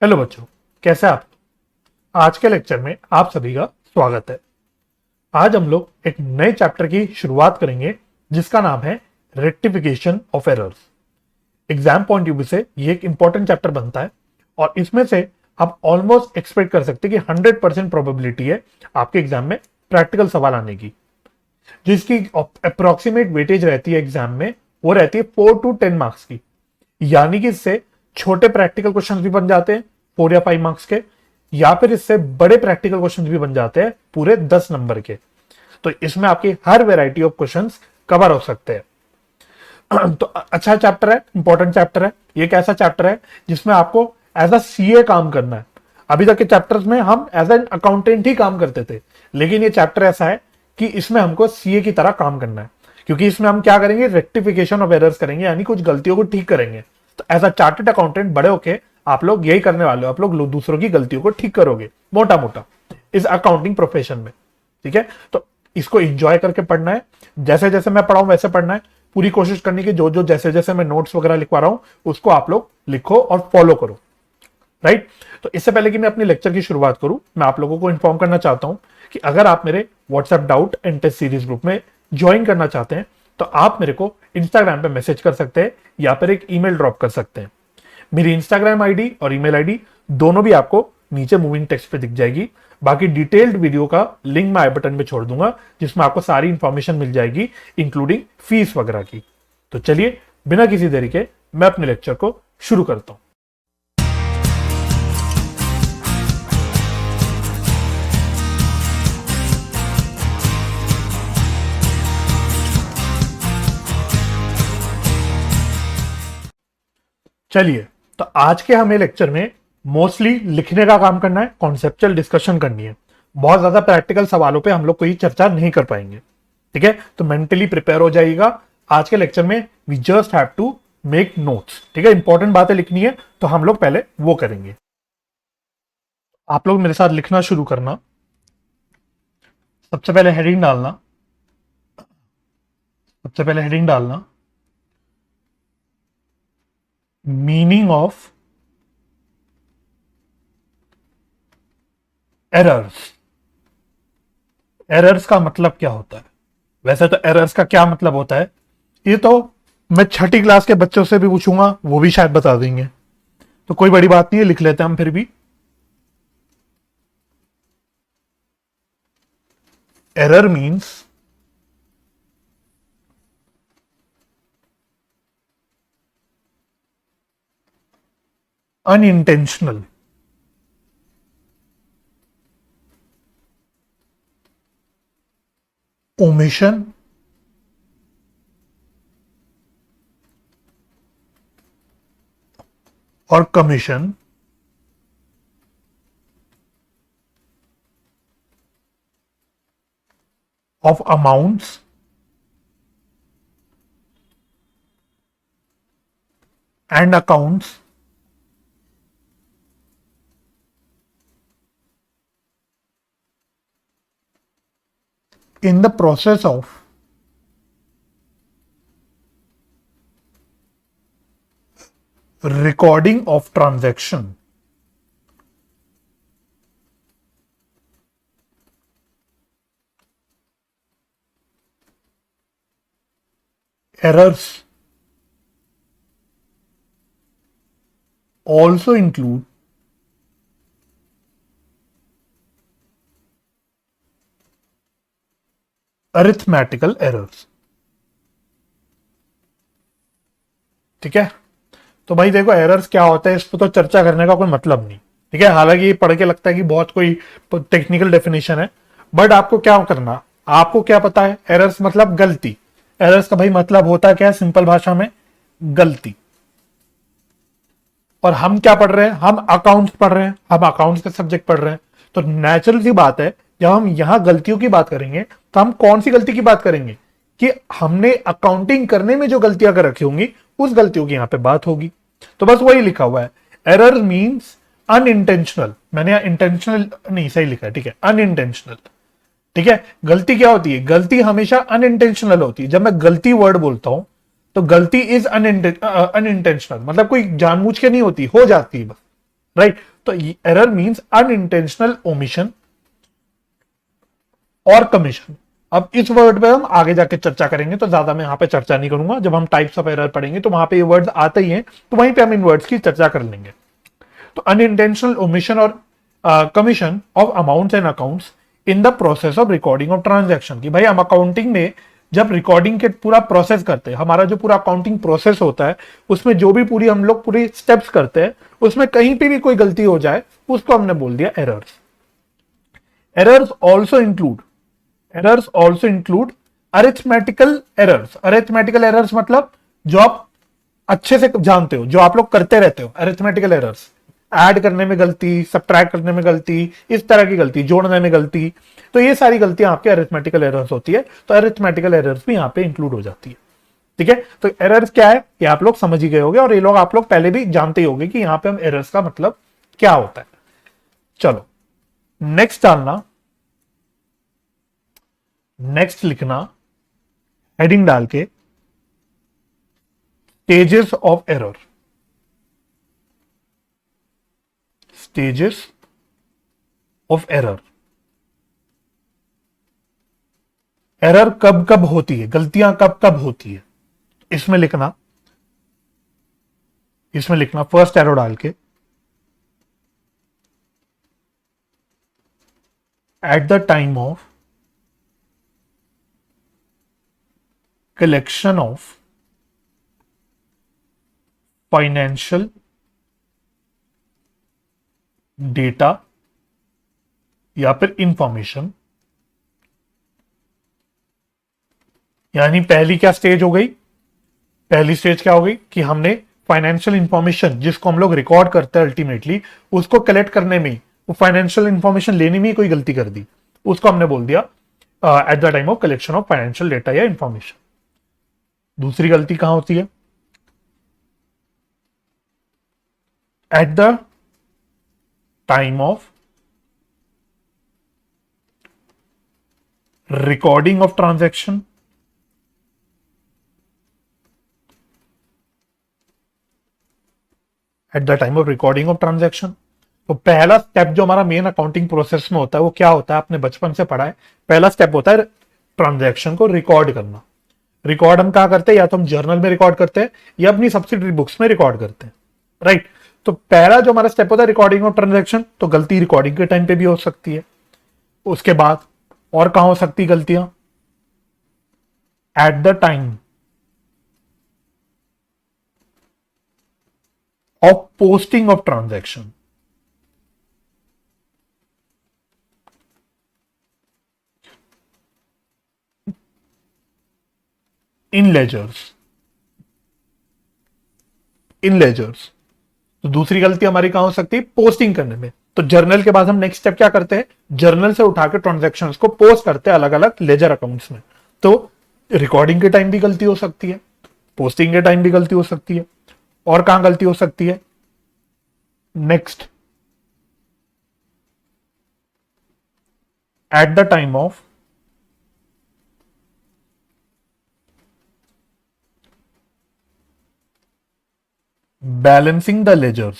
Hello बच्चों, कैसे आप। आज के लेक्चर में आप सभी का स्वागत है। आज हम लोग एक नए चैप्टर की शुरुआत करेंगे जिसका नाम है rectification of errors. Exam point of view से ये एक इंपॉर्टेंट चैप्टर बनता है और इसमें से आप ऑलमोस्ट एक्सपेक्ट कर सकते हैं कि 100% प्रोबेबिलिटी है आपके एग्जाम में प्रैक्टिकल सवाल आने की, जिसकी अप्रोक्सीमेट वेटेज रहती है एग्जाम में, वो रहती है 4 to 10 मार्क्स की। यानी कि इससे छोटे प्रैक्टिकल क्वेश्चंस भी बन जाते हैं 4 या 5 मार्क्स के, या फिर इससे बड़े प्रैक्टिकल क्वेश्चंस भी बन जाते हैं पूरे 10 नंबर के। तो इसमें आपकी हर वेराइटी ऑफ क्वेश्चंस कवर हो सकते हैं। तो अच्छा चैप्टर है, इंपॉर्टेंट चैप्टर है। ये एक ऐसा चैप्टर है जिसमें आपको एज अ सीए काम करना है। अभी तक के चैप्टर्स में हम एज एन अकाउंटेंट ही काम करते थे, लेकिन ये चैप्टर ऐसा है कि इसमें हमको सीए की तरह काम करना है, क्योंकि इसमें हम क्या करेंगे, रेक्टिफिकेशन ऑफ एरर्स करेंगे, यानी कुछ गलतियों को ठीक करेंगे। तो एज अ चार्टेड अकाउंटेंट बड़े होके आप लोग यही करने वाले हो, आप लोग दूसरों की गलतियों को ठीक करोगे मोटा मोटा इस अकाउंटिंग प्रोफेशन में। ठीक है, तो इसको एंजॉय करके पढ़ना है, जैसे जैसे मैं पढ़ाऊं वैसे पढ़ना है। पूरी कोशिश करनी की जो जो जैसे जैसे मैं नोट्स वगैरह लिखवा रहा हूं उसको आप लोग लिखो और फॉलो करो। राइट। तो इससे पहले कि मैं अपनी लेक्चर की शुरुआत करूं, मैं आप लोगों को इन्फॉर्म करना चाहता हूं कि अगर आप मेरे WhatsApp doubt and test series group में ज्वाइन करना चाहते हैं तो आप मेरे को इंस्टाग्राम पे मैसेज कर सकते हैं या फिर एक ईमेल ड्रॉप कर सकते हैं। मेरी इंस्टाग्राम आईडी और ईमेल आईडी दोनों भी आपको नीचे मूविंग टेक्स्ट पे दिख जाएगी। बाकी डिटेल्ड वीडियो का लिंक मैं आई बटन में छोड़ दूंगा, जिसमें आपको सारी इंफॉर्मेशन मिल जाएगी इंक्लूडिंग फीस वगैरह की। तो चलिए बिना किसी देरी के मैं अपने लेक्चर को शुरू करता हूं। चलिए, तो आज के हमें लेक्चर में मोस्टली लिखने का काम करना है, कॉन्सेप्चुअल डिस्कशन करनी है। बहुत ज्यादा प्रैक्टिकल सवालों पे हम लोग कोई चर्चा नहीं कर पाएंगे। ठीक है, तो मेंटली प्रिपेयर हो जाइएगा। आज के लेक्चर में we just have to make notes. ठीक है, इंपॉर्टेंट बातें लिखनी है तो हम लोग पहले वो करेंगे। आप लोग मेरे साथ लिखना शुरू करना। सबसे पहले हेडिंग डालना, सबसे पहले हेडिंग डालना मीनिंग ऑफ एरर्स। एरर्स का मतलब क्या होता है? वैसे तो एरर्स का क्या मतलब होता है ये तो मैं छठी क्लास के बच्चों से भी पूछूंगा, वो भी शायद बता देंगे। तो कोई बड़ी बात नहीं है, लिख लेते हैं हम फिर भी। Error means unintentional, omission, or commission of amounts and accounts in the process of recording of transaction। Errors also include arithmetical errors। ठीक है, तो भाई देखो एरर्स क्या होता है इस पर तो चर्चा करने का कोई मतलब नहीं। ठीक है, हालांकि ये पढ़ के लगता है कि बहुत कोई टेक्निकल डेफिनेशन है, बट आपको क्या करना, आपको क्या पता है एरर्स मतलब गलती। एरर्स का भाई मतलब होता है क्या है, सिंपल भाषा में गलती। और हम क्या पढ़ रहे हैं, हम अकाउंट्स पढ़ रहे हैं, हम अकाउंट्स का सब्जेक्ट पढ़ रहे हैं। तो नेचुरल सी बात है, जब हम यहां गलतियों की बात करेंगे तो हम कौन सी गलती की बात करेंगे कि हमने अकाउंटिंग करने में जो गलतियां कर रखी होंगी उस गलतियों की यहां पे बात होगी। तो बस वही लिखा हुआ है, एरर मींस अनइंटेंशनल। मैंने यहां इंटेंशनल नहीं सही लिखा है, ठीक है, अनइंटेंशनल। ठीक है, गलती क्या होती है, गलती हमेशा अनइंटेंशनल होती है। जब मैं गलती वर्ड बोलता हूं तो गलती इज अनइंटेंशनल, मतलब कोई जानबूझ के नहीं होती, हो जाती है बस। राइट। तो एरर मींस अनइंटेंशनल ओमिशन और कमीशन। अब इस वर्ड पे हम आगे जाके चर्चा करेंगे, तो ज्यादा मैं यहां पे चर्चा नहीं करूंगा। जब हम टाइप्स ऑफ एरर पढ़ेंगे तो वहां पे ये वर्ड्स आते ही हैं, तो वहीं पे हम इन वर्ड्स की चर्चा कर लेंगे। तो अनइंटेंशनल ओमिशन और commission of amounts and accounts in the process of recording of transaction. की भाई हम अकाउंटिंग में जब रिकॉर्डिंग के पूरा प्रोसेस करते हैं, हमारा जो पूरा अकाउंटिंग प्रोसेस होता है उसमें जो भी पूरी हम लोग पूरी स्टेप्स करते हैं, उसमें कहीं पे भी कोई गलती हो जाए उसको हमने बोल दिया errors. Errors also include arithmetical errors. Arithmetical errors मतलब जो आप अच्छे से जानते हो, जो आप लोग करते रहते हो, अरिथमेटिकल एरर्स। ऐड करने में गलती, सब्ट्रैक्ट करने में गलती, इस तरह की गलती, जोड़ने में गलती, तो ये सारी गलतियां आपके अरिथमेटिकल एरर्स होती है। तो अरिथमेटिकल एरर्स भी यहां पे इंक्लूड हो जाती है। ठीक है, तो एरर्स क्या है ये आप लोग समझ ही गए होंगे, और ये लोग आप लोग पहले भी जानते ही होंगे कि यहां पे हम एरर्स का मतलब क्या होता है। चलो नेक्स्ट डालना, नेक्स्ट लिखना हेडिंग डाल के stages of error. Stages of error. Error कब कब होती है, गलतियां कब कब होती है, इसमें लिखना फर्स्ट एरो डाल के eight the time of collection of financial data या फिर इंफॉर्मेशन। यानी पहली क्या स्टेज हो गई, पहली स्टेज क्या हो गई कि हमने फाइनेंशियल इंफॉर्मेशन जिसको हम लोग रिकॉर्ड करते हैं अल्टीमेटली, उसको कलेक्ट करने में, वो फाइनेंशियल इंफॉर्मेशन लेने में ही कोई गलती कर दी, उसको हमने बोल दिया eight the time of collection of financial data या इंफॉर्मेशन। दूसरी गलती कहां होती है, at the time of recording of transaction. At the time of recording of transaction. तो पहला स्टेप जो हमारा मेन अकाउंटिंग प्रोसेस में होता है वो क्या होता है, आपने बचपन से पढ़ा है। पहला स्टेप होता है ट्रांजैक्शन को रिकॉर्ड करना। रिकॉर्ड हम कहां करते हैं, या तो हम जर्नल में रिकॉर्ड करते हैं या अपनी सब्सिडरी बुक्स में रिकॉर्ड करते हैं, राइट। तो पहला जो हमारा स्टेप होता है रिकॉर्डिंग ऑफ ट्रांजैक्शन, तो गलती रिकॉर्डिंग के टाइम पे भी हो सकती है। उसके बाद और कहां हो सकती है गलतियां, at the time of posting of transaction. In ledgers तो दूसरी गलती हमारी कहां हो सकती है, पोस्टिंग करने में। तो जर्नल के बाद हम नेक्स्ट स्टेप क्या करते हैं, जर्नल से उठा के ट्रांजैक्शंस को पोस्ट करते हैं अलग अलग लेजर अकाउंट्स में। तो रिकॉर्डिंग के टाइम भी गलती हो सकती है, पोस्टिंग के टाइम भी गलती हो सकती है, और कहां गलती हो सकती है, next at the time of balancing the ledgers.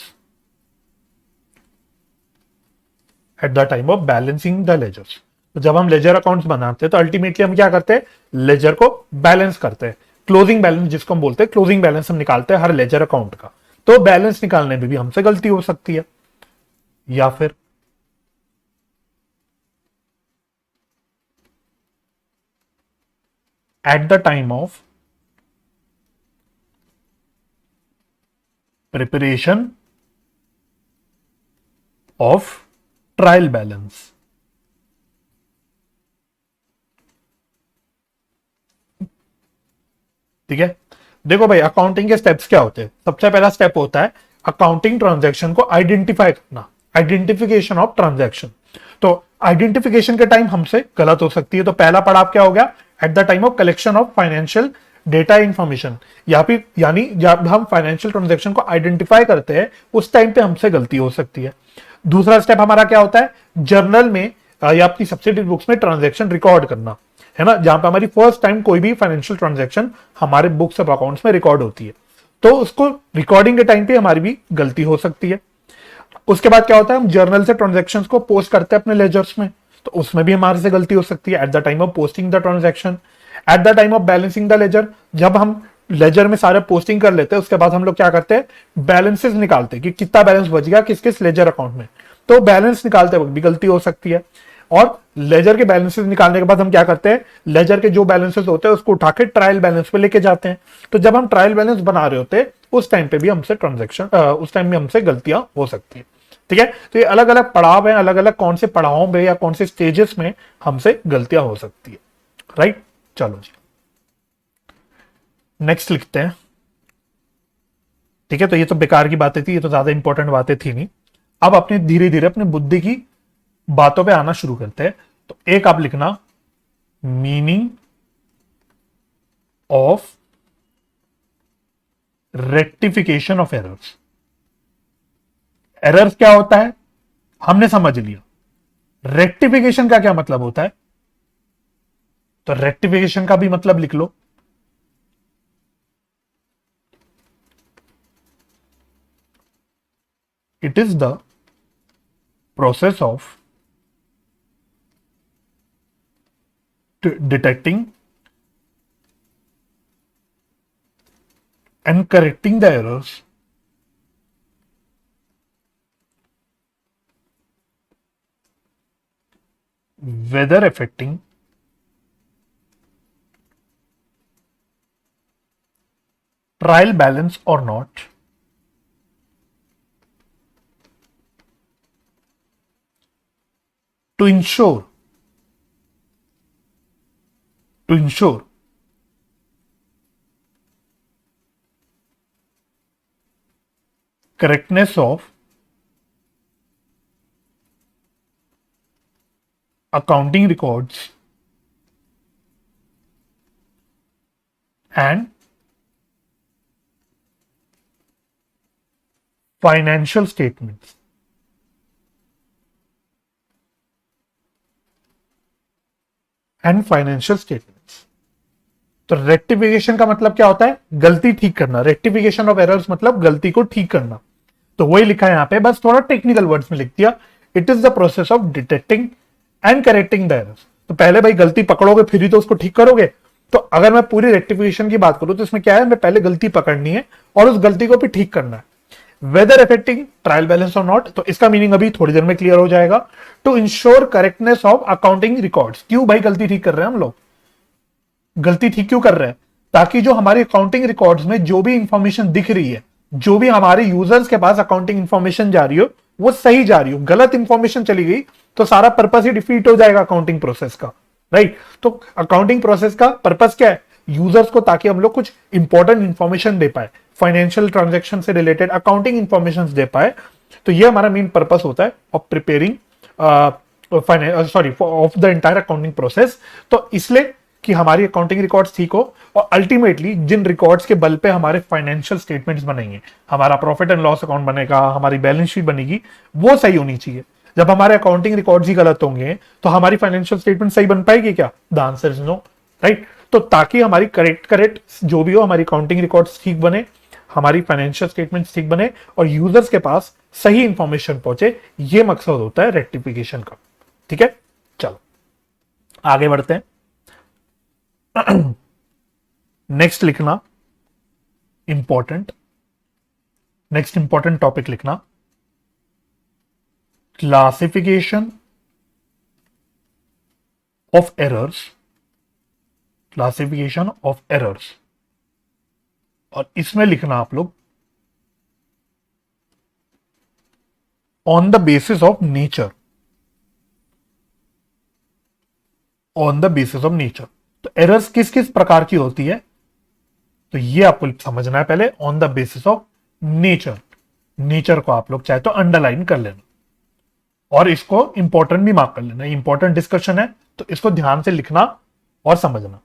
At the time of balancing the ledgers, तो जब हम लेजर अकाउंट्स बनाते हैं तो अल्टीमेटली हम क्या करते हैं, लेजर को बैलेंस करते हैं। क्लोजिंग बैलेंस जिसको हम बोलते हैं, क्लोजिंग बैलेंस हम निकालते हैं हर लेजर अकाउंट का। तो बैलेंस निकालने में भी हमसे गलती हो सकती है, या फिर eight the time of preparation of trial balance. ठीक है, देखो भाई अकाउंटिंग के स्टेप्स क्या होते हैं। सबसे पहला स्टेप होता है अकाउंटिंग ट्रांजैक्शन को आइडेंटिफाई करना, आइडेंटिफिकेशन ऑफ ट्रांजैक्शन। तो आइडेंटिफिकेशन के टाइम हमसे गलत हो सकती है। तो पहला पड़ाव क्या हो गया, eight the time of collection of financial data information, या फिर यानी जब हम फाइनेंशियल ट्रांजैक्शन को आइडेंटिफाई करते हैं उस टाइम पे हमसे गलती हो सकती है। दूसरा स्टेप हमारा क्या होता है, जर्नल में या अपनी सब्सिडरी बुक्स में ट्रांजैक्शन रिकॉर्ड करना, है ना, जहां पे हमारी फर्स्ट टाइम कोई भी फाइनेंशियल ट्रांजैक्शन हमारे बुक्स ऑफ अकाउंट्स में रिकॉर्ड होती है, तो उसको रिकॉर्डिंग के टाइम पे हमारी भी गलती हो सकती है। उसके बाद क्या होता है, हम जर्नल से ट्रांजैक्शंस को पोस्ट करते हैं अपने लेजर्स में, तो उसमें भी हमारे से गलती हो सकती है at the time of posting the transaction. At the time of balancing the ledger, जब हम लेजर में सारे पोस्टिंग कर लेते हैं उसके बाद हम लोग क्या करते हैं, बैलेंसेस निकालते हैं कि कितना बैलेंस बच गया किस किस लेजर अकाउंट में, तो बैलेंस निकालते वक्त भी गलती हो सकती है। और लेजर के बैलेंसेस निकालने के बाद हम क्या करते हैं, लेजर के जो बैलेंसेस होते हैं उसको उठा के ट्रायल बैलेंस पे लेके जाते हैं। तो जब हम ट्रायल बैलेंस बना रहे होते हैं उस टाइम पे भी हमसे ट्रांजैक्शन उस टाइम में हमसे गलतियां हो सकती है। ठीक है, तो ये अलग अलग पड़ाव है, अलग अलग कौन से पड़ावों में या कौन से स्टेजेस में हमसे गलतियां हो सकती है। राइट, चलो जी नेक्स्ट लिखते हैं। ठीक है, तो ये तो बेकार की बातें थी, ये तो ज्यादा इंपॉर्टेंट बातें थी नहीं। अब अपने धीरे धीरे अपने बुद्धि की बातों पे आना शुरू करते हैं। तो एक आप लिखना, meaning of rectification of errors. Errors क्या होता है हमने समझ लिया, रेक्टिफिकेशन का क्या मतलब होता है, तो रेक्टिफिकेशन का भी मतलब लिख लो। It is the process of detecting and correcting the errors whether affecting trial balance or not, to ensure correctness of accounting records and financial statements। And financial statements. तो रेक्टिफिकेशन का मतलब क्या होता है, गलती ठीक करना। रेक्टिफिकेशन ऑफ एरर्स मतलब गलती को ठीक करना। तो वही लिखा है यहां पे, बस थोड़ा टेक्निकल वर्ड्स में लिख दिया। It is the process of detecting and correcting the errors. तो पहले भाई गलती पकड़ोगे फिर ही तो उसको ठीक करोगे। तो अगर मैं पूरी रेक्टिफिकेशन की बात करूं तो इसमें क्या है, मैं पहले गलती पकड़नी है और उस गलती को भी ठीक करना है। वेदर अफेक्टिंग ट्रायल बैलेंस और नॉट, तो इसका मीनिंग अभी थोड़ी देर में क्लियर हो जाएगा। To ensure correctness of accounting records, क्यों भाई गलती ठीक कर रहे हैं हम लोग, गलती ठीक क्यों कर रहे हैं, ताकि जो हमारे अकाउंटिंग रिकॉर्ड्स में जो भी इंफॉर्मेशन दिख रही है, जो भी हमारे यूजर्स के पास अकाउंटिंग इंफॉर्मेशन जा रही हो वो सही जा रही हो। गलत इंफॉर्मेशन चली गई तो सारा पर्पस ही डिफीट हो जाएगा अकाउंटिंग प्रोसेस का। राइट, तो अकाउंटिंग प्रोसेस का पर्पस क्या है, यूजर्स को, ताकि हम लोग कुछ इंपॉर्टेंट इंफॉर्मेशन दे पाए, फाइनेंशियल ट्रांजेक्शन से रिलेटेड अकाउंटिंग इंफॉर्मेशन दे पाए। तो ये हमारा मेन पर्पस होता है of preparing of the entire accounting process. तो इसलिए कि हमारी अकाउंटिंग रिकॉर्ड्स ठीक हो और अल्टीमेटली जिन रिकॉर्ड्स के बल पे हमारे फाइनेंशियल स्टेटमेंट्स बनेंगे, हमारा प्रॉफिट एंड लॉस अकाउंट बनेगा, हमारी बैलेंस शीट बनेगी, वो सही होनी चाहिए। जब हमारे अकाउंटिंग रिकॉर्ड्स ही गलत होंगे तो हमारी फाइनेंशियल स्टेटमेंट सही बन पाएगी क्या, the answer is no. Right, तो ताकि हमारी करेक्ट जो भी हो, हमारी अकाउंटिंग रिकॉर्ड्स ठीक बने, हमारी फाइनेंशियल स्टेटमेंट्स ठीक बने और यूजर्स के पास सही इंफॉर्मेशन पहुंचे, ये मकसद होता है रेक्टिफिकेशन का। ठीक है, चलो आगे बढ़ते हैं। नेक्स्ट लिखना नेक्स्ट इंपॉर्टेंट टॉपिक लिखना, classification of errors. Classification of errors, और इसमें लिखना आप लोग on the basis of nature. On the basis of nature, तो एरर्स किस किस प्रकार की होती है, तो ये आपको समझना है पहले। On the basis of nature, nature को आप लोग चाहे तो अंडरलाइन कर लेना और इसको इंपॉर्टेंट भी मार्क कर लेना। इंपॉर्टेंट डिस्कशन है तो इसको ध्यान से लिखना और समझना।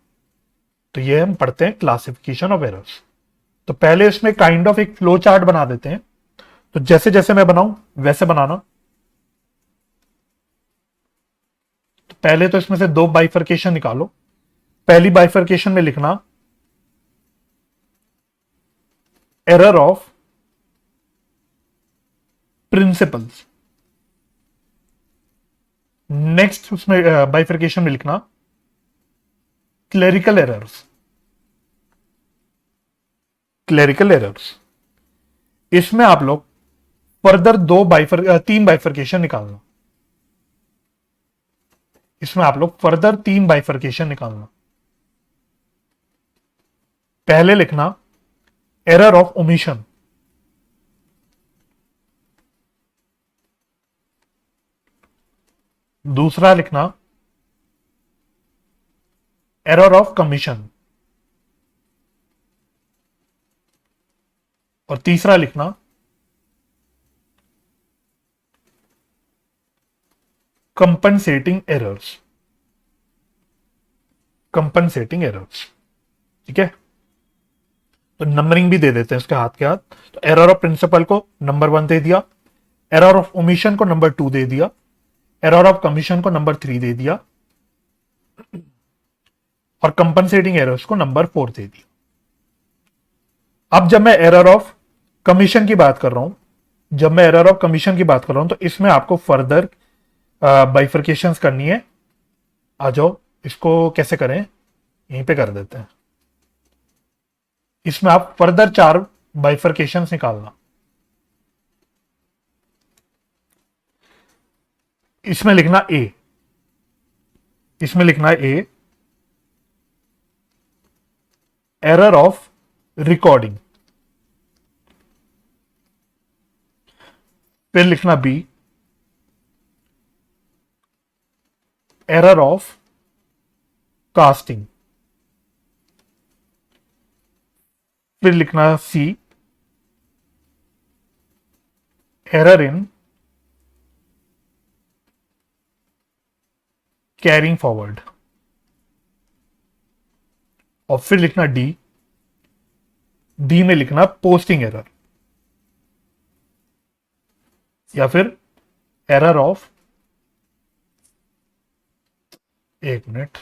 तो ये हम पढ़ते हैं क्लासिफिकेशन ऑफ एरर्स। तो पहले इसमें काइंड ऑफ एक फ्लो चार्ट बना देते हैं। तो जैसे जैसे मैं बनाऊं वैसे बनाना। तो पहले तो इसमें से दो बाइफर्केशन निकालो। पहली बाइफर्केशन में लिखना एरर ऑफ प्रिंसिपल्स। नेक्स्ट उसमें बाइफर्केशन में लिखना क्लेरिकल एरर्स। क्लेरिकल एरर्स, इसमें आप लोग फर्दर तीन बाइफर्केशन निकालना। इसमें आप लोग फर्दर तीन बाइफर्केशन निकालना। पहले लिखना एरर ऑफ ओमिशन। दूसरा लिखना एरर ऑफ कमीशन। और तीसरा लिखना कंपनसेटिंग एरर्स। कंपनसेटिंग एरर्स, ठीक है। तो नंबरिंग भी दे देते हैं इसके हाथ के हाथ। तो एरर ऑफ प्रिंसिपल को नंबर 1 दे दिया, एरर ऑफ ओमिशन को नंबर 2 दे दिया, एरर ऑफ कमीशन को नंबर 3 दे दिया, और कंपनसेटिंग एरर्स को नंबर 4 दे दिया। अब जब मैं एरर ऑफ कमीशन की बात कर रहा हूं, तो इसमें आपको फर्दर बाइफर्केशंस करनी है। आ जाओ, इसको कैसे करें, यहीं पे कर देते हैं। इसमें आप फर्दर 4 बाइफर्केशंस निकालना। इसमें लिखना ए, एरर ऑफ रिकॉर्डिंग। फिर लिखना बी, एरर ऑफ कास्टिंग। फिर लिखना C, error in carrying forward. और फिर लिखना डी में लिखना पोस्टिंग एरर, या फिर एरर ऑफ, एक मिनट,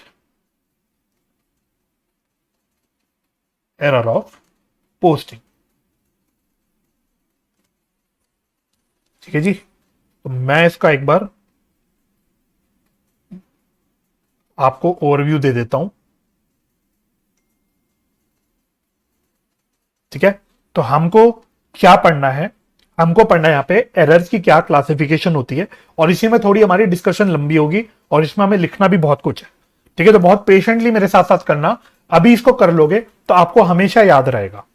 एरर ऑफ पोस्टिंग। ठीक है जी। तो मैं इसका एक बार आपको ओवरव्यू दे देता हूं। ठीक है, तो हमको क्या पढ़ना है, यहाँ पे एरर्स की क्या क्लासिफिकेशन होती है, और इसी में थोड़ी हमारी डिस्कशन लंबी होगी, और इसमें हमें लिखना भी बहुत कुछ है। ठीक है, तो बहुत पेशेंटली मेरे साथ साथ करना। अभी इसको कर लोगे तो आपको हमेशा याद रहेगा।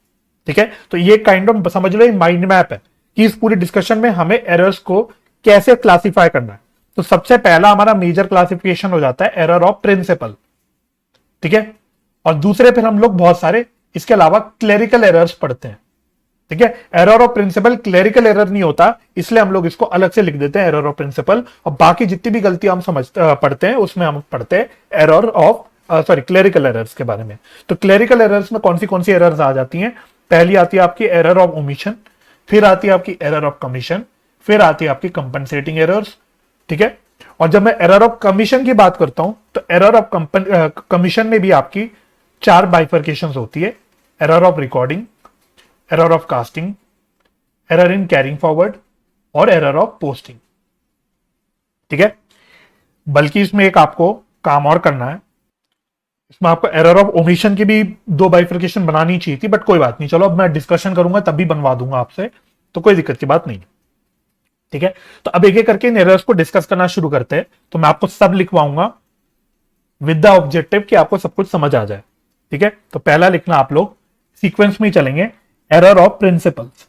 ठीक है, तो ये काइंड ऑफ समझ लो माइंड मैप है कि इस पूरी डिस्कशन में हमें एरर्स को कैसे क्लासिफाई करना है। तो सबसे पहला हमारा मेजर क्लासिफिकेशन हो जाता है एरर ऑफ प्रिंसिपल। ठीक है, और दूसरे फिर हम लोग बहुत सारे इसके अलावा क्लेरिकल एरर्स पढ़ते हैं। ठीक है, error of principle clerical error नहीं होता, इसलिए हम लोग इसको अलग से लिख देते हैं एरर ऑफ प्रिंसिपल। और बाकी जितनी भी गलती हम पढ़ते हैं उसमें हम पढ़ते हैं एरर ऑफ क्लेरिकल एरर्स के बारे में। तो क्लेरिकल एरर्स में कौन सी एरर्स आ जाती हैं? पहली आती है आपकी एरर ऑफ ओमिशन, फिर आती है आपकी एरर ऑफ कमीशन, फिर आती है आपकी कंपनसेटिंग एरर्स। ठीक है, और जब मैं एरर ऑफ कमीशन की बात करता हूं तो एरर ऑफ कमीशन में भी आपकी 4 बाइफर्केशंस होती है: error of recording, error of casting, error in carrying forward, और एरर ऑफ पोस्टिंग। ठीक है, बल्कि इसमें एक आपको काम और करना है। इसमें आपको एरर ऑफ ओमिशन की भी 2 बाइफर्केशन बनानी चाहिए थी, बट कोई बात नहीं, चलो अब मैं डिस्कशन करूंगा तब भी बनवा दूंगा आपसे, तो कोई दिक्कत की बात नहीं। ठीक है, तो अब एक एक करके इन एरर्स को डिस्कस करना शुरू करते हैं। तो मैं आपको सब लिखवाऊंगा विद द ऑब्जेक्टिव कि आपको सब कुछ समझ आ जाए। ठीक है, तो पहला लिखना, आप लोग सीक्वेंस में ही चलेंगे, error of principles.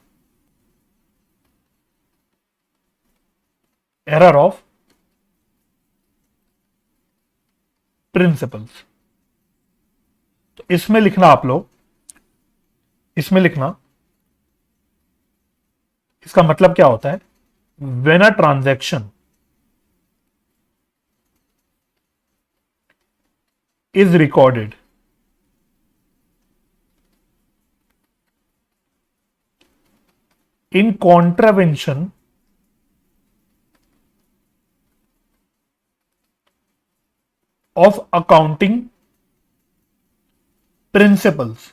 Error of principles, तो इसमें लिखना आप लोग, इसका मतलब क्या होता है? When a transaction is recorded in contravention of accounting principles,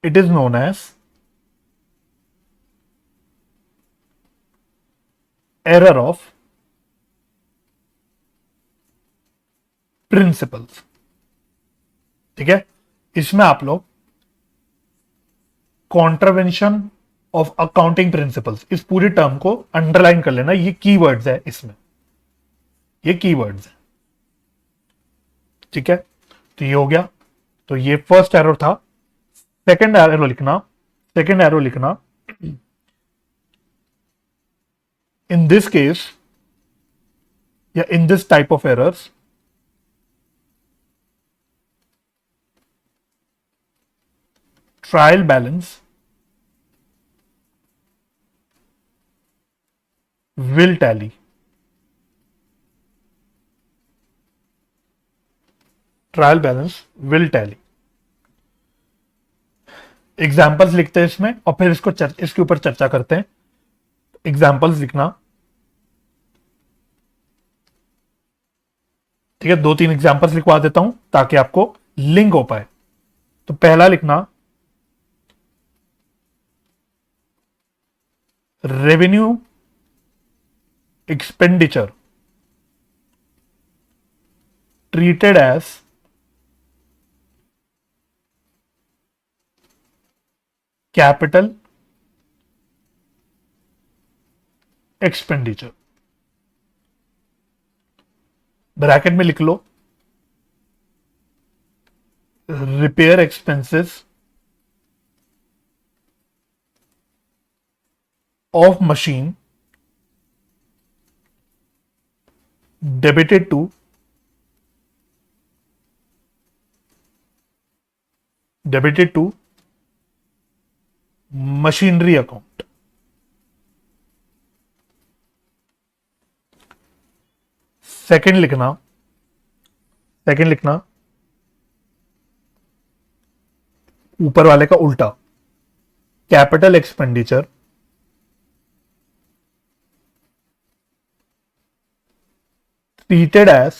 it is known as error of principles. ठीक है, इसमें आप लोग कॉन्ट्रावेंशन ऑफ अकाउंटिंग प्रिंसिपल्स इस पूरी टर्म को अंडरलाइन कर लेना। ये कीवर्ड्स है, इसमें ये कीवर्ड्स है। ठीक है, तो ये हो गया। तो ये फर्स्ट एरो था। सेकंड एरो लिखना, सेकंड एरो लिखना, इन दिस केस या in this type of errors trial balance will tally। Trial balance will tally. Examples लिखते हैं इसमें और फिर इसके ऊपर चर्चा करते हैं। एग्जाम्पल्स लिखना। ठीक है, 2-3 एग्जाम्पल्स लिखवा देता हूं ताकि आपको लिंक हो पाए। तो पहला लिखना, revenue expenditure treated as capital expenditure। Bracket में लिख लो, repair expenses of machine debited to machinery account। Second लिखना, ऊपर वाले का उल्टा, capital expenditure treated as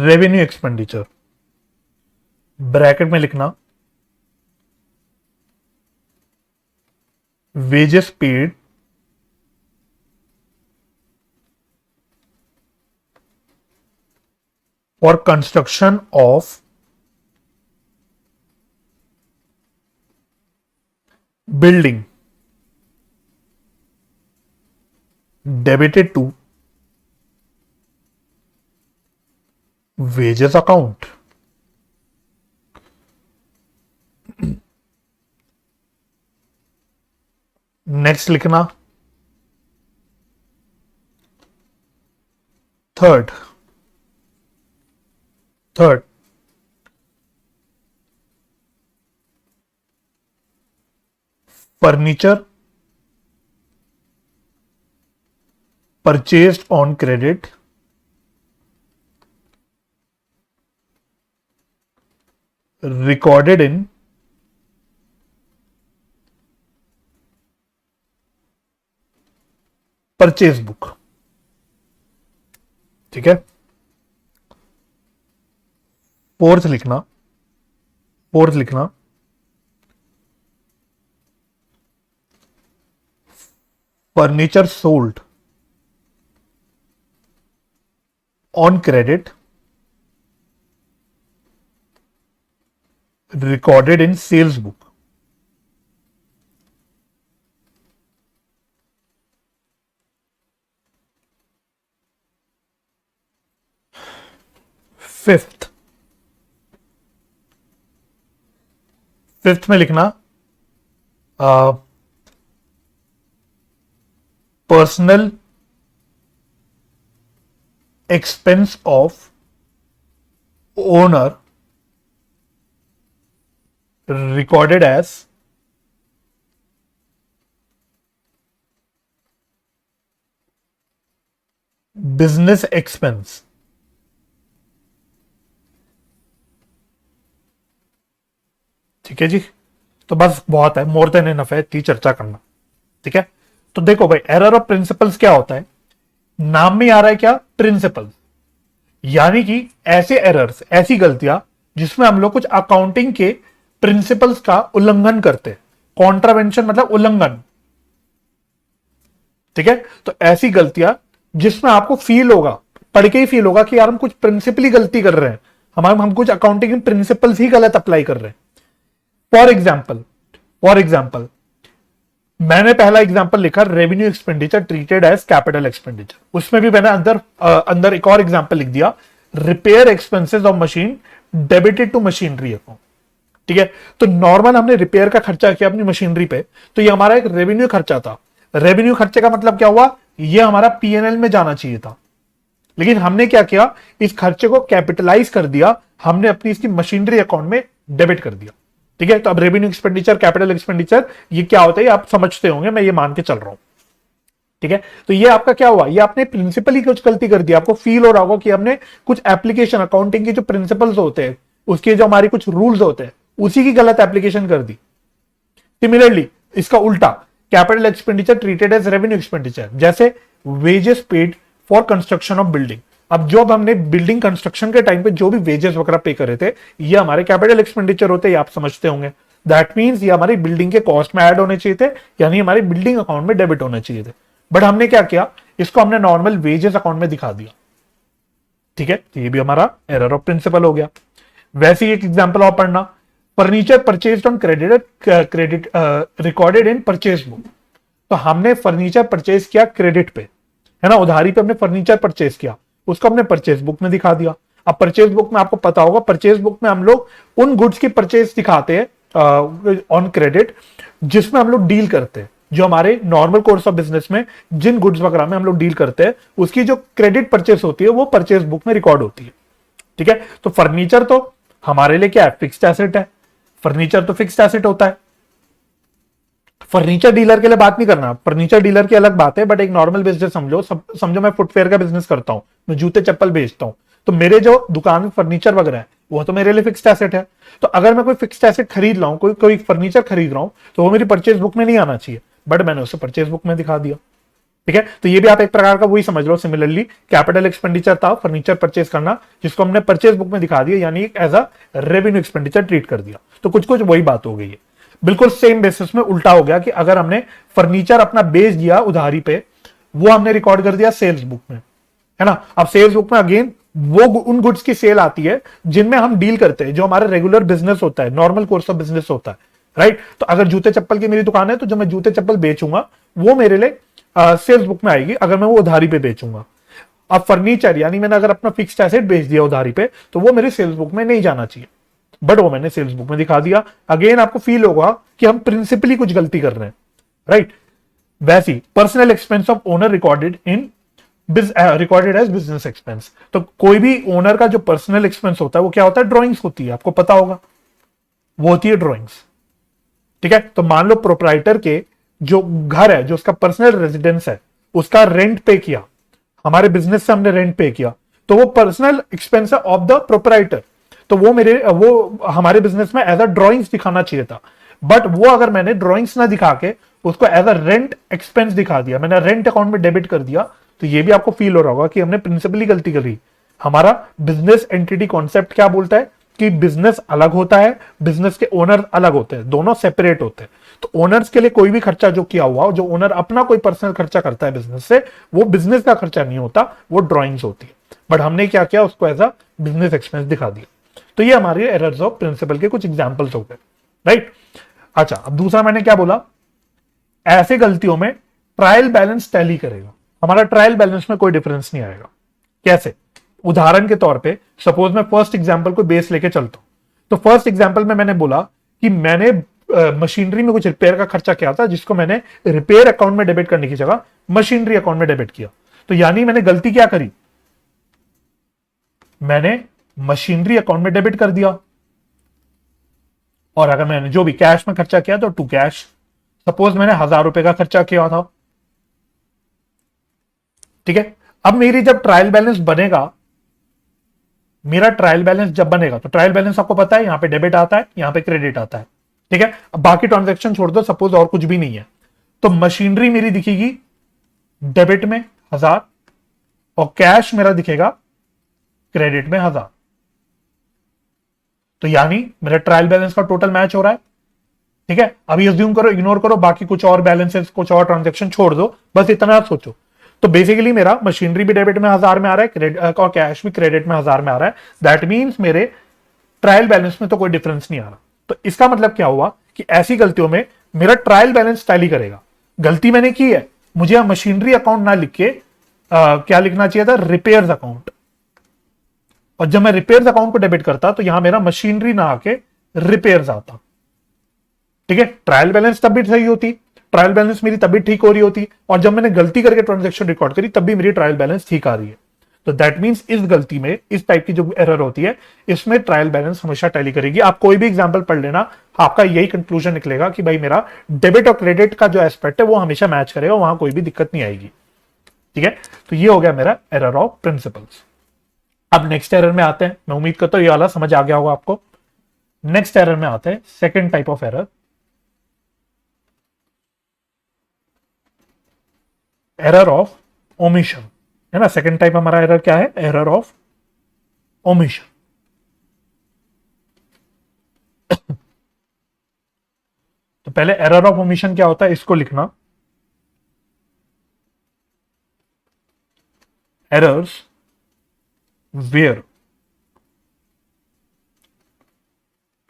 revenue expenditure। Bracket में लिखना, wages paid for construction of building debited to wages account। Next लिखना, third furniture purchased on credit recorded in purchase book। ठीक है, फोर्थ लिखना, furniture sold on credit recorded in sales book। Fifth में लिखना, personal expense of owner recorded as business expense। ठीक है जी, तो बस बहुत है, मोर देन इनफ है इतनी चर्चा करना। ठीक है, तो देखो भाई, एरर ऑफ प्रिंसिपल्स क्या होता है। नाम में आ रहा है क्या, प्रिंसिपल। यानी कि ऐसे एरर्स, ऐसी गलतियां जिसमें हम लोग कुछ अकाउंटिंग के प्रिंसिपल्स का उल्लंघन करते हैं। कॉन्ट्रावेंशन मतलब उल्लंघन, ठीक है। तो ऐसी गलतियां जिसमें आपको फील होगा, पढ़ के ही फील होगा कि यार हम कुछ प्रिंसिपली गलती कर रहे हैं, हम कुछ अकाउंटिंग प्रिंसिपल्स ही गलत अप्लाई कर रहे हैं। फॉर एग्जाम्पल मैंने पहला एग्जांपल लिखा revenue expenditure treated as capital expenditure. उसमें भी मैंने अंदर एक और एग्जांपल लिख दिया, repair expenses of machine debited to machinery account. ठीक है, तो नॉर्मल हमने रिपेयर का खर्चा किया अपनी मशीनरी पे, तो ये हमारा एक रेवेन्यू खर्चा था। रेवेन्यू खर्चे का मतलब क्या हुआ, ये हमारा पीएनएल में जाना चाहिए था, लेकिन हमने क्या किया, इस खर्चे को कैपिटलाइज कर दिया, हमने अपनी इसकी मशीनरी अकाउंट में डेबिट कर दिया। ठीक है, तो अब रेवेन्यू एक्सपेंडिचर, कैपिटल एक्सपेंडिचर, ये क्या होता है आप समझते होंगे, मैं ये मान के चल रहा हूं। ठीक है, तो ये आपका क्या हुआ, ये आपने प्रिंसिपली कुछ गलती कर दी, आपको फील हो रहा होगा कि हमने कुछ एप्लीकेशन, अकाउंटिंग के जो प्रिंसिपल्स होते हैं, उसके जो हमारी कुछ रूल्स होते हैं, उसी की गलत एप्लीकेशन कर दी। सिमिलरली इसका उल्टा, capital expenditure treated as revenue expenditure, जैसे wages paid for construction of building. अब जो हमने बिल्डिंग कंस्ट्रक्शन के टाइम पे जो भी वेजेस वगैरह पे करे थे, ये हमारे कैपिटल एक्सपेंडिचर होते हैं, आप समझते होंगे। दैट मींस ये हमारी बिल्डिंग के कॉस्ट में ऐड होने चाहिए थे, यानी हमारी बिल्डिंग अकाउंट में डेबिट होने चाहिए थे। बट हमने क्या किया, इसको हमने नॉर्मल वेजेस अकाउंट में दिखा दिया। ठीक है, तो ये भी हमारा एरर ऑफ प्रिंसिपल हो गया। वैसे ही एक एग्जांपल और पढ़ना, furniture purchased on credit recorded in purchase book. तो हमने फर्नीचर परचेज किया क्रेडिट पे, है ना, उधारी पे हमने फर्नीचर परचेज किया, उसको हमने परचेज बुक में दिखा दिया। अब परचेज बुक में आपको पता होगा, परचेज बुक में हम लोग उन गुड्स की परचेज दिखाते हैं ऑन क्रेडिट जिसमें हम लोग डील करते हैं, जो हमारे नॉर्मल कोर्स ऑफ बिजनेस में जिन गुड्स वगैरह में हम लोग डील करते हैं, उसकी जो क्रेडिट परचेज होती है वो परचेज बुक में रिकॉर्ड होती है। ठीक है, तो फर्नीचर तो हमारे लिए क्या है, फिक्स्ड एसेट है। फर्नीचर तो फिक्स्ड एसेट होता है। फर्नीचर डीलर के लिए बात नहीं करना, फर्नीचर डीलर की अलग बात है, बट एक नॉर्मल बिजनेस समझो मैं फुटवेयर का बिजनेस करता हूं, मैं जूते चप्पल बेचता हूं, तो मेरे जो दुकान में फर्नीचर वगैरह है वो तो मेरे लिए फिक्स्ड एसेट है। तो अगर मैं कोई फिक्स्ड एसेट खरीद रहा हूं, कोई फर्नीचर खरीद रहा हूं, तो वो मेरी परचेज बुक में नहीं आना चाहिए, बट मैंने उसे परचेज बुक में दिखा दिया। ठीक है, तो ये भी आप एक प्रकार का वही समझ लो, सिमिलरली कैपिटल एक्सपेंडिचर था फर्नीचर परचेज करना, जिसको हमने परचेज बुक में दिखा दिया, यानी as a revenue expenditure treat कर दिया। तो कुछ कुछ वही बात हो गई है, बिल्कुल सेम बेसिस में उल्टा हो गया कि अगर हमने फर्नीचर अपना बेच दिया उधारी पे, वो हमने रिकॉर्ड कर दिया सेल्स बुक में, है ना। अब सेल्स बुक में अगेन वो उन गुड्स की सेल आती है जिनमें हम डील करते हैं, जो हमारा रेगुलर बिजनेस होता है, नॉर्मल कोर्स ऑफ बिजनेस होता है, राइट। तो अगर जूते चप्पल की मेरी दुकान है, तो जो मैं जूते चप्पल बेचूंगा वो मेरे लिए सेल्स बुक में आएगी, अगर मैं वो उधारी पे बेचूंगा। अब फर्नीचर, यानी मैंने अगर अपना फिक्स्ड एसेट बेच दिया उधारी पे, तो वो मेरे सेल्स बुक में नहीं जाना चाहिए, बट वो मैंने सेल्स बुक में दिखा दिया। अगेन आपको फील होगा कि हम प्रिंसिपली कुछ गलती कर रहे हैं, राइट। वैसी personal expense of owner recorded as business expense. तो कोई भी ओनर का जो पर्सनल एक्सपेंस होता है वो क्या होता है, ड्रॉइंग्स होती है, आपको पता होगा, वो होती है ड्रॉइंग्स। ठीक है, तो मान लो प्रोप्राइटर के जो घर है, जो उसका पर्सनल रेजिडेंस है, उसका रेंट पे किया, हमारे बिजनेस से हमने रेंट पे किया, तो वो पर्सनल एक्सपेंस है ऑफ द प्रोप्राइटर, तो वो हमारे बिजनेस में एज अ ड्रॉइंग्स दिखाना चाहिए था। बट वो अगर मैंने ड्रॉइंग्स ना दिखा के उसको एज अ रेंट एक्सपेंस दिखा दिया, मैंने रेंट अकाउंट में डेबिट कर दिया, तो ये भी आपको फील हो रहा होगा कि हमने प्रिंसिपली गलती करी। हमारा बिजनेस एंटिटी कॉन्सेप्ट क्या बोलता है कि बिजनेस अलग होता है, बिजनेस के ओनर अलग होते हैं, दोनों सेपरेट होते हैं। तो ओनर्स के लिए कोई भी खर्चा जो किया हुआ, जो ओनर अपना कोई पर्सनल खर्चा करता है बिजनेस से, वो बिजनेस का खर्चा नहीं होता, वो ड्रॉइंग्स होती है। बट हमने क्या किया, उसको एज अ बिजनेस एक्सपेंस दिखा दिया। तो ये हमारे एरर्स ऑफ प्रिंसिपल के कुछ एग्जांपल्स हो गए, राइट। अच्छा, अब दूसरा मैंने क्या बोला, ऐसे गलतियों में ट्रायल बैलेंस टैली करेगा, हमारा ट्रायल बैलेंस में कोई डिफरेंस नहीं आएगा। कैसे, उदाहरण के तौर पे सपोज मैं फर्स्ट एग्जांपल को बेस लेके चलता हूं, तो फर्स्ट एग्जांपल में मैंने बोला कि मैंने मशीनरी में कुछ रिपेयर का खर्चा किया था, जिसको मैंने रिपेयर अकाउंट में डेबिट करने की जगह मशीनरी अकाउंट में डेबिट किया। तो यानी मैंने गलती क्या करी, मैंने मशीनरी अकाउंट में डेबिट कर दिया, और अगर मैंने जो भी कैश में खर्चा किया तो टू कैश। सपोज मैंने 1000 रुपए का खर्चा किया था, ठीक है। अब मेरी जब ट्रायल बैलेंस बनेगा, मेरा ट्रायल बैलेंस जब बनेगा, तो ट्रायल बैलेंस आपको पता है, यहां पे डेबिट आता है, यहां पे क्रेडिट आता है, ठीक है। अब बाकी ट्रांजैक्शन छोड़ दो, सपोज और कुछ भी नहीं है, तो मशीनरी मेरी दिखेगी डेबिट में 1000, और कैश मेरा दिखेगा क्रेडिट में 1000। तो यानी मेरा ट्रायल बैलेंस का टोटल मैच हो रहा है। ठीक है, अभी अज्यूम करो, इग्नोर करो, बाकी कुछ और बैलेंसेस, कुछ और ट्रांजेक्शन छोड़ दो, बस इतना आप सोचो। तो बेसिकली मेरा मशीनरी भी डेबिट में 1000 में आ रहा है, क्रेडिट और कैश भी क्रेडिट में 1000 में आ रहा है। दैट मीन्स मेरे ट्रायल बैलेंस में तो कोई डिफरेंस नहीं आ रहा। तो इसका मतलब क्या हुआ कि ऐसी गलतियों में मेरा ट्रायल बैलेंस टैली करेगा। गलती मैंने की है, मुझे मशीनरी अकाउंट ना लिख के क्या लिखना चाहिए था, रिपेयर्स अकाउंट। और जब मैं रिपेयर्स अकाउंट को डेबिट करता तो यहां मेरा मशीनरी ना आके रिपेयर्स आता। ठीक है, ट्रायल बैलेंस तब भी सही होती, ट्रायल बैलेंस मेरी तभी ठीक हो रही होती, और जब मैंने गलती करके ट्रांजेक्शन रिकॉर्ड करी तब भी मेरी ट्रायल बैलेंस ठीक आ रही है। तो दैट मींस इस गलती में, इस टाइप की जो एरर होती है, इसमें ट्रायल बैलेंस हमेशा टैली करेगी। आप कोई भी एग्जांपल पढ़ लेना, आपका यही कंक्लूजन निकलेगा कि भाई मेरा डेबिट और क्रेडिट का जो एस्पेक्ट है वो हमेशा मैच करेगा, वहां कोई भी दिक्कत नहीं आएगी। ठीक है, तो ये हो गया मेरा एरर ऑफ प्रिंसिपल्स। अब नेक्स्ट एरर में आते हैं, मैं उम्मीद करता हूं ये वाला समझ आ गया होगा आपको। नेक्स्ट एरर में आते हैं, second type of error, error of omission, है ना। सेकेंड टाइप हमारा एरर क्या है, एरर ऑफ ओमिशन। तो पहले एरर ऑफ ओमिशन क्या होता है इसको लिखना, errors where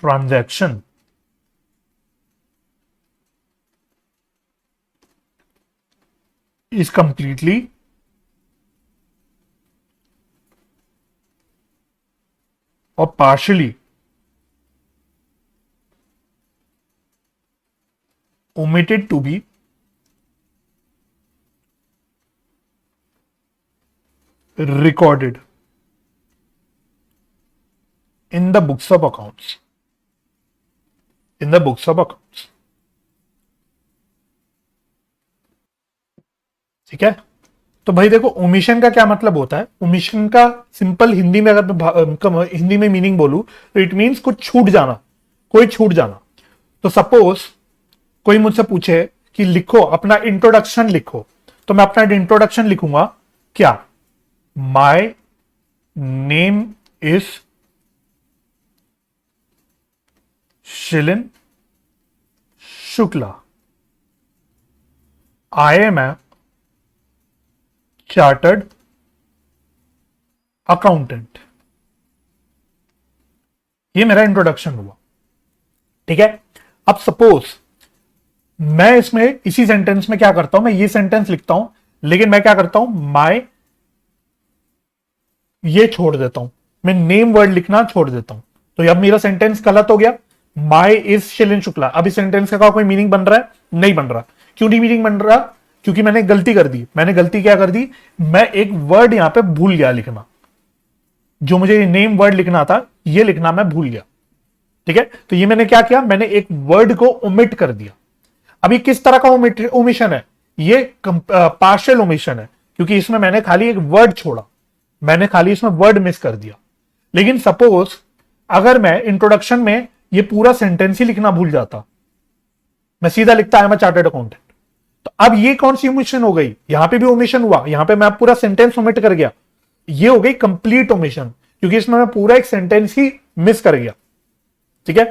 transaction is completely or partially omitted to be recorded in the books of accounts, in the books of accounts। ठीक है, तो भाई देखो ओमिशन का क्या मतलब होता है। ओमिशन का सिंपल हिंदी में अगर मैं हिंदी में मीनिंग बोलूं तो इट मींस कुछ छूट जाना, कोई छूट जाना। तो सपोज कोई मुझसे पूछे कि लिखो अपना इंट्रोडक्शन लिखो, तो मैं अपना इंट्रोडक्शन लिखूंगा क्या, my name is Shilin Shukla, I am a chartered accountant. ये मेरा इंट्रोडक्शन हुआ। ठीक है, अब सपोज मैं इसमें इसी सेंटेंस में क्या करता हूं, मैं ये सेंटेंस लिखता हूं, लेकिन मैं क्या करता हूं, माय ये छोड़ देता हूं, मैं नेम वर्ड लिखना छोड़ देता हूं। तो अब मेरा सेंटेंस गलत हो गया, माय इज शिलिन शुक्ला। अब इस सेंटेंस का कोई मीनिंग बन रहा है, नहीं बन रहा। क्यों नहीं मीनिंग बन रहा, क्योंकि मैंने गलती कर दी। मैंने गलती क्या कर दी, मैं एक वर्ड यहां पे भूल गया लिखना, जो मुझे नेम वर्ड लिखना था ये लिखना मैं भूल गया। ठीक है, तो ये मैंने क्या किया, मैंने एक वर्ड को ओमिट कर दिया। अभी किस तरह का ओमिशन है, ये पार्शियल ओमिशन है, क्योंकि इसमें मैंने खाली एक वर्ड छोड़ा, मैंने खाली इसमें वर्ड मिस कर दिया। लेकिन सपोज अगर मैं इंट्रोडक्शन में ये पूरा सेंटेंस ही लिखना भूल जाता, मैं सीधा लिखता I am a chartered accountant, तो अब ये कौन सी ओमिशन हो गई, यहां पे भी ओमिशन हुआ, यहां पे मैं पूरा सेंटेंस ओमिट कर गया, ये हो गई कंप्लीट ओमिशन, क्योंकि इसमें मैं पूरा एक सेंटेंस ही मिस कर गया। ठीक है,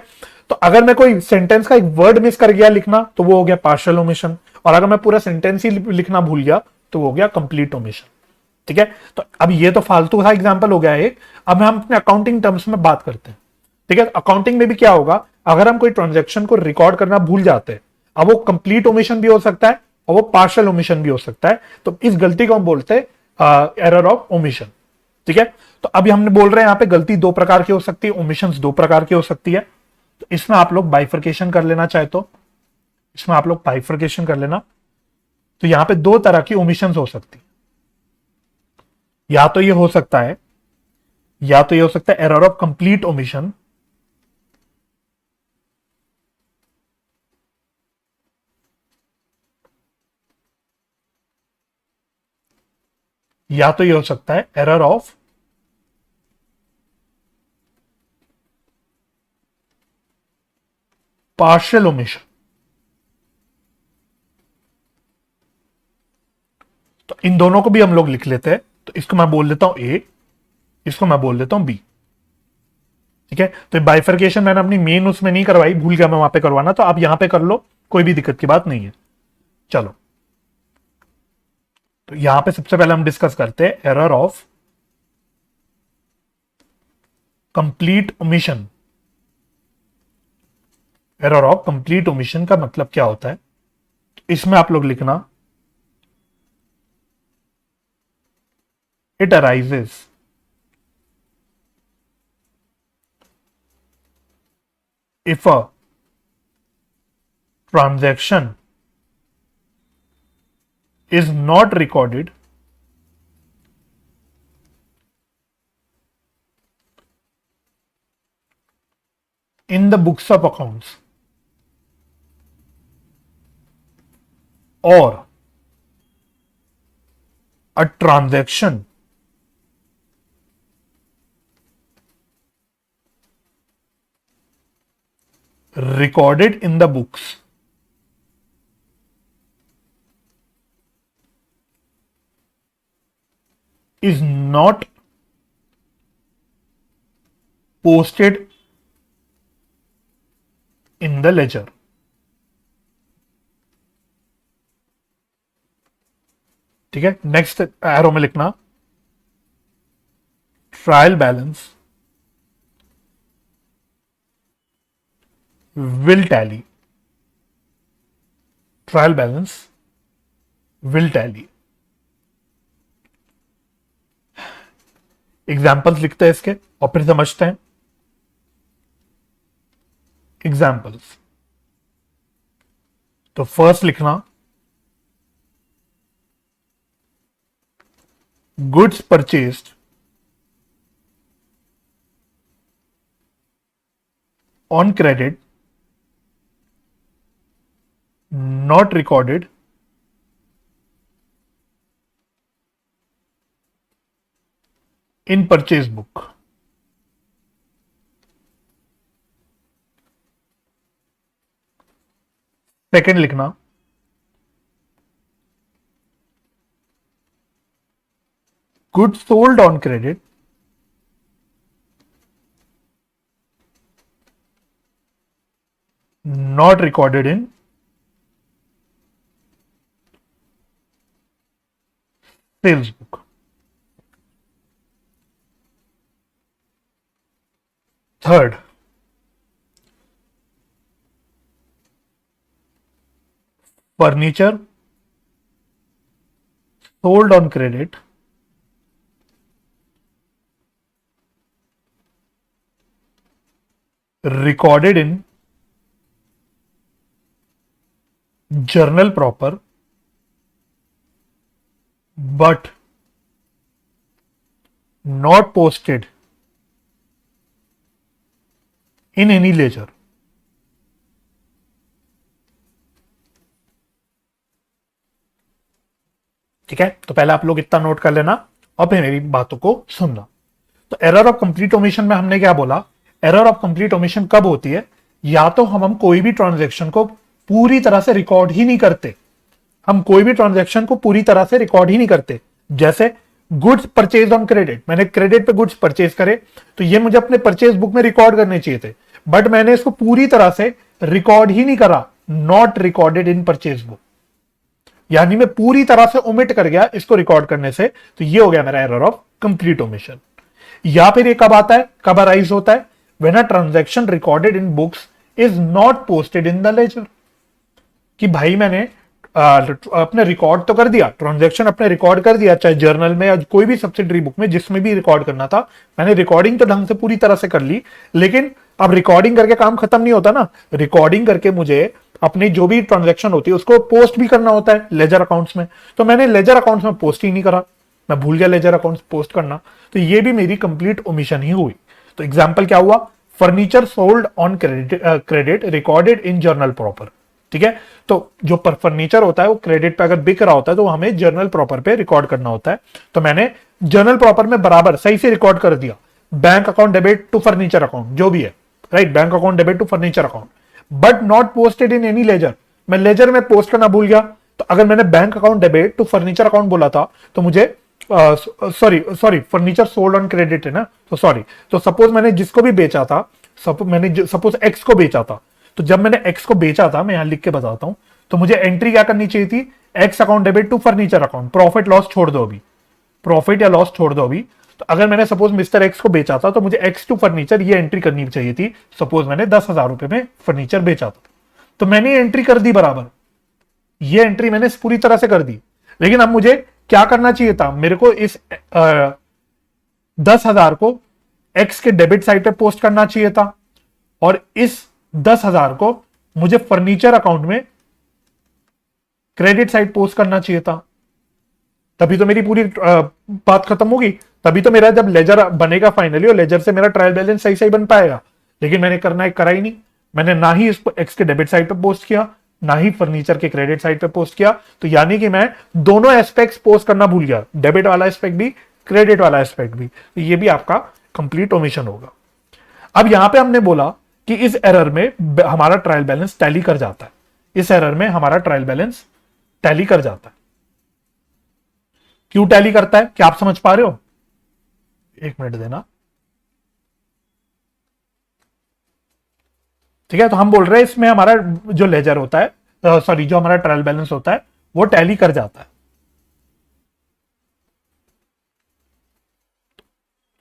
तो अगर मैं कोई सेंटेंस का एक वर्ड मिस कर गया लिखना तो वो हो गया पार्शियल ओमिशन, और अगर मैं पूरा सेंटेंस ही लिखना भूल गया तो वो हो गया कंप्लीट ओमिशन। ठीक है, तो अब ये तो फालतू का एग्जांपल हो गया एक। अब हम अपने अकाउंटिंग टर्म्स में बात करते हैं। ठीक है, अकाउंटिंग में भी क्या होगा, अगर हम कोई ट्रांजैक्शन को रिकॉर्ड करना भूल जाते हैं, अब वो कंप्लीट ओमिशन भी हो सकता है और वो पार्शियल ओमिशन भी हो सकता है। तो इस गलती को हम बोलते हैं एरर ऑफ ओमिशन। ठीक है, तो अभी हमने बोल रहे हैं यहां पे गलती दो प्रकार की हो सकती है, ओमिशन दो प्रकार की हो सकती है। तो इसमें आप लोग बाइफर्केशन कर लेना चाहे तो, इसमें आप लोग बाइफर्केशन कर लेना। तो यहां पे दो तरह की ओमिशन हो सकती है, या तो ये हो सकता है, या तो ये हो सकता है एरर ऑफ कंप्लीट ओमिशन, या तो ये हो सकता है एरर ऑफ पार्शियल ओमिशन। तो इन दोनों को भी हम लोग लिख लेते हैं। तो इसको मैं बोल देता हूं ए, इसको मैं बोल देता हूं बी। ठीक है, तो बाइफर्केशन मैंने अपनी मेन उसमें नहीं करवाई, भूल गया मैं वहां पे करवाना, तो आप यहां पे कर लो, कोई भी दिक्कत की बात नहीं है। चलो, तो यहां पे सबसे पहले हम डिस्कस करते हैं error of complete omission. Error of complete omission का मतलब क्या होता है, इसमें आप लोग लिखना, it arises if a transaction is not recorded in the books of accounts or a transaction recorded in the books is not posted in the ledger। ठीक है, नेक्स्ट एरो में लिखना, trial balance will tally, trial balance will tally। Examples लिखते हैं इसके और फिर समझते हैं। एग्जाम्पल्स, तो फर्स्ट लिखना, goods purchased on credit not recorded in purchase book। Second लिखना, goods sold on credit not recorded in sales book. Third, furniture sold on credit recorded in journal proper but not posted in any ledger। ठीक है, तो पहले आप लोग इतना note कर लेना और फिर मेरी बातों को सुनना। तो एरर ऑफ कंप्लीट ओमिशन में हमने क्या बोला, एरर ऑफ कंप्लीट ओमिशन कब होती है, या तो हम कोई भी ट्रांजैक्शन को पूरी तरह से रिकॉर्ड ही नहीं करते, हम कोई भी ट्रांजैक्शन को पूरी तरह से रिकॉर्ड ही नहीं करते। जैसे गुड्स परचेज ऑन क्रेडिट, मैंने क्रेडिट पे गुड्स परचेज करे तो ये मुझे अपने परचेज बुक में रिकॉर्ड करने चाहिए थे, बट मैंने इसको पूरी तरह से रिकॉर्ड ही नहीं करा, not recorded in purchase book, यानी मैं पूरी तरह से ओमिट कर गया इसको रिकॉर्ड करने से, तो ये हो गया मेरा एरर ऑफ कंप्लीट ओमिशन। या फिर ये कब आता है, कब अराइज होता है, when a transaction recorded in books is not posted in the ledger. कि भाई मैंने अपने रिकॉर्ड तो कर दिया, ट्रांजैक्शन अपने रिकॉर्ड कर दिया, चाहे जर्नल में या कोई भी सब्सिडरी बुक में जिसमें भी रिकॉर्ड करना था, मैंने रिकॉर्डिंग तो ढंग से पूरी तरह से कर ली, लेकिन अब रिकॉर्डिंग करके काम खत्म नहीं होता ना, रिकॉर्डिंग करके मुझे अपनी जो भी ट्रांजैक्शन होती है उसको पोस्ट भी करना होता है लेजर अकाउंट्स में, तो मैंने लेजर अकाउंट्स में पोस्ट ही नहीं करा, मैं भूल गया लेजर अकाउंट्स पोस्ट करना, तो ये भी मेरी कंप्लीट ओमिशन ही हुई। तो एग्जाम्पल क्या हुआ, furniture sold on credit recorded in journal proper. ठीक है, तो जो फर्नीचर होता है वो क्रेडिट पे अगर बिक रहा होता है तो हमें जर्नल प्रॉपर पे रिकॉर्ड करना होता है, तो मैंने जर्नल प्रॉपर में बराबर सही से रिकॉर्ड कर दिया, bank account debit to furniture account जो भी है, right, bank account debit to furniture account, but not posted in any ledger, मैं लेजर में पोस्ट करना भूल गया, तो अगर मैंने bank account debit to furniture account बोला था तो मुझे sorry sorry, furniture sold on credit है ना, तो सॉरी, तो सपोज मैंने जिसको भी बेचा था, सपोज एक्स को बेचा था, तो जब मैंने एक्स को बेचा था, मैं यहां लिख के बताता हूं, तो मुझे एंट्री क्या करनी चाहिए थी, X account debit to furniture account, profit loss छोड़ दो अभी, प्रॉफिट या लॉस छोड़ दो अभी। तो अगर मैंने सपोज मिस्टर एक्स को बेचा था, तो मुझे एक्स टू फर्नीचर ये एंट्री करनी चाहिए थी। सपोज मैंने 10,000 रुपए में फर्नीचर बेचा था, तो मैंने एंट्री कर दी बराबर, ये एंट्री मैंने पूरी तरह से कर दी। लेकिन अब मुझे क्या करना चाहिए था, मेरे को इस 10,000 को एक्स के डेबिट साइड पे पोस्ट करना चाहिए था, और इस 10,000 को मुझे फर्नीचर अकाउंट में क्रेडिट साइड पोस्ट करना चाहिए था। तभी तो मेरी पूरी बात खत्म होगी, तभी तो मेरा जब लेजर बनेगा फाइनली, और लेजर से मेरा ट्रायल बैलेंस सही सही बन पाएगा। लेकिन मैंने करा ही नहीं, मैंने ना ही इसको एक्स के डेबिट साइड पे पोस्ट किया, ना ही फर्नीचर के क्रेडिट साइड पे पोस्ट किया। तो यानी कि मैं दोनों एस्पेक्ट्स पोस्ट करना भूल गया, डेबिट वाला एस्पेक्ट भी, क्रेडिट वाला एस्पेक्ट भी। तो ये भी आपका कंप्लीट ओमिशन होगा। अब यहां पे हमने बोला कि इस एरर में हमारा ट्रायल बैलेंस टैली कर जाता है, इस एरर में हमारा ट्रायल बैलेंस टैली कर जाता है। क्यों टैली करता है, क्या आप समझ पा रहे हो? एक मिनट देना। ठीक है, तो हम बोल रहे हैं इसमें हमारा जो लेजर होता है, सॉरी, जो हमारा ट्रायल बैलेंस होता है वो टैली कर जाता है।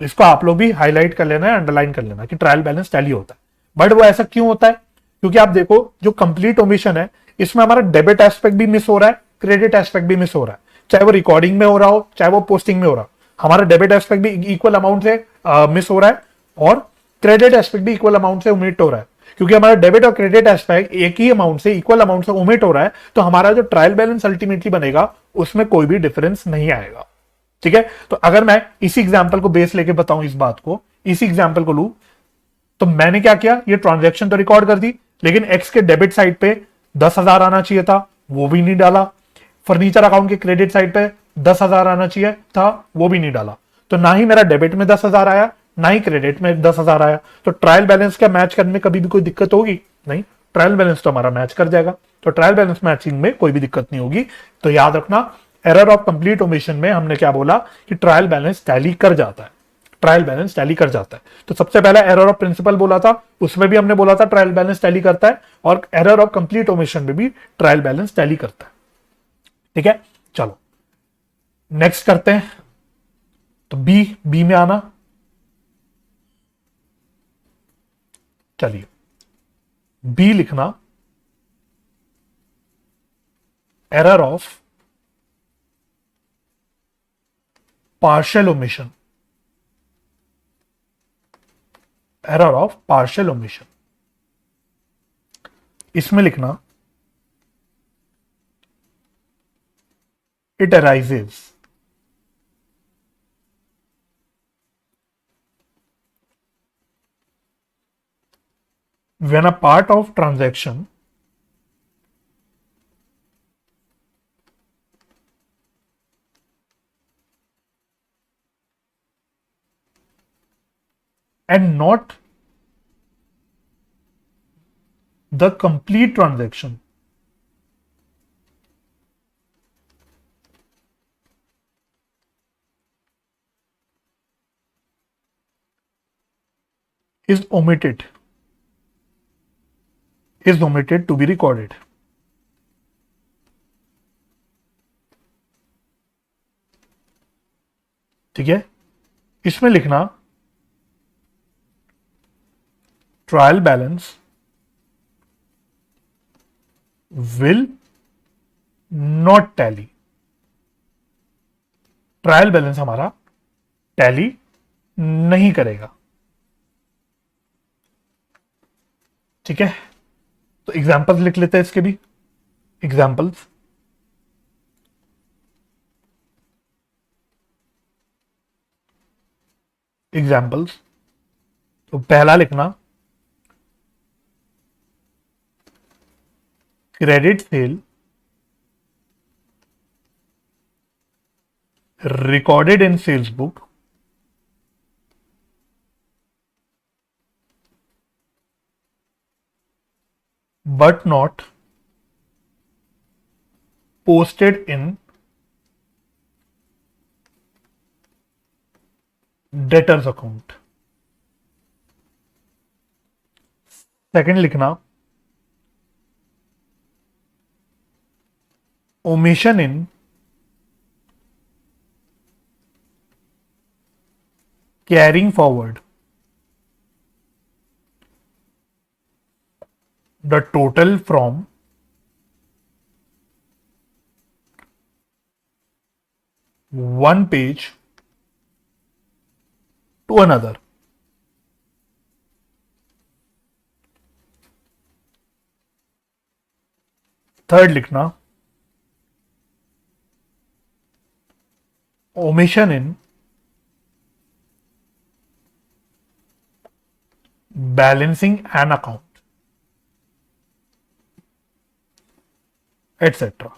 इसको आप लोग भी हाईलाइट कर लेना है, अंडरलाइन कर लेना कि ट्रायल बैलेंस टैली होता है। बट वो ऐसा क्यों होता है? क्योंकि आप देखो जो कंप्लीट ओमिशन है, इसमें हमारा डेबिट एस्पेक्ट भी मिस हो रहा है, क्रेडिट एस्पेक्ट भी मिस हो रहा है, चाहे वो रिकॉर्डिंग में हो रहा हो, चाहे वो पोस्टिंग में हो रहा हो। हमारा डेबिट एस्पेक्ट भी इक्वल अमाउंट से मिस हो रहा है, और क्रेडिट एस्पेक्ट भी इक्वल अमाउंट से ओमिट हो रहा है। क्योंकि हमारा डेबिट और क्रेडिट एस्पेक्ट एक ही अमाउंट से, इक्वल अमाउंट से ओमिट हो रहा है, तो हमारा जो ट्रायल बैलेंस अल्टीमेटली बनेगा उसमें कोई भी डिफरेंस नहीं आएगा। ठीक है, तो अगर मैं इसी एग्जांपल को बेस लेके बताऊं, इस बात को, इसी एग्जांपल को लूं, तो मैंने क्या किया, ये ट्रांजैक्शन तो रिकॉर्ड कर दी, लेकिन एक्स के डेबिट साइड पे 10,000 आना चाहिए था, वो भी नहीं डाला। फर्नीचर अकाउंट के क्रेडिट साइड पे 10,000 आना चाहिए था, वो भी नहीं डाला। तो ना ही मेरा डेबिट में 10,000 आया, ना ही क्रेडिट में 10,000 आया। तो ट्रायल बैलेंस क्या मैच करने में कभी भी कोई दिक्कत होगी? नहीं, ट्रायल बैलेंस तो हमारा मैच कर जाएगा। तो ट्रायल बैलेंस मैचिंग में कोई भी दिक्कत नहीं होगी। तो याद रखना, एरर ऑफ कंप्लीट ओमिशन में हमने क्या बोला कि ट्रायल बैलेंस टैली कर जाता है, ट्रायल बैलेंस टैली कर जाता है। तो सबसे पहला एरर ऑफ प्रिंसिपल बोला था, उसमें भी हमने बोला था ट्रायल बैलेंस टैली करता है, और एरर ऑफ कंप्लीट ओमिशन में भी ट्रायल बैलेंस टैली करता है। ठीक है, चलो नेक्स्ट करते हैं। तो बी में आना, चलिए बी लिखना, error of partial omission, error of partial omission. इसमें लिखना, it arises when a part of transaction and not the complete transaction is omitted to be recorded। ठीक है, इसमें लिखना, trial balance will not tally, trial balance हमारा tally नहीं करेगा। ठीक है, तो एग्जांपल्स लिख लेते हैं इसके भी, एग्जांपल्स। एग्जांपल्स, तो पहला लिखना, credit sale recorded in sales book but not posted in debtors account. Second लिखना omission in carrying forward the total from one page to another। Third लिखना omission in balancing an account etcetera.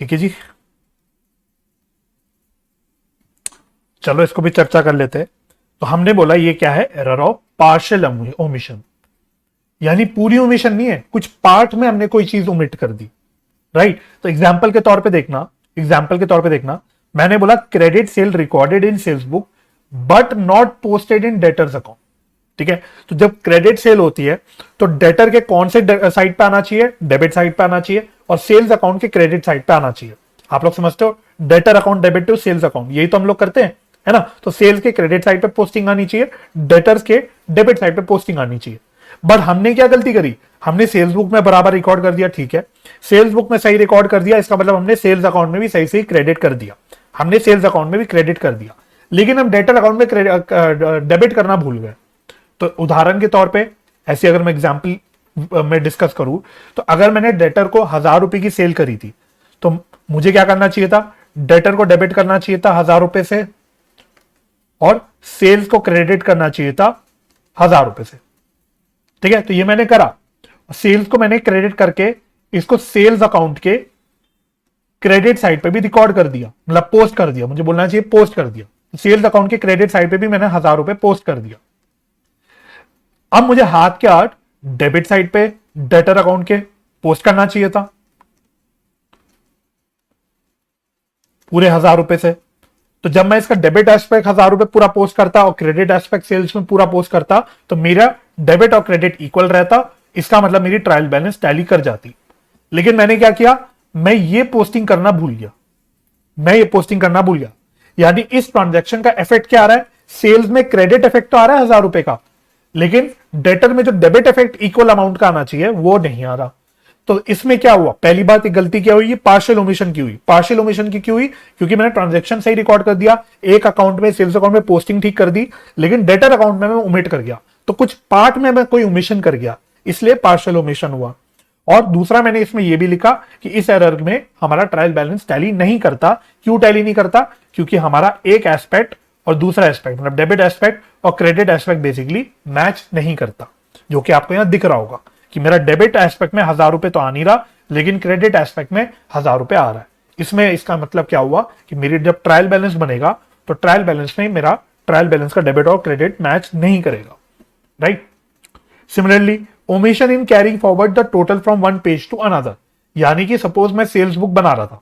ठीक है जी, चलो इसको भी चर्चा कर लेते हैं। तो हमने बोला ये क्या है, एरर ऑफ पार्शियल ओमिशन, यानी पूरी ओमिशन नहीं है, कुछ पार्ट में हमने कोई चीज ओमिट कर दी। राइट, तो एग्जाम्पल के तौर पे देखना, मैंने बोला credit sale recorded in sales book but not posted in debtors account. ठीक है, तो जब क्रेडिट सेल होती है तो डेटर के कौन से साइड पे आना चाहिए, डेबिट साइड पे आना चाहिए, और सेल्स अकाउंट के क्रेडिट साइड पे आना चाहिए। आप लोग समझते हो, debtor account debit to sales account, यही तो हम लोग करते हैं, है ना। तो सेल्स के क्रेडिट साइड पे पोस्टिंग आनी चाहिए, डेटर्स के डेबिट साइड पे पोस्टिंग आनी चाहिए। बट हमने क्या गलती करी, हमने सेल्स बुक में बराबर रिकॉर्ड कर दिया। ठीक है, सेल्स बुक में सही रिकॉर्ड कर दिया, इसका मतलब हमने सेल्स अकाउंट में भी सही सही क्रेडिट कर दिया, हमने सेल्स अकाउंट में भी क्रेडिट कर दिया, लेकिन हम डेटर अकाउंट में डेबिट करना भूल गए। तो उदाहरण के तौर पे ऐसे अगर मैं एग्जाम्पल में डिस्कस करूं, तो अगर मैंने डेटर को 1000 रुपए की सेल करी थी, तो मुझे क्या करना चाहिए था, डेटर को डेबिट करना चाहिए था 1000 रुपए से, और सेल्स को क्रेडिट करना चाहिए था 1000 रुपए से। ठीक है, तो ये मैंने करा, सेल्स को मैंने क्रेडिट करके इसको सेल्स अकाउंट के क्रेडिट साइड पे भी रिकॉर्ड कर दिया, मतलब पोस्ट कर दिया, मुझे बोलना चाहिए पोस्ट कर दिया। सेल्स अकाउंट के क्रेडिट साइड पे भी मैंने 1000 रुपए पोस्ट कर दिया। अब मुझे हाथ के हाथ डेबिट साइड पे डेटर अकाउंट के पोस्ट करना चाहिए था पूरे 1000 रुपए से। तो जब मैं इसका डेबिट एस्पेक्ट 1000 रुपए पूरा पोस्ट करता और क्रेडिट एस्पेक्ट सेल्स में पूरा पोस्ट करता, तो मेरा डेबिट और क्रेडिट इक्वल रहता, इसका मतलब मेरी ट्रायल बैलेंस टैली कर जाती। लेकिन मैंने क्या किया, मैं ये पोस्टिंग करना भूल गया, यानी इस ट्रांजैक्शन का इफेक्ट क्या आ रहा है, सेल्स में क्रेडिट इफेक्ट तो आ रहा है 1000 रुपए का, लेकिन डेटर में जो डेबिट इफेक्ट इक्वल अमाउंट का आना चाहिए वो नहीं आ रहा। तो इसमें क्या हुआ, पहली बात, गलती क्या हुई, पार्शियल ओमिशन की हुई। पार्शियल ओमिशन की क्यों हुई, क्योंकि मैंने ट्रांजैक्शन सही रिकॉर्ड कर दिया, एक अकाउंट में सेल्स अकाउंट में पोस्टिंग ठीक कर दी, लेकिन डेटर अकाउंट में मैं ओमिट कर गया, तो कुछ पार्ट में मैं कोई ओमिशन कर गया, इसलिए पार्शियल ओमिशन हुआ। और दूसरा मैंने इसमें यह भी लिखा कि इस एरर में हमारा ट्रायल बैलेंस टैली नहीं करता। क्यों टैली नहीं करता, क्योंकि हमारा एक एस्पेक्ट और दूसरा एस्पेक्ट, मतलब डेबिट एस्पेक्ट और क्रेडिट एस्पेक्ट बेसिकली मैच नहीं करता, जो कि आपको यहां दिख रहा होगा कि मेरा डेबिट एस्पेक्ट में 1000 रुपए तो आ नहीं रहा, लेकिन क्रेडिट एस्पेक्ट में 1000 रुपए आ रहा है। इसमें इसका मतलब क्या हुआ कि मेरी जब ट्रायल बैलेंस बनेगा तो ट्रायल बैलेंस में मेरा ट्रायल बैलेंस का डेबिट और क्रेडिट मैच नहीं करेगा। Right, similarly omission in carrying forward the total from one page to another, यानी कि सपोज मैं सेल्स बुक बना रहा था,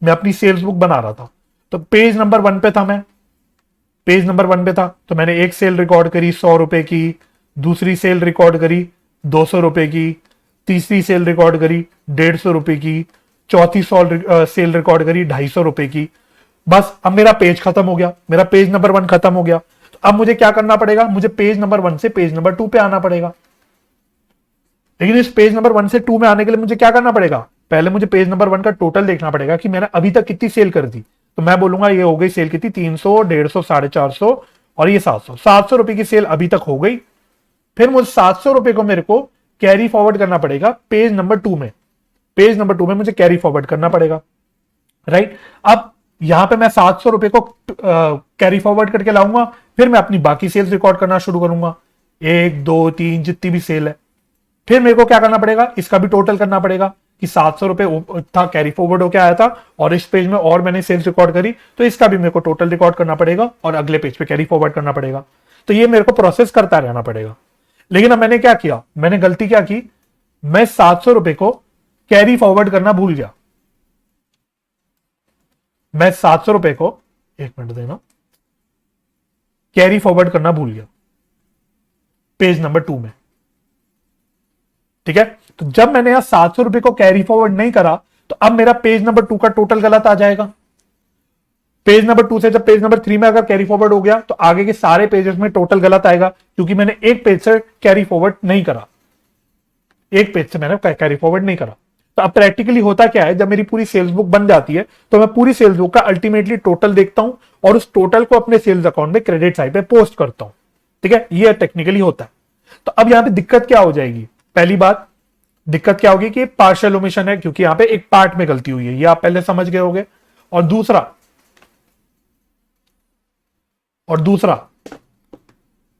मैं अपनी सेल्स बुक बना रहा था, तो पेज नंबर 1 पे था, मैं पेज नंबर 1 पे था, तो मैंने एक सेल रिकॉर्ड करी 100 रुपए की, दूसरी सेल रिकॉर्ड करी 200 रुपए की, तीसरी सेल रिकॉर्ड करी 150 रुपए की, चौथी सेल रिकॉर्ड करी 250 रुपए की। बस अब मेरा पेज खत्म हो गया, मेरा पेज नंबर 1 खत्म हो गया। तो अब मुझे क्या करना पड़ेगा, मुझे पेज नंबर 1 से पेज नंबर 2 पे आना पड़ेगा। लेकिन इस पेज नंबर 1 से 2 में आने के लिए मुझे क्या करना पड़ेगा, पहले मुझे पेज नंबर 1 का टोटल देखना पड़ेगा कि मैंने अभी तक कितनी सेल कर दी। तो मैं बोलूंगा ये हो गई सेल कितनी, 300, 150, 450 और ये 700 रुपए की सेल अभी तक हो गई। फिर मुझे 700 रुपए को मेरे को कैरी फॉरवर्ड करना पड़ेगा पेज नंबर 2 में, पेज नंबर 2 में मुझे कैरी फॉरवर्ड करना पड़ेगा। राइट, अब यहां पे मैं 700 रुपए को कैरी फॉरवर्ड करके लाऊंगा, फिर मैं अपनी बाकी सेल्स रिकॉर्ड करना शुरू करूंगा, 1, 2, 3 जितनी भी सेल है। फिर मेरे को क्या करना पड़ेगा, इसका भी टोटल करना पड़ेगा कि 700 रुपए था कैरी फॉरवर्ड होकर आया था, और इस पेज में और मैंने सेल्स रिकॉर्ड करी, तो इसका भी मेरे को टोटल रिकॉर्ड करना पड़ेगा और अगले पेज पे कैरी फॉरवर्ड करना पड़ेगा। तो ये मेरे को प्रोसेस करता रहना पड़ेगा। लेकिन अब मैंने क्या किया, मैंने गलती क्या की, मैं 700 रुपए को कैरी फॉरवर्ड करना भूल गया। मैं 700 रुपए को, एक मिनट देना, कैरी फॉरवर्ड करना भूल गया पेज नंबर 2 में। ठीक है, तो जब मैंने यहां 700 रुपए को कैरी फॉरवर्ड नहीं करा तो अब मेरा पेज नंबर 2 का टोटल गलत आ जाएगा। पेज नंबर 2 से जब पेज नंबर 3 में अगर कैरी फॉरवर्ड हो गया तो आगे के सारे पेजेस में टोटल गलत आएगा, क्योंकि मैंने एक पेज से कैरी फॉरवर्ड नहीं करा, एक पेज से मैंने कैरी फॉरवर्ड नहीं करा। तो अब प्रैक्टिकली होता क्या है, जब मेरी पूरी सेल्स बुक बन जाती है तो मैं पूरी सेल्स बुक का अल्टीमेटली टोटल देखता हूं और उस टोटल को अपने सेल्स अकाउंट में क्रेडिट साइड पे पोस्ट करता हूं। ठीक है, ये टेक्निकली होता है। तो अब यहां पे दिक्कत क्या हो जाएगी, पहली बात दिक्कत क्या होगी कि पार्शियल ओमिशन है, क्योंकि यहां पे एक पार्ट में गलती हुई है, ये आप पहले समझ गए होगे। और दूसरा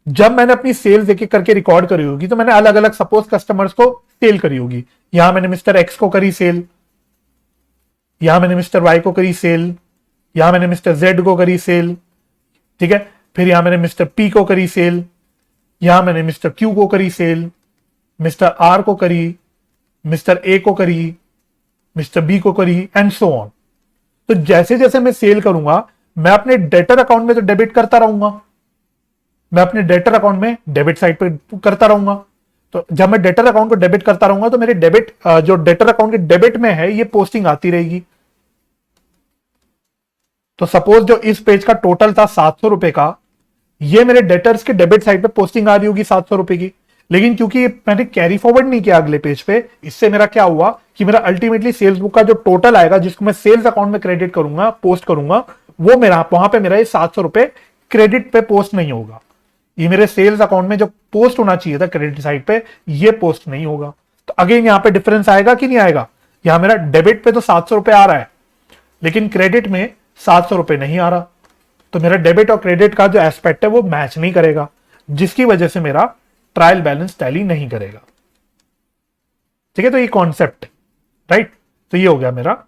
जब मैंने अपनी सेल्स एक एक करके रिकॉर्ड करी होगी तो मैंने अलग अलग सपोज कस्टमर्स को सेल करी होगी। यहां मैंने मिस्टर एक्स को करी सेल, यहां मैंने मिस्टर वाई को करी सेल, यहां मैंने मिस्टर जेड को करी सेल। ठीक है, फिर यहां मैंने मिस्टर पी को करी सेल, यहां मैंने मिस्टर क्यू को करी सेल, मिस्टर आर को करी, मिस्टर ए को करी, मिस्टर बी को करी, एंड सो ऑन। तो जैसे जैसे मैं सेल करूंगा मैं अपने डेटर अकाउंट में तो डेबिट करता रहूंगा, मैं अपने डेटर अकाउंट में डेबिट साइड पे करता रहूंगा। तो जब मैं डेटर अकाउंट को डेबिट करता रहूंगा तो मेरे डेबिट जो डेटर अकाउंट के डेबिट में है ये पोस्टिंग आती रहेगी। तो सपोज जो इस पेज का टोटल था 700 रुपए का, ये मेरे डेटर्स के डेबिट साइड पे पोस्टिंग आ रही होगी 700 रुपए की। लेकिन क्योंकि मैंने कैरी फॉरवर्ड नहीं किया अगले पेज पे, इससे मेरा क्या हुआ कि मेरा अल्टीमेटली सेल्स बुक का जो टोटल आएगा जिसको मैं सेल्स अकाउंट में क्रेडिट करूंगा, पोस्ट करूंगा, वो मेरा वहां पे मेरा ये 700 रुपए क्रेडिट पे पोस्ट नहीं होगा। ये मेरे सेल्स अकाउंट में जो पोस्ट होना चाहिए था क्रेडिट साइड पे, ये पोस्ट नहीं होगा। तो अगेन यहां पे डिफरेंस आएगा कि नहीं आएगा, यहां मेरा डेबिट पे तो 700 रुपए आ रहा है लेकिन क्रेडिट में 700 रुपए नहीं आ रहा। तो मेरा डेबिट और क्रेडिट का जो एस्पेक्ट है वो मैच नहीं करेगा, जिसकी वजह से मेरा ट्रायल बैलेंस टैली नहीं करेगा। ठीक है, तो ये कॉन्सेप्ट, राइट। तो ये हो गया मेरा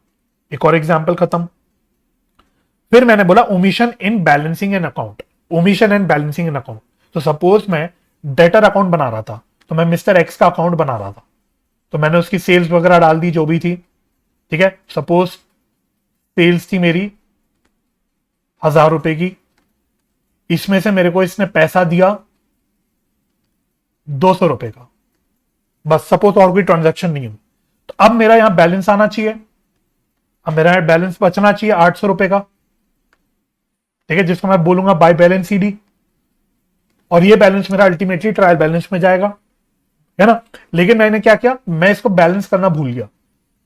एक और एग्जांपल खत्म। फिर मैंने बोला omission in balancing an account, omission and balancing an account. तो सपोज मैं डेटर अकाउंट बना रहा था, तो मैं मिस्टर एक्स का अकाउंट बना रहा था, तो मैंने उसकी सेल्स वगैरह डाल दी जो भी थी। ठीक है, सपोज सेल्स थी मेरी 1000 रुपए की, इसमें से मेरे को इसने पैसा दिया 200 रुपए का, बस सपोज और कोई ट्रांजैक्शन नहीं हुई। तो अब मेरा यहां बैलेंस आना चाहिए, अब मेरा यहां बैलेंस बचना चाहिए 800 रुपए का। ठीक है, जिसको मैं बोलूंगा बाय बैलेंस सीडी, और ये बैलेंस मेरा अल्टीमेटली ट्रायल बैलेंस में जाएगा, है ना। लेकिन मैंने क्या किया, मैं इसको बैलेंस करना भूल गया,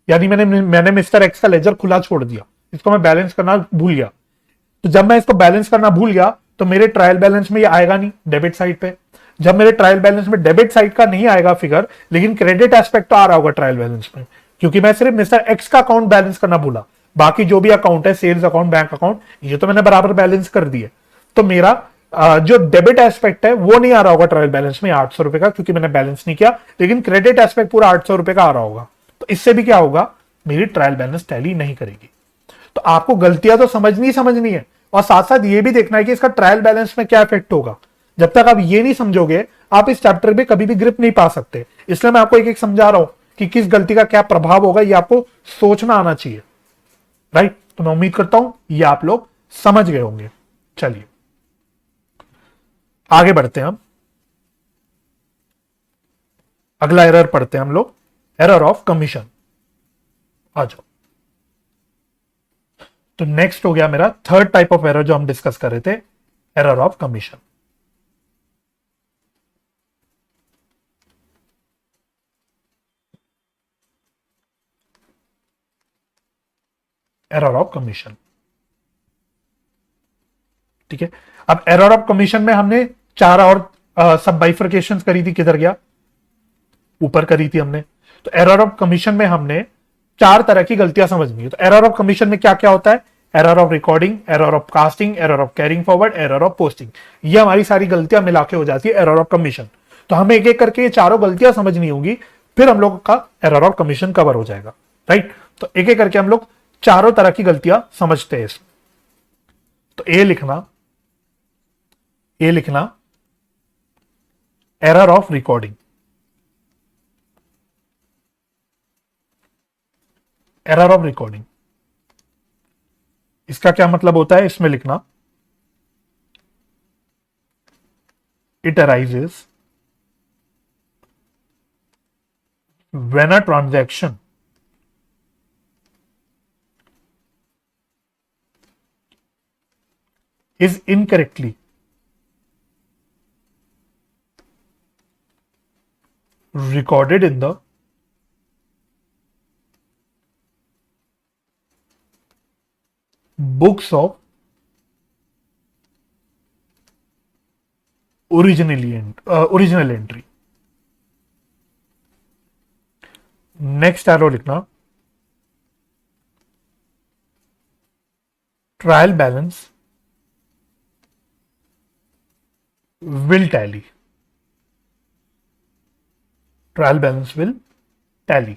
यानी मैंने मिस्टर एक्स का लेजर खुला छोड़ दिया, इसको मैं बैलेंस करना भूल गया। तो जब मैं इसको बैलेंस करना भूल गया तो मेरे ट्रायल बैलेंस में ये आएगा नहीं डेबिट साइड पे। जब मेरे ट्रायल बैलेंस में डेबिट साइड का नहीं आएगा फिगर, लेकिन क्रेडिट एस्पेक्ट तो आ रहा होगा ट्रायल बैलेंस में, क्योंकि मैं सिर्फ मिस्टर एक्स का अकाउंट बैलेंस करना भूला, बाकी जो भी अकाउंट है सेल्स अकाउंट, बैंक अकाउंट, ये तो मैंने बराबर बैलेंस कर दिए। तो मेरा जो डेबिट एस्पेक्ट है वो नहीं आ रहा होगा ट्रायल बैलेंस में 800 रुपए का, क्योंकि मैंने बैलेंस नहीं किया, लेकिन क्रेडिट एस्पेक्ट पूरा 800 रुपए का आ रहा होगा। तो इससे भी क्या होगा, मेरी ट्रायल बैलेंस टैली नहीं करेगी। तो आपको गलतियां तो समझनी है, और साथ साथ ये भी देखना है कि इसका ट्रायल बैलेंस में क्या इफेक्ट होगा। जब तक आप ये नहीं समझोगे आप इस चैप्टर में कभी भी ग्रिप नहीं पा सकते। इसलिए मैं आपको एक एक समझा रहा हूं कि किस गलती का क्या प्रभाव होगा, ये आपको सोचना आना चाहिए, राइट। तो मैं उम्मीद करता हूं ये आप लोग समझ गए होंगे। चलिए आगे बढ़ते हैं हम, अगला एरर पढ़ते हैं हम लोग, एरर ऑफ कमीशन। आ जाओ। तो नेक्स्ट हो गया मेरा थर्ड टाइप ऑफ एरर जो हम डिस्कस कर रहे थे, error of commission. Error of commission, ठीक है। अब एरर ऑफ कमीशन में हमने चार और सब बाइफर्केशन करी थी, किधर गया, ऊपर करी थी हमने। तो एरर ऑफ कमीशन में हमने चार तरह की गलतियां समझनी है। तो एरर ऑफ कमीशन में क्या क्या होता है, error of recording, error of casting, error of carrying forward, error of posting. ये हमारी सारी गलतियां मिला के हो जाती है एरर ऑफ कमीशन। तो हमें एक एक करके ये चारों गलतियां समझनी होगी, फिर हम लोग का एरर ऑफ कमीशन कवर हो जाएगा, राइट। तो एक एक करके हम लोग चारों तरह की गलतियां समझते हैं इसमें। तो ए लिखना error of recording, error of recording. इसका क्या मतलब होता है, इसमें लिखना it arises when a transaction is incorrectly recorded in the books of original entry. Next error लिखना trial balance will tally, trial balance will tally.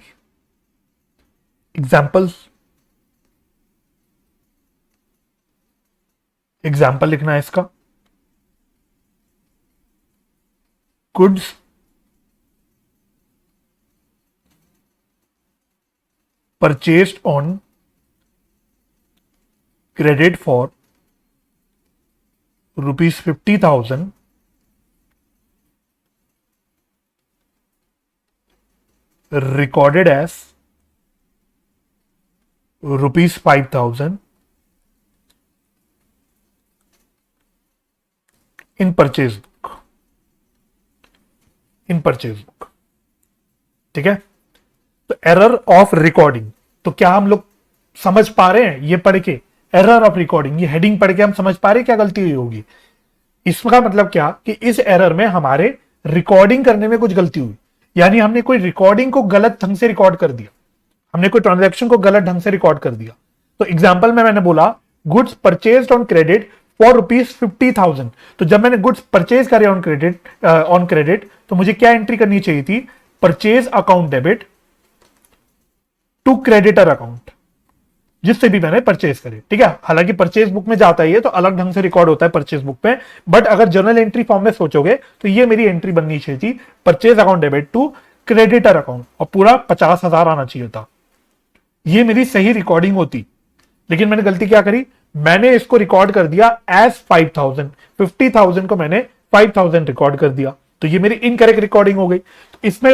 Examples, example लिखना है इसका, goods purchased on credit for ₹50,000 recorded as ₹5,000 in purchase book, in purchase book। ठीक है, तो error of recording, तो क्या हम लोग समझ पा रहे हैं ये पढ़ के, एरर ऑफ रिकॉर्डिंग, ये हेडिंग पढ़ के हम समझ पा रहे हैं क्या गलती हुई होगी। इसका मतलब क्या कि इस एरर में हमारे रिकॉर्डिंग करने में कुछ गलती हुई, यानी हमने कोई रिकॉर्डिंग को गलत ढंग से रिकॉर्ड कर दिया, हमने कोई ट्रांजैक्शन को गलत ढंग से रिकॉर्ड कर दिया। तो एग्जांपल में मैंने बोला goods purchased on credit for ₹50,000, तो जब मैंने गुड्स परचेज करे ऑन क्रेडिट तो मुझे क्या एंट्री करनी चाहिए थी, purchase account debit to creditor account, जिससे भी मैंने परचेज करे। ठीक है, हालांकि परचेज बुक में जाता है तो अलग ढंग से रिकॉर्ड होता है परचेज बुक पे, बट अगर जर्नल एंट्री फॉर्म में सोचोगे तो ये मेरी एंट्री बननी चाहिए थी, purchase account debit to creditor account, और पूरा 50,000 आना चाहिए था, ये मेरी सही रिकॉर्डिंग होती। लेकिन मैंने गलती क्या करी, मैंने इसको रिकॉर्ड कर दिया एज 5,000, 50,000 को मैंने 5,000 रिकॉर्ड कर दिया, तो ये मेरी इनकरेक्ट रिकॉर्डिंग हो गई। तो इसमें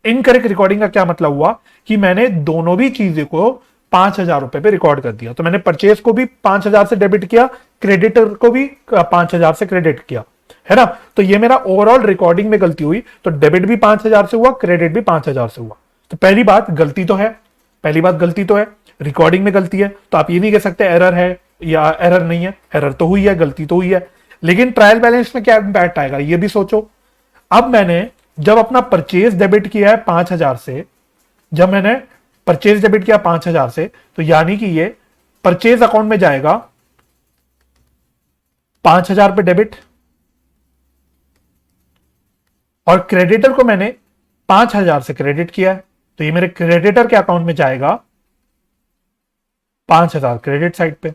इनकरेक्ट रिकॉर्डिंग का क्या मतलब हुआ कि मैंने दोनों भी चीजें को 5,000 रुपए पे रिकॉर्ड कर दिया। तो मैंने परचेज को भी 5,000 से डेबिट किया, क्रेडिटर को भी 5,000 से क्रेडिट किया, है ना। तो ये मेरा ओवरऑल रिकॉर्डिंग में गलती हुई, तो डेबिट भी 5,000 से हुआ, क्रेडिट भी 5,000 से हुआ। तो पहली बात गलती तो है, पहली बात गलती तो है, रिकॉर्डिंग में गलती है, तो आप ये नहीं कह सकते एरर है या एरर नहीं है, एरर तो हुई है, गलती तो हुई है। लेकिन ट्रायल बैलेंस में क्या इंपैक्ट आएगा ये भी सोचो। अब मैंने जब अपना परचेज डेबिट किया है 5,000 से, जब मैंने परचेज डेबिट किया 5,000 से, तो यानी कि ये परचेज अकाउंट में जाएगा 5,000 पे डेबिट, और क्रेडिटर को मैंने 5,000 से क्रेडिट किया है, तो ये मेरे क्रेडिटर के अकाउंट में जाएगा 5,000 क्रेडिट साइड पे।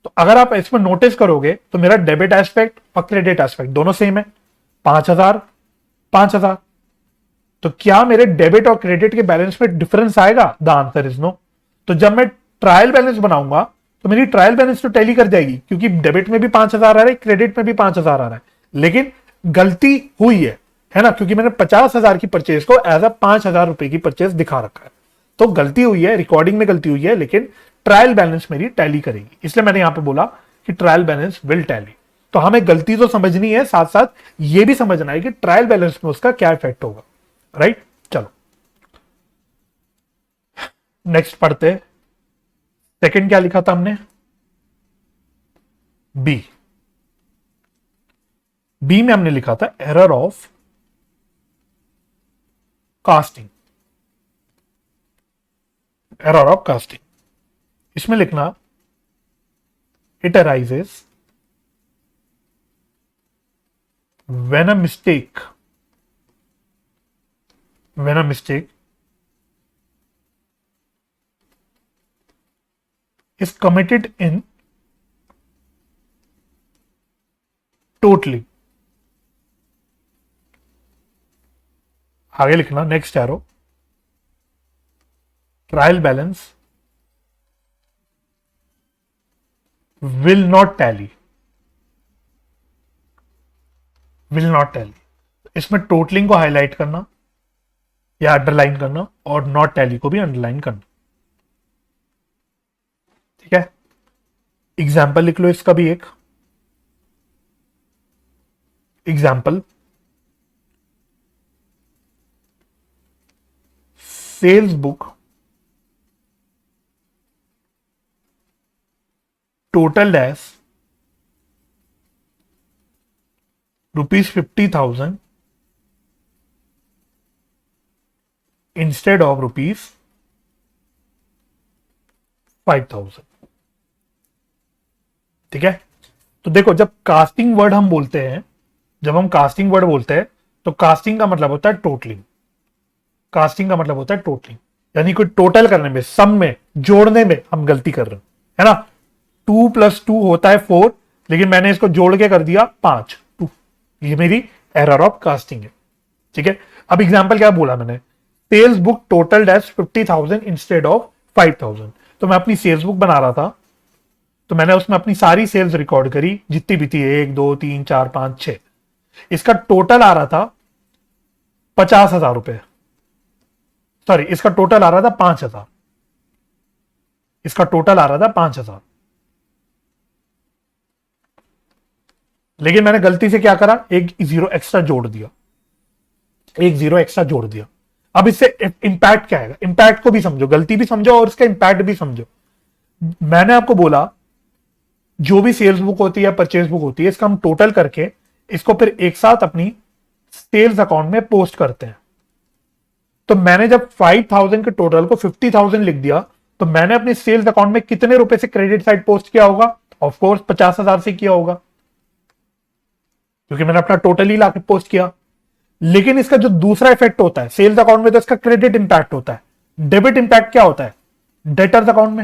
तो अगर आप इसमें नोटिस करोगे तो मेरा डेबिट एस्पेक्ट और क्रेडिट एस्पेक्ट दोनों सेम है, 5,000 5,000। तो क्या मेरे डेबिट और क्रेडिट के बैलेंस में डिफरेंस आएगा, द आंसर इज नो। तो जब मैं ट्रायल बैलेंस बनाऊंगा तो मेरी ट्रायल बैलेंस तो टैली कर जाएगी, क्योंकि डेबिट में भी 5,000 आ रहा है, क्रेडिट में भी 5,000 आ रहा है, लेकिन गलती हुई है ना, क्योंकि मैंने 50,000 की परचेज को एज अ 5,000 रुपए की परचेज दिखा रखा है। तो गलती हुई है, रिकॉर्डिंग में गलती हुई है, लेकिन ट्रायल बैलेंस मेरी टैली करेगी, इसलिए मैंने यहां पे बोला कि ट्रायल बैलेंस विल टैली। तो हमें गलती तो समझनी है, साथ साथ ये भी समझना है कि ट्रायल बैलेंस में उसका क्या इफेक्ट होगा, राइट। चलो नेक्स्ट पढ़ते। सेकंड क्या लिखा था हमने, बी। बी में हमने लिखा था error of casting, error of casting. इसमें लिखना it arises when a mistake is committed in totally, आगे लिखना next arrow, trial balance will not tally, will not tally. इसमें टोटलिंग को हाईलाइट करना या अंडरलाइन करना और नॉट टैली को भी अंडरलाइन करना। ठीक है, एग्जाम्पल लिख लो इसका भी एक example. Sales book total as ₹50,000 instead of ₹5,000। ठीक है, तो देखो जब कास्टिंग वर्ड हम बोलते हैं, जब हम कास्टिंग वर्ड बोलते हैं तो कास्टिंग का मतलब होता है टोटलिंग। कास्टिंग का मतलब होता है टोटलिंग, यानी कोई टोटल करने में, सम में, जोड़ने में हम गलती कर रहे हैं, है ना। 2+2 होता है 4, लेकिन मैंने इसको जोड़ के कर दिया 5, 2। ये मेरी एरर ऑफ कास्टिंग है। ठीक है, अब एग्जाम्पल क्या बोला मैंने, sales book total dash 50,000 instead of 5,000। तो मैं अपनी सेल्स बुक बना रहा था, तो मैंने उसमें अपनी सारी सेल्स रिकॉर्ड करी जितनी भी थी, 1 2 3 4 5 6। इसका टोटल आ रहा था 50,000 रुपए, सॉरी इसका टोटल आ रहा था 5,000, इसका टोटल आ रहा था 5,000। लेकिन मैंने गलती से क्या करा, एक जीरो एक्स्ट्रा जोड़ दिया, एक जीरो एक्स्ट्रा जोड़ दिया। अब इससे इंपैक्ट क्या आएगा, इंपैक्ट को भी समझो, गलती भी समझो और इसका इंपैक्ट भी समझो। मैंने आपको बोला जो भी सेल्स बुक होती है, परचेज बुक होती है, इसका हम टोटल करके इसको फिर एक साथ अपनी सेल्स अकाउंट में पोस्ट करते हैं। तो मैंने जब 5,000 के टोटल को 50,000 लिख दिया, तो मैंने अपने सेल्स अकाउंट में कितने रुपए से क्रेडिट साइड पोस्ट किया होगा, ऑफकोर्स 50,000 से किया होगा, क्योंकि मैंने अपना टोटल ही लाके पोस्ट किया। लेकिन इसका जो दूसरा इफेक्ट होता है सेल्स अकाउंट में, तो इसका क्रेडिट इंपैक्ट होता है। डेबिट इंपैक्ट क्या होता है, डेटर्स अकाउंट में,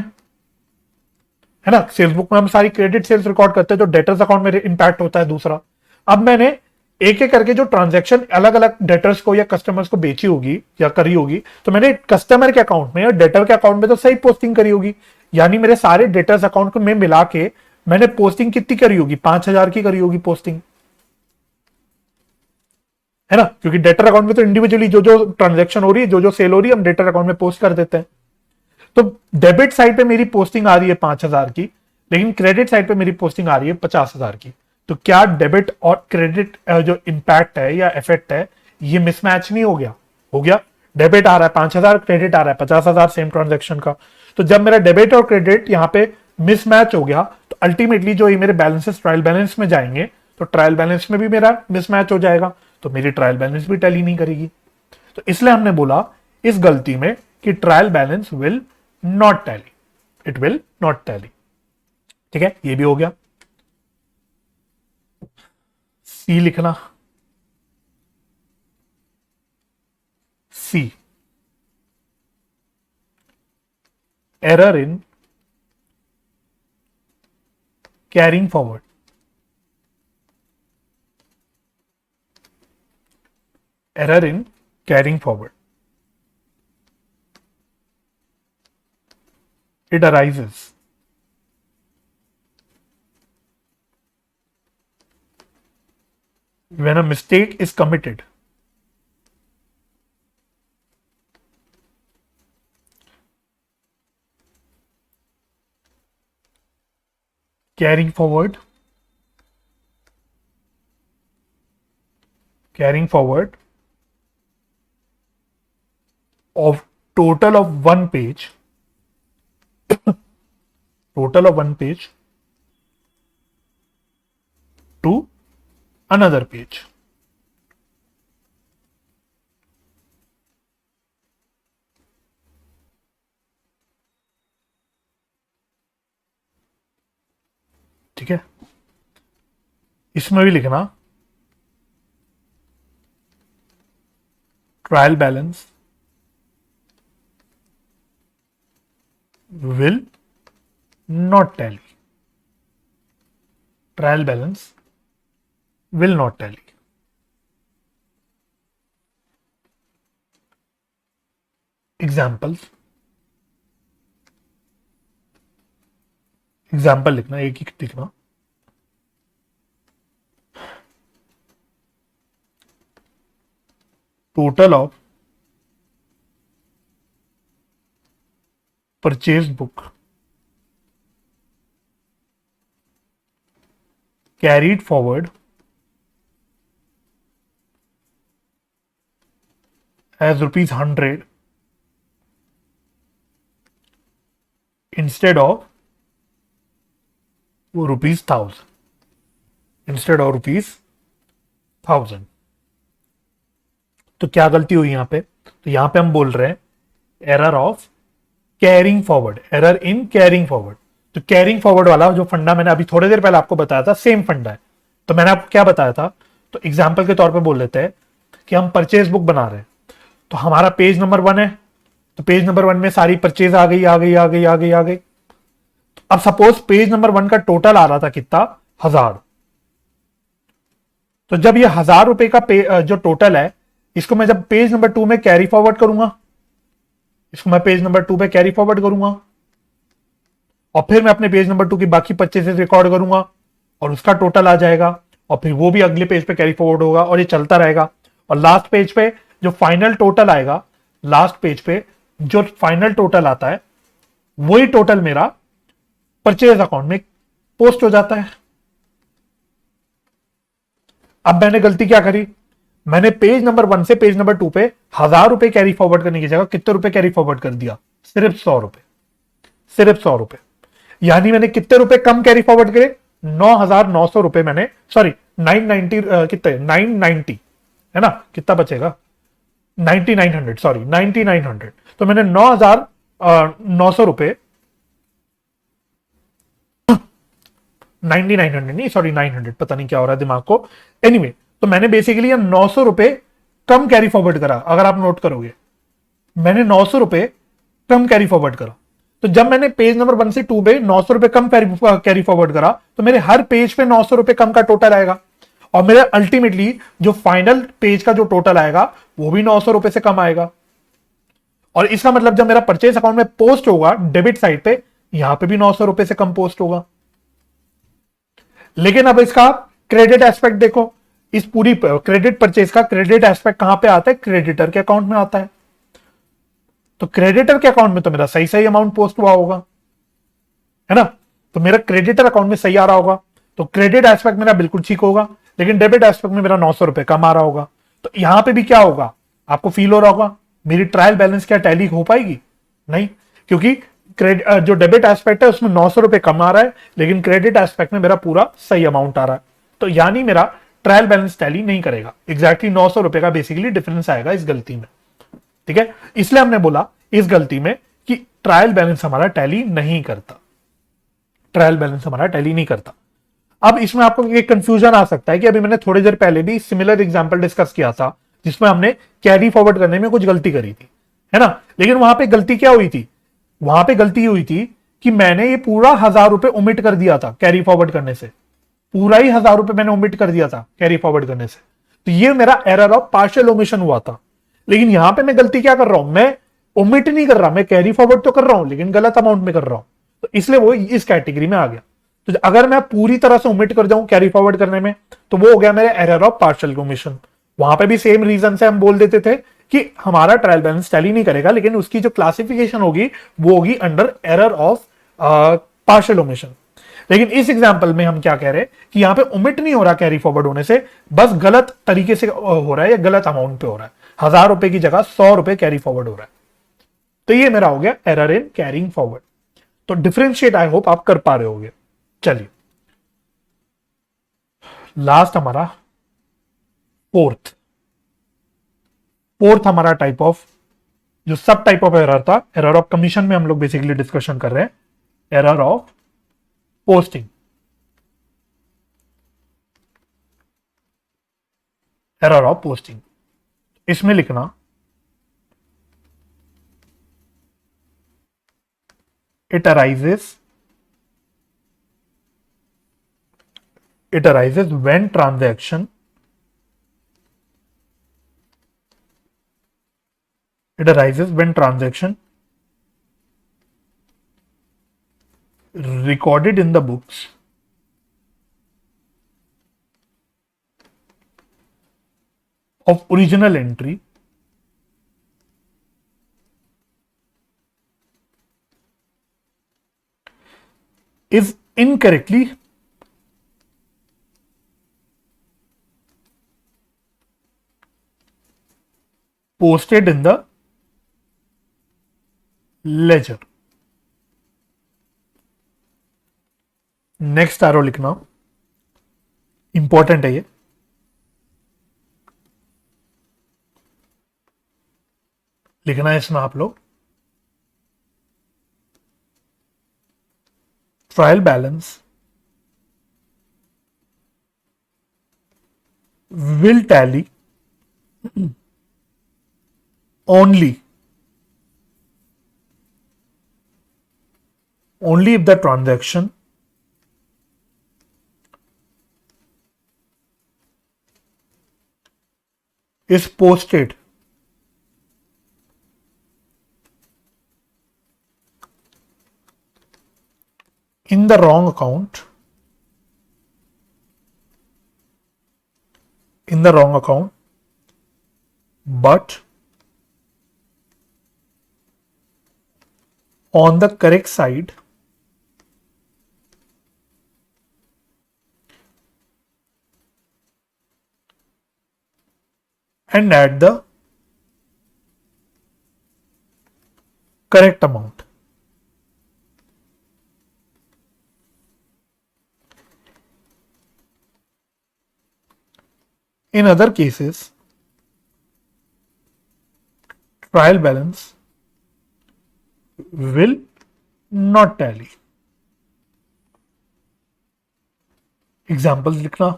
है ना। सेल्स बुक में हम सारी क्रेडिट सेल्स रिकॉर्ड करते हैं, जो डेटर्स अकाउंट में इंपैक्ट होता है दूसरा। अब मैंने एक एक करके जो ट्रांजैक्शन अलग अलग डेटर्स को या कस्टमर्स को बेची होगी या करी होगी, तो मैंने कस्टमर के अकाउंट में और डेटर के अकाउंट में तो सही पोस्टिंग करी होगी। यानी मेरे सारे डेटर्स अकाउंट में मिला के मैंने पोस्टिंग कितनी करी होगी, 5,000 की करी होगी पोस्टिंग, है ना। क्योंकि डेटर अकाउंट में तो इंडिविजुअली जो जो ट्रांजेक्शन हो रही है, जो जो सेल हो रही है, हम डेटर अकाउंट में पोस्ट कर देते हैं। तो डेबिट साइड पे मेरी पोस्टिंग आ रही है 5,000 की, लेकिन क्रेडिट साइड पे मेरी पोस्टिंग आ रही है 50,000 की। तो क्या डेबिट और क्रेडिट जो इंपैक्ट है या इफेक्ट है, ये मिसमैच नहीं हो गया, हो गया। डेबिट आ रहा है 5,000, क्रेडिट आ रहा है 50,000 सेम ट्रांजेक्शन का। तो जब मेरा डेबिट और क्रेडिट यहाँ पे मिसमैच हो गया, तो अल्टीमेटली जो ये मेरे बैलेंसेस ट्रायल बैलेंस में जाएंगे, तो ट्रायल बैलेंस में भी मेरा मिसमैच हो जाएगा, तो मेरी ट्रायल बैलेंस भी टैली नहीं करेगी। तो इसलिए हमने बोला इस गलती में कि trial balance will not tally, it will not tally. ठीक है, ये भी हो गया। सी लिखना, C error in carrying forward, error in carrying forward. It arises when a mistake is committed carrying forward, carrying forward of total of one page, total of one page to another page। ठीक है, इसमें भी लिखना trial balance will not tally, trial balance will not tally। Examples, example लिखना, एक ही लिखना। Total of purchase book carried forward as rupees 100 instead of rupees 1000, instead of rupees 1000। तो क्या गलती हुई यहां पे? तो यहां पे हम बोल रहे हैं error of carrying forward, error in carrying forward. तो कैरिंग फॉरवर्ड वाला जो फंडा मैंने अभी थोड़ी देर पहले आपको बताया था, सेम फंडा है। तो मैंने आपको क्या बताया था? तो एग्जाम्पल के तौर पे बोल लेते हैं कि हम परचेज बुक बना रहे हैं। तो हमारा पेज नंबर 1 है, तो पेज नंबर 1 में सारी परचेज आ गई आ गई आ गई आ गई आ गई। अब सपोज पेज नंबर 1 का टोटल आ रहा था कितना? 1000। तो जब ये 1000 रुपए का जो टोटल है, इसको मैं जब पेज नंबर 2 में कैरी फॉरवर्ड करूंगा, इसको मैं पेज नंबर 2 पे कैरी फॉरवर्ड करूंगा, और फिर मैं अपने पेज नंबर 2 की बाकी परचेजेस रिकॉर्ड करूंगा और उसका टोटल आ जाएगा, और फिर वो भी अगले पेज पे कैरी फॉरवर्ड होगा और ये चलता रहेगा। और लास्ट पेज पे जो फाइनल टोटल आएगा, लास्ट पेज पे जो फाइनल टोटल आता है, वही टोटल मेरा परचेज अकाउंट में पोस्ट हो जाता है। अब मैंने गलती क्या करी? मैंने पेज नंबर 1 से पेज नंबर 2 पे 1000 रुपए कैरी फॉरवर्ड करने की जगह कितने रुपए कैरी फॉरवर्ड कर दिया? सिर्फ 100 रुपए, सिर्फ 100 रुपए। यानी मैंने कितने रुपए कम कैरी फॉरवर्ड करे? 9900 रुपए मैंने, सॉरी 990, कितने 990 है ना, कितना बचेगा? 9900, सॉरी 9900। तो मैंने 9900 रुपए, 9900 नहीं, सॉरी 900, पता नहीं क्या हो रहा है दिमाग को। एनीवे, तो मैंने बेसिकली 900 रुपए कम कैरी फॉरवर्ड करा। अगर आप नोट करोगे, मैंने 900 रुपए कम कैरी फॉरवर्ड करा। तो जब मैंने पेज नंबर 1 से 2 पे 900 रुपए कम कैरी फॉरवर्ड करा, तो मेरे हर पेज पे 900 रुपए कम का टोटल आएगा, और मेरा अल्टीमेटली जो फाइनल पेज का जो टोटल आएगा वो भी 900 रुपए से कम आएगा। और इसका मतलब जब मेरा परचेज अकाउंट में पोस्ट होगा डेबिट साइड पे, यहां पे भी 900 रुपए से कम पोस्ट होगा। लेकिन अब इसका क्रेडिट एस्पेक्ट देखो, इस पूरी क्रेडिट परचेज का क्रेडिट एस्पेक्ट कहां पे आता है? क्रेडिटर के अकाउंट में आता है। तो क्रेडिटर के अकाउंट में तो मेरा सही सही अमाउंट पोस्ट हुआ होगा, है ना? तो मेरा क्रेडिटर अकाउंट में सही आ रहा होगा, तो क्रेडिट एस्पेक्ट मेरा बिल्कुल ठीक होगा। लेकिन डेबिट एस्पेक्ट में मेरा 900 रुपए कम आ रहा होगा। तो यहां पे भी क्या होगा? आपको फील हो रहा होगा मेरी ट्रायल बैलेंस क्या टैली हो पाएगी? नहीं, क्योंकि जो डेबिट एस्पेक्ट है उसमें 900 रुपए कम आ रहा है, लेकिन क्रेडिट एस्पेक्ट में मेरा पूरा सही अमाउंट आ रहा है। तो यानी मेरा ट्रायल बैलेंस टैली नहीं करेगा। एग्जैक्टली 900 रुपए का बेसिकली डिफरेंस आएगा इस गलती में। ठीक है, इसलिए हमने बोला इस गलती में कि ट्रायल बैलेंस हमारा टैली नहीं करता, ट्रायल बैलेंस हमारा टैली नहीं करता। अब इसमें आपको एक कंफ्यूजन आ सकता है कि अभी मैंने थोड़ी देर पहले भी सिमिलर एग्जांपल डिस्कस किया था जिसमें हमने कैरी फॉरवर्ड करने में कुछ गलती करी थी, है ना? लेकिन वहां पे गलती क्या हुई थी? वहां पे गलती हुई थी कि मैंने ये पूरा 1000 रुपए ओमिट कर दिया था कैरी फॉरवर्ड करने से, पूरा ही 1000 रुपए मैंने ओमिट कर दिया था कैरी फॉरवर्ड करने से। तो ये मेरा एरर ऑफ पार्शियल ओमिशन हुआ था। लेकिन यहां पे मैं गलती क्या कर रहा हूं? मैं ओमिट नहीं कर रहा, मैं कैरी फॉरवर्ड तो कर रहा हूं लेकिन गलत अमाउंट में कर रहा हूं, तो इसलिए वो इस कैटेगरी में आ गया। तो अगर मैं पूरी तरह से ओमिट कर जाऊं कैरी फॉरवर्ड करने में, तो वो हो गया मेरा एरर ऑफ पार्शियल ओमिशन। वहां पे भी सेम रीजन से हम बोल देते थे कि हमारा ट्रायल बैलेंस टैली नहीं करेगा, लेकिन उसकी जो क्लासिफिकेशन होगी वो होगी under error of partial omission. लेकिन इस एग्जांपल में हम क्या कह रहे हैं कि यहां पे ओमिट नहीं हो रहा कैरी फॉरवर्ड होने से, बस गलत तरीके से हो रहा है या गलत अमाउंट पे हो रहा है। 1000 रुपए की जगह 100 रुपए कैरी फॉरवर्ड हो रहा है। तो ये मेरा हो गया एरर इन कैरिंग फॉरवर्ड। तो डिफरेंशिएट आई होप आप कर पा रहे होगे। चलिए, लास्ट हमारा फोर्थ फोर्थ हमारा टाइप ऑफ जो सब टाइप ऑफ एरर था, एरर ऑफ कमीशन में हम लोग बेसिकली डिस्कशन कर रहे हैं, error of posting. Error of posting इसमें लिखना it arises it arises when transaction it arises when transaction recorded in the books of original entry is incorrectly posted in the ledger. Next आरो लिखना important है ये। लिखना है इसमें आप लोग trial balance will tally only if the transaction is posted in the wrong account but on the correct side and at the correct amount. In other cases, trial balance will not tally. Examples लिखना।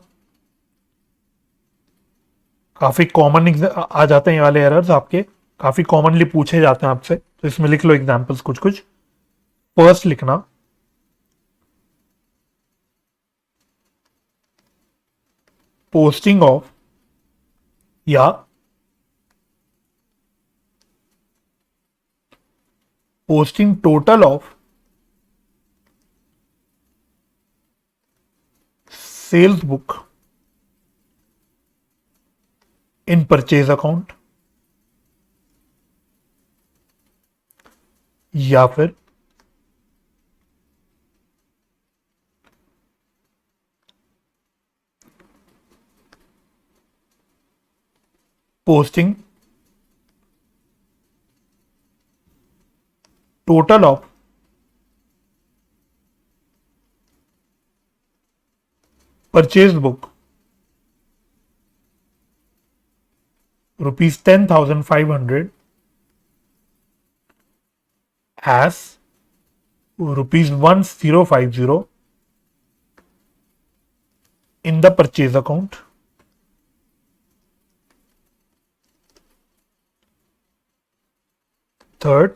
काफी common आ जाते हैं ये वाले errors, आपके काफी commonly पूछे जाते हैं आपसे, तो इसमें लिख लो एग्जाम्पल्स कुछ कुछ। फर्स्ट लिखना पोस्टिंग ऑफ या posting total of sales book in purchase account या फिर posting total of purchase book rupees 10,500 as rupees 1050 in the purchase account. Third,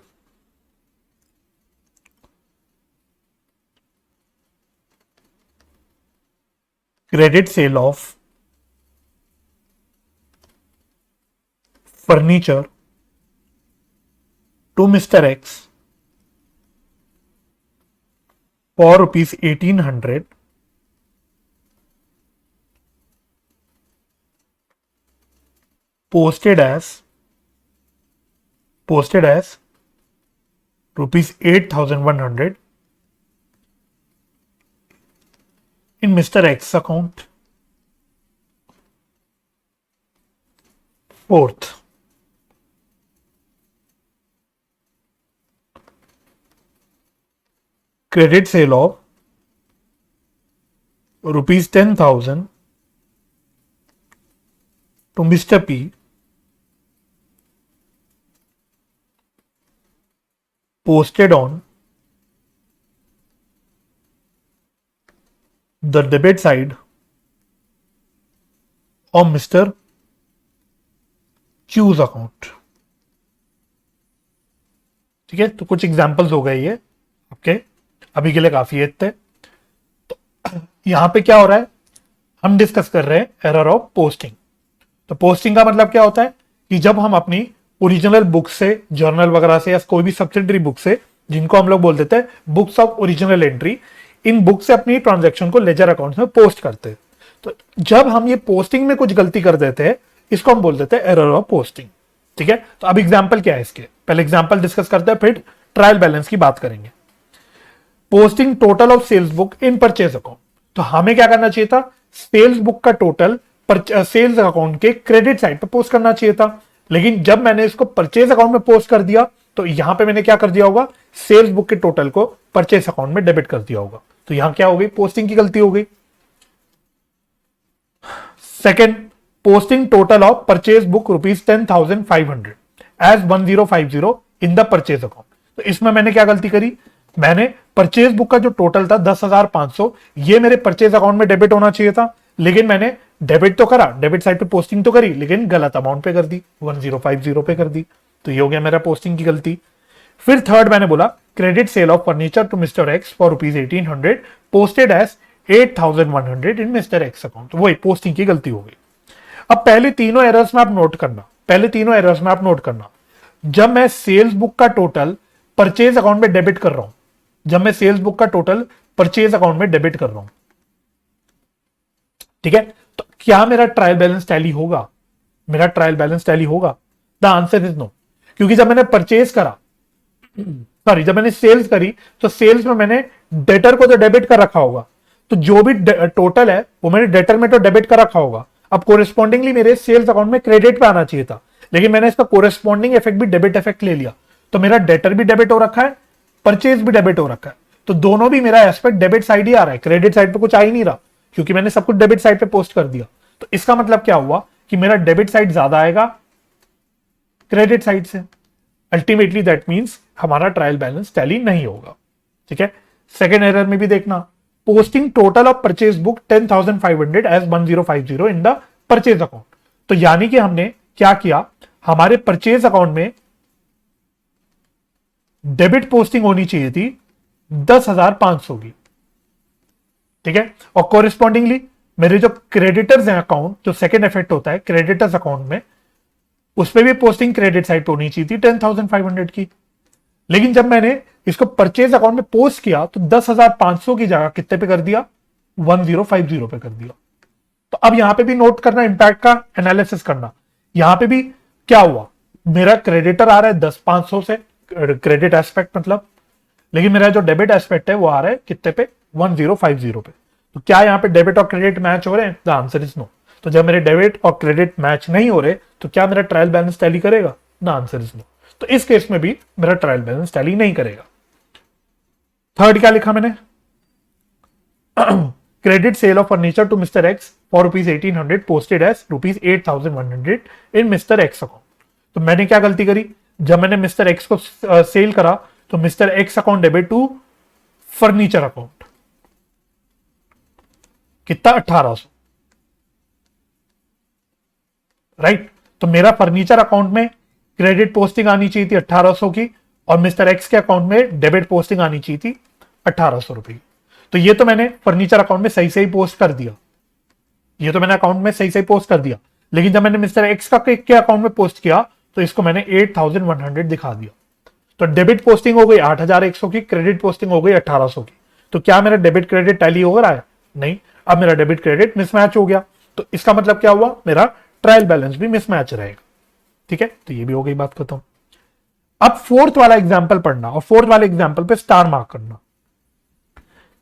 credit sale of furniture to Mr. X for rupees 1800 posted as rupees 8,100 in Mr. X account. Fourth, credit sale of rupees 10,000 to Mr. P posted on the debit side of Mr. Q's account. ठीक है, तो कुछ examples हो गए ये आपके, अभी के लिए काफी है इतने। तो यहां पे क्या हो रहा है, हम डिस्कस कर रहे हैं एरर ऑफ पोस्टिंग। तो पोस्टिंग का मतलब क्या होता है कि जब हम अपनी ओरिजिनल बुक से, जर्नल वगैरह से या कोई भी सब्सिडरी बुक से जिनको हम लोग बोल देते हैं books of original entry. In book से अपनी ट्रांजैक्शन को लेजर अकाउंट में पोस्ट करते हैं। तो जब हम ये पोस्टिंग में कुछ गलती कर देते हैं, इसको हम बोल देते हैं एरर ऑफ पोस्टिंग। ठीक है, तो अब एग्जाम्पल क्या है इसके, पहले एग्जाम्पल डिस्कस करते हैं, फिर ट्रायल बैलेंस की बात करेंगे। Posting total of sales book in purchase account. तो हमें क्या करना चाहिए था, सेल्स बुक का टोटल सेल्स अकाउंट के क्रेडिट साइड पे पोस्ट करना चाहिए था। लेकिन जब मैंने इसको परचेज अकाउंट में पोस्ट कर दिया, तो यहां पे मैंने क्या कर दिया होगा, सेल्स बुक के टोटल को परचेज अकाउंट में डेबिट कर दिया होगा। तो यहां क्या हो गई, पोस्टिंग की गलती हो गई। Second, posting total of purchase book ₹10,500 as 1050 in the purchase account. तो इसमें मैंने क्या गलती करी, मैंने परचेज बुक का जो टोटल था 10,500, ये मेरे परचेज अकाउंट में डेबिट होना चाहिए था, लेकिन मैंने डेबिट तो करा, डेबिट साइड पे पोस्टिंग तो करी, लेकिन गलत अमाउंट पे कर दी, 1050 पे कर दी। तो ये हो गया मेरा पोस्टिंग की गलती। फिर थर्ड मैंने बोला, credit sale of furniture to mister X for ₹1800 posted as 8,100 in mister X account. तो वही पोस्टिंग की गलती हो गई। अब पहले तीनों एरर्स में आप नोट करना, जब मैं सेल्स बुक का टोटल परचेज अकाउंट में डेबिट कर रहा हूं, ठीक है, तो क्या मेरा ट्रायल बैलेंस टैली होगा, द आंसर इज नो। क्योंकि जब मैंने सेल्स करी, तो सेल्स में मैंने डेटर को तो डेबिट कर रखा होगा, तो जो भी टोटल है वो मैंने डेटर में तो डेबिट कर रखा होगा। अब कोरेस्पॉन्डिंगली मेरे सेल्स अकाउंट में क्रेडिट पे आना चाहिए था, लेकिन मैंने इसका कोरेस्पॉन्डिंग इफेक्ट भी डेबिट इफेक्ट ले लिया, तो मेरा डेटर भी डेबिट हो रखा है, परचेज भी डेबिट हो रखा है। तो दोनों भी मेरा एस्पेक्ट डेबिट साइड ही आ रहा है, क्रेडिट साइड पे कुछ आ ही नहीं रहा, क्योंकि मैंने सब कुछ डेबिट साइड पे पोस्ट कर दिया। तो इसका मतलब क्या हुआ कि मेरा डेबिट साइड ज्यादा आएगा क्रेडिट साइड से। अल्टीमेटली दैट मींस हमारा ट्रायल बैलेंस टैली नहीं होगा। ठीक है, सेकेंड एरर में भी देखना, posting total of purchase book 10,500 as 1050 in the purchase account. तो यानी कि हमने क्या किया, हमारे परचेज अकाउंट में डेबिट पोस्टिंग होनी चाहिए थी 10,500 की। ठीक है, और कोरिस्पॉन्डिंगली मेरे जो क्रेडिटर्स हैं अकाउंट, जो सेकेंड इफेक्ट होता है क्रेडिटर्स अकाउंट में, उस पर भी पोस्टिंग क्रेडिट साइड पे होनी चाहिए थी 10,500 की। लेकिन जब मैंने इसको परचेज अकाउंट में पोस्ट किया, तो 10,500 की जगह कितने पे कर दिया, 1050 पे कर दिया। तो अब यहां पे भी नोट करना, इंपैक्ट का एनालिसिस करना। यहां पे भी क्या हुआ, मेरा क्रेडिटर आ रहा है 10,500 से, क्रेडिट एस्पेक्ट मतलब, लेकिन मेरा जो डेबिट एस्पेक्ट है वो आ रहा है कितने पे, 1050 पे। तो क्या यहाँ पे डेबिट और क्रेडिट मैच हो रहे हैं, द आंसर इज नो। तो जब मेरे डेबिट और क्रेडिट मैच नहीं हो रहे, तो क्या मेरा ट्रायल बैलेंस टैली करेगा, द आंसर इज नो। तो इस केस में भी मेरा ट्रायल बैलेंस टैली नहीं करेगा। थर्ड क्या लिखा मैंने, credit sale of furniture to mister X for ₹1800 posted as ₹8,100 in mister X account. तो मैंने क्या गलती करी, जब मैंने मिस्टर एक्स को सेल करा, तो mister X account debit to furniture account, कितना, 1800, राइट। तो मेरा फर्नीचर अकाउंट में क्रेडिट पोस्टिंग आनी चाहिए थी 1800 की, और मिस्टर एक्स के अकाउंट में डेबिट पोस्टिंग आनी चाहिए थी 1800 रुपए की। तो ये तो मैंने फर्नीचर अकाउंट में सही पोस्ट कर दिया, लेकिन जब मैंने मिस्टर एक्स का के अकाउंट में पोस्ट किया, तो इसको मैंने 8,100 दिखा दिया। तो डेबिट पोस्टिंग हो गई 8,100 की, क्रेडिट पोस्टिंग हो गई 1800 की। तो क्या मेरा डेबिट क्रेडिट टैली हो रहा है, नहीं। अब मेरा डेबिट क्रेडिट मिसमैच हो गया, तो इसका मतलब क्या हुआ, मेरा ट्रायल बैलेंस भी मिसमैच रहेगा। ठीक है, तो ये भी हो गई बात खत्म। अब फोर्थ वाला एग्जांपल पढ़ना, और फोर्थ वाले एग्जांपल पे स्टार मार्क करना।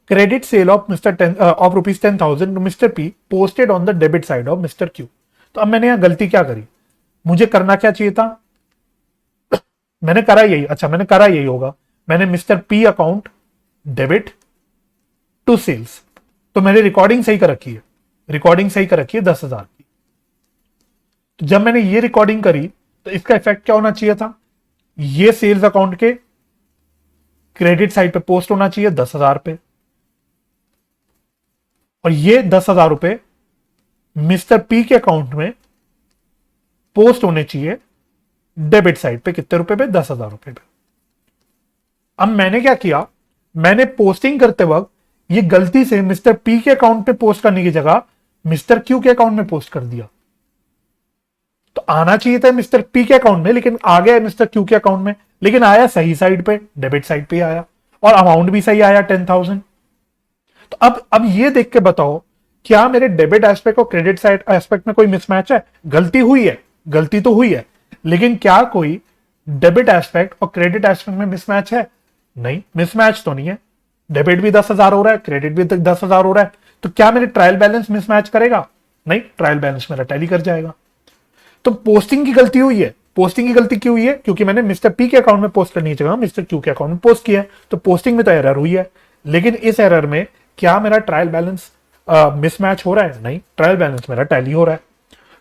Credit sale of ₹10,000 to mister P posted on the debit side of mister Q. तो अब मैंने यहां गलती क्या करी, मुझे करना क्या चाहिए था, मैंने करा यही होगा, मैंने mister P account debit to sales. तो मैंने रिकॉर्डिंग सही कर रखी है 10,000 की। तो जब मैंने ये रिकॉर्डिंग करी, तो इसका इफेक्ट क्या होना चाहिए था, ये सेल्स अकाउंट के क्रेडिट साइड पे पोस्ट होना चाहिए 10,000 पे, और ये 10,000 रुपए मिस्टर पी के अकाउंट में पोस्ट होने चाहिए डेबिट साइड पे, कितने रुपए पे, 10,000 रुपए पे। अब मैंने क्या किया, मैंने पोस्टिंग करते वक्त ये गलती से मिस्टर पी के अकाउंट पे पोस्ट करने की जगह मिस्टर क्यू के अकाउंट में पोस्ट कर दिया। तो आना चाहिए था मिस्टर पी के अकाउंट में, लेकिन आ गया मिस्टर क्यू के अकाउंट में। लेकिन आया सही साइड पे, डेबिट साइड पे आया, और अमाउंट भी सही आया 10,000। तो अब ये देख के बताओ, क्या मेरे डेबिट एस्पेक्ट और क्रेडिट साइड एस्पेक्ट में कोई मिसमैच है? गलती हुई है, गलती तो हुई है, लेकिन क्या कोई डेबिट एस्पेक्ट और क्रेडिट एस्पेक्ट में मिसमैच है? नहीं, मिसमैच तो नहीं है। डेबिट भी 10,000 हो रहा है, क्रेडिट भी 10,000 हो रहा है, तो क्या मेरे ट्रायल बैलेंस मिसमैच करेगा? नहीं, ट्रायल बैलेंस मेरा टैली कर जाएगा। तो पोस्टिंग की गलती हुई है। पोस्टिंग की गलती क्यों हुई है? क्योंकि मैंने मिस्टर पी के अकाउंट में पोस्ट करने की जगह मिस्टर क्यू के अकाउंट में पोस्ट किया है, तो पोस्टिंग में तो एरर हुई है। लेकिन इस एरर में क्या मेरा ट्रायल बैलेंस मिसमैच हो रहा है? नहीं, ट्रायल बैलेंस मेरा टैली हो रहा है।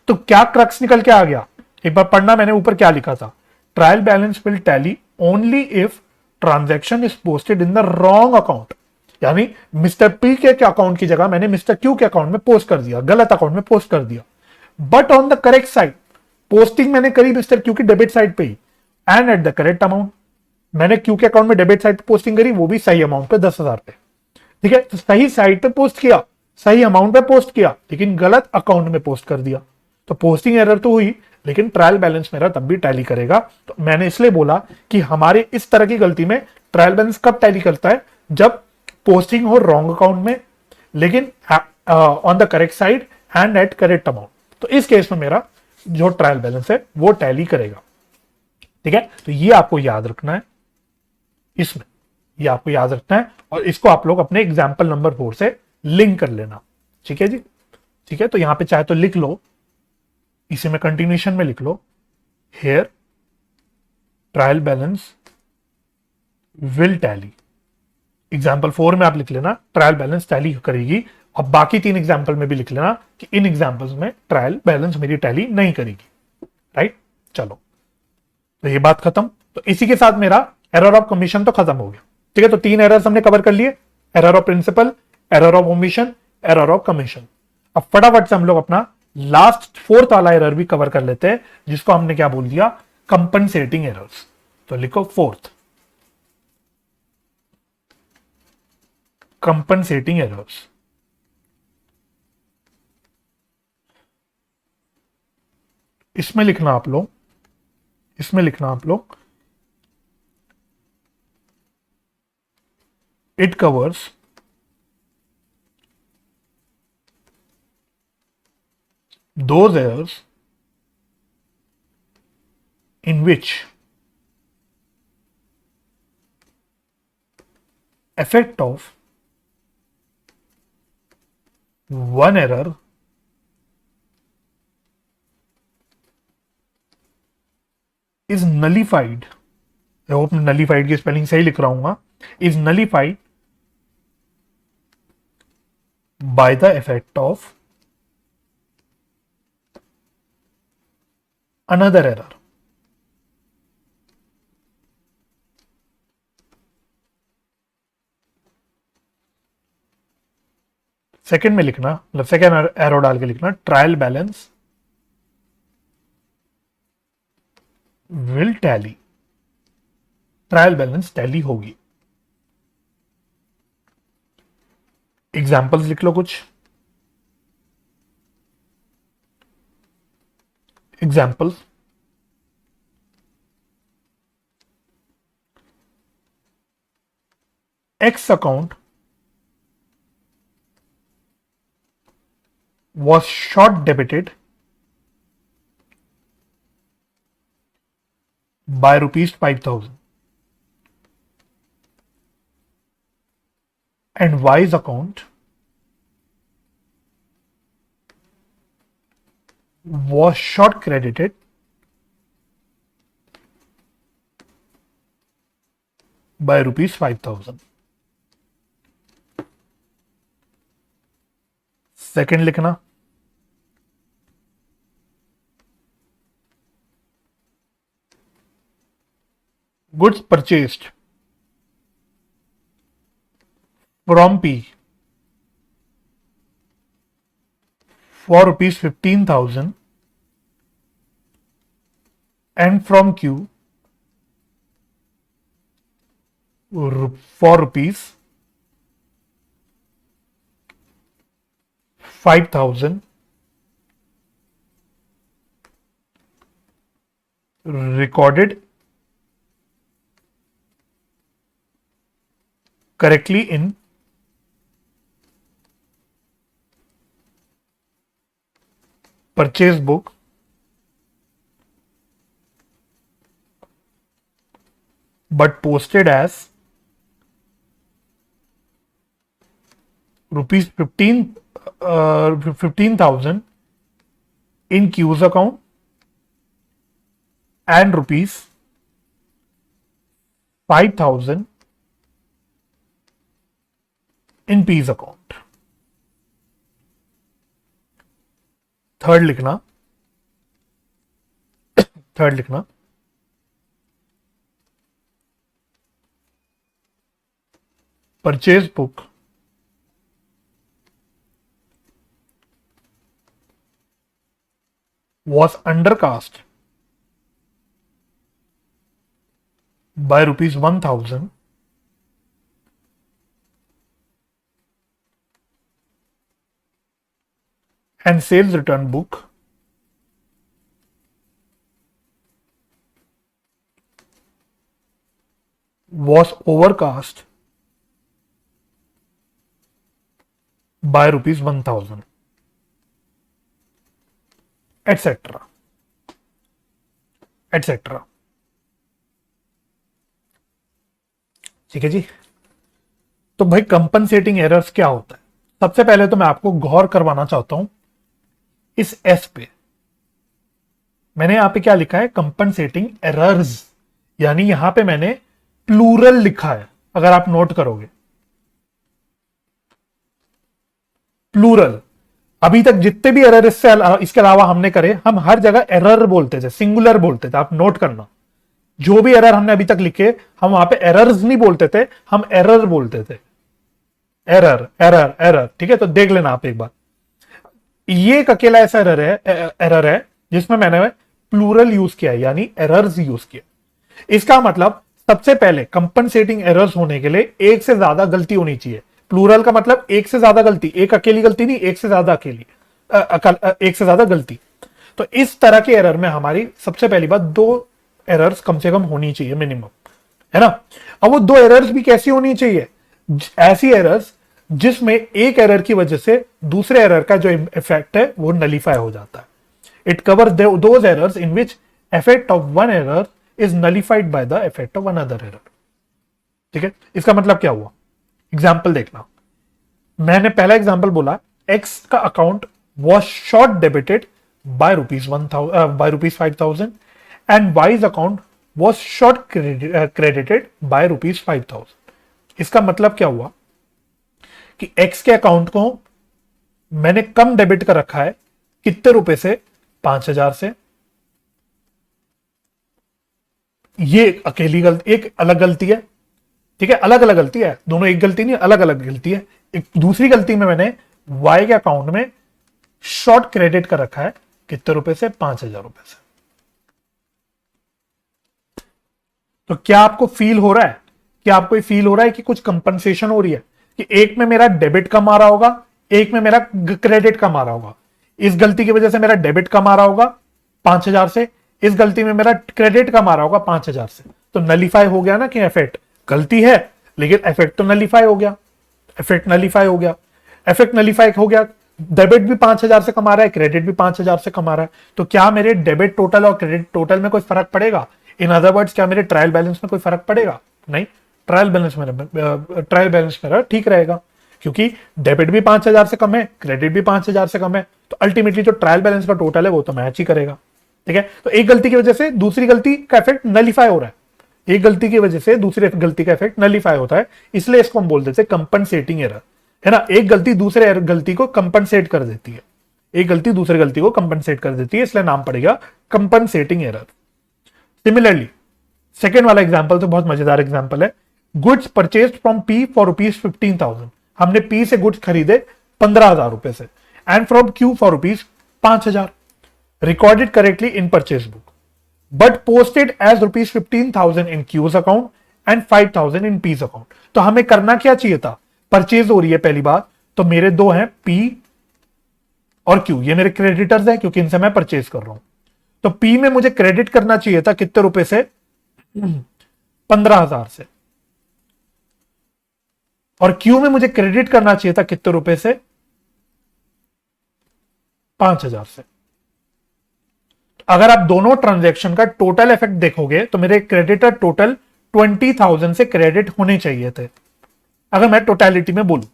तो क्या क्रक्स निकल के आ गया? एक बार पढ़ना, मैंने ऊपर क्या लिखा था, trial balance will tally only if transaction is posted in the wrong account. यानी मिस्टर पी के अकाउंट की जगह मैंने मिस्टर क्यू के अकाउंट में पोस्ट कर दिया, गलत अकाउंट में पोस्ट कर दिया। But on the correct side, posting मैंने करी मिस्टर क्यू की डेबिट साइड पे ही, and at the correct amount. मैंने क्यू के अकाउंट में डेबिट साइड पे पोस्टिंग करी, वो भी सही अमाउंट पे 10,000 पे। ठीक है, तो सही साइड पे पोस्ट किया, सही अमाउंट पे पोस्ट किया, लेकिन गलत अकाउंट में पोस्ट कर दिया। तो पोस्टिंग एरर तो हुई, लेकिन ट्रायल बैलेंस मेरा तब भी टैली करेगा। तो मैंने इसलिए बोला कि हमारे इस तरह की गलती में ट्रायल बैलेंस कब टैली करता है? जब पोस्टिंग हो रॉन्ग अकाउंट में, लेकिन on the correct side and at correct amount. तो इस केस में मेरा जो ट्रायल बैलेंस है वो टैली करेगा। ठीक है, तो ये आपको याद रखना है, इसमें ये आपको याद रखना है, और इसको आप लोग अपने एग्जाम्पल नंबर 4 से लिंक कर लेना। ठीक है जी, ठीक है। तो यहां पे चाहे तो लिख लो, इसी में कंटिन्यूशन में लिख लो, here trial balance will tally. Example 4 में आप लिख लेना ट्रायल बैलेंस टैली करेगी, और बाकी 3 एग्जाम्पल में भी लिख लेना कि इन एग्जाम्पल्स में ट्रायल बैलेंस मेरी टैली नहीं करेगी। राइट, चलो, तो ये बात खत्म। तो इसी के साथ मेरा एरर ऑफ कमीशन तो खत्म हो गया। ठीक है, तो 3 एरर्स हमने कवर कर लिए, error of principle, error of omission, error of commission. अब फटाफट से हम लोग अपना लास्ट 4th वाला एरर भी कवर कर लेते हैं, जिसको हमने क्या बोल दिया, कंपनसेटिंग एरर्स। तो लिखो 4th, कंपनसेटिंग एरर्स। इसमें लिखना आप लोग, इसमें लिखना आप लोग, it covers those errors in which effect of one error is nullified, I hope nullified की स्पेलिंग सही लिख रहा हूँ, is nullified by the effect of another error। Second में लिखना, मतलब सेकेंड एरो डाल के लिखना, trial balance will tally, trial balance tally होगी। एग्जाम्पल्स लिख लो कुछ, examples, x account was short debited by rupees 5,000 and Y's account was short credited by rupees 5,000। Second लिखना, goods purchased from P for rupees 15,000 and from Q for rupees 5,000 recorded correctly in purchase book but posted as rupees 15,000 in Q's account and rupees 5,000 in P's account. Third लिखना purchase book was undercast by rupees 1,000 and sales return book was overcast by rupees 1,000 etc etc। ठीक है जी। तो भाई compensating errors क्या होता है? सबसे पहले तो मैं आपको गौर करवाना चाहता हूं इस एस पे। मैंने यहां पे क्या लिखा है? कंपनसेटिंग एरर्स, यानी यहां पे मैंने प्लूरल लिखा है। अगर आप नोट करोगे प्लूरल, अभी तक जितने भी एरर इसके अलावा हमने करे, हम हर जगह एरर बोलते थे, सिंगुलर बोलते थे। आप नोट करना, जो भी एरर हमने अभी तक लिखे, हम वहां पे एरर्स नहीं बोलते थे, हम एरर बोलते थे। एरर एरर एरर, ठीक है। तो देख लेना आप एक बार, ये एक अकेला ऐसा एरर है जिसमें मैंने प्लूरल यूज किया है, यानी एरर्स यूज किया। इसका मतलब सबसे पहले कंपनसेटिंग एरर्स होने के लिए एक से ज्यादा गलती होनी चाहिए। प्लूरल का मतलब एक से ज्यादा गलती, एक अकेली गलती नहीं, एक से ज्यादा एक से ज्यादा गलती। तो इस तरह के एरर में हमारी सबसे पहली बात, दो एरर्स कम से कम होनी चाहिए मिनिमम, है ना। अब वो दो एरर्स भी कैसी होनी चाहिए? ऐसी एरर्स जिसमें एक एरर की वजह से दूसरे एरर का जो इफेक्ट है वो नलीफाई हो जाता है। It cover those errors in which effect of one error is nullified by the effect of another error. ठीक है, इसका मतलब क्या हुआ? एग्जाम्पल देखना। मैंने पहला एग्जाम्पल बोला, एक्स का account was short debited by rupees 5,000 and wise account was short credited by rupees 5,000। इसका मतलब क्या हुआ कि एक्स के अकाउंट को मैंने कम डेबिट कर रखा है, कितने रुपए से? 5,000 से। ये अकेली गलती, एक अलग गलती है, ठीक है, अलग अलग गलती है, दोनों एक गलती नहीं, अलग अलग गलती है। एक दूसरी गलती में मैंने वाई के अकाउंट में शॉर्ट क्रेडिट कर रखा है, कितने रुपए से? 5,000 रुपए से। तो क्या आपको फील हो रहा है, क्या आपको फील हो रहा है कि कुछ कंपनसेशन हो रही है, कि एक में मेरा डेबिट कम आ रहा होगा, एक में मेरा क्रेडिट कम आ रहा होगा। इस गलती की वजह से मेरा डेबिट कम आ रहा होगा 5,000 से, इस गलती में मेरा क्रेडिट कम आ रहा होगा 5,000 से। तो नलीफाई हो गया ना कि इफेक्ट, गलती है लेकिन इफेक्ट तो नलीफाई हो गया, इफेक्ट नलीफाई हो गया, इफेक्ट नलीफाई हो गया। डेबिट भी 5,000 से कमा रहा है, क्रेडिट भी 5,000 से कमा रहा है। तो क्या मेरे डेबिट टोटल और क्रेडिट टोटल में कोई फर्क पड़ेगा? इन अदर वर्ड्स, क्या मेरे ट्रायल बैलेंस में कोई फर्क पड़ेगा? नहीं, ट्रायल बैलेंस मेरा ठीक रहेगा, क्योंकि डेबिट भी 5,000 से कम है, क्रेडिट भी 5,000 से कम है। तो अल्टीमेटली जो ट्रायल बैलेंस का टोटल है वो तो मैच ही करेगा। ठीक है, तो एक गलती की वजह से दूसरी गलती का इफेक्ट नलीफाई हो रहा है, एक गलती की वजह से दूसरी गलती का इफेक्ट नलीफाई होता है, इसलिए इसको हम बोल देते हैं कंपनसेटिंग एरर, है ना। एक गलती दूसरे गलती को कंपनसेट कर देती है, एक गलती दूसरी गलती को कंपनसेट कर देती है, इसलिए नाम पड़ेगा कंपनसेटिंग एरर। सिमिलरली सेकेंड वाला एग्जाम्पल तो बहुत मजेदार एग्जाम्पल है। Goods purchase from P for rupees 15,000, हमने पी से गुड्स खरीदे 15,000 रुपए से, and from Q for rupees 5,000, recorded correctly in purchase book but posted as rupees 15,000 in Q's account and 5,000 in P's account। तो हमें करना क्या चाहिए था? परचेज हो रही है पहली बात, तो मेरे दो हैं P और Q, ये मेरे क्रेडिटर्स हैं क्योंकि इनसे मैं परचेज कर रहा हूं। तो P में मुझे क्रेडिट करना चाहिए था कितने रुपए से? 15,000 से। और क्यू में मुझे क्रेडिट करना चाहिए था कितने रुपए से, 5,000 से। अगर आप दोनों ट्रांजैक्शन का टोटल इफेक्ट देखोगे तो मेरे क्रेडिटर टोटल 20,000 से क्रेडिट होने चाहिए थे। अगर मैं टोटलिटी में बोलूं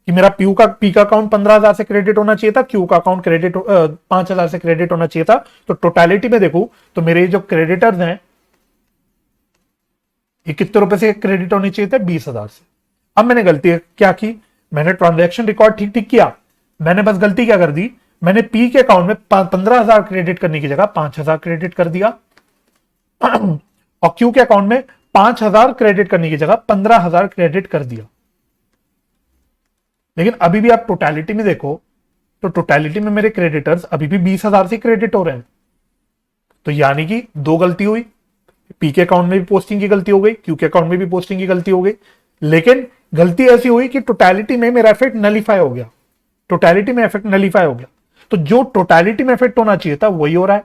कि मेरा पी का अकाउंट 15,000 से क्रेडिट होना चाहिए था, क्यू का अकाउंट क्रेडिट 5,000 से क्रेडिट होना चाहिए था, तो टोटलिटी में देखूं तो मेरे जो क्रेडिटर्स हैं ये कितने रुपए से क्रेडिट होने चाहिए थे, 20,000 से। अब मैंने गलती क्या की, मैंने ट्रांजैक्शन रिकॉर्ड ठीक ठीक किया, मैंने बस गलती क्या कर दी, मैंने पी के अकाउंट में 15,000 क्रेडिट करने की जगह 5,000 क्रेडिट कर दिया और क्यू के अकाउंट में 5,000 क्रेडिट करने की जगह 15,000 क्रेडिट कर दिया। लेकिन अभी भी आप टोटलिटी में देखो तो टोटलिटी में मेरे क्रेडिटर्स अभी भी 20,000 से क्रेडिट हो रहे हैं। तो यानी कि दो गलती हुई, पी के अकाउंट में भी पोस्टिंग की गलती हो गई, क्यू के अकाउंट में भी पोस्टिंग की गलती हो गई। लेकिन गलती ऐसी हुई कि टोटलिटी में मेरा इफेक्ट नलीफाई हो गया, टोटलिटी में इफेक्ट नलीफाई हो गया। तो जो टोटलिटी में इफेक्ट होना चाहिए था वही हो रहा है।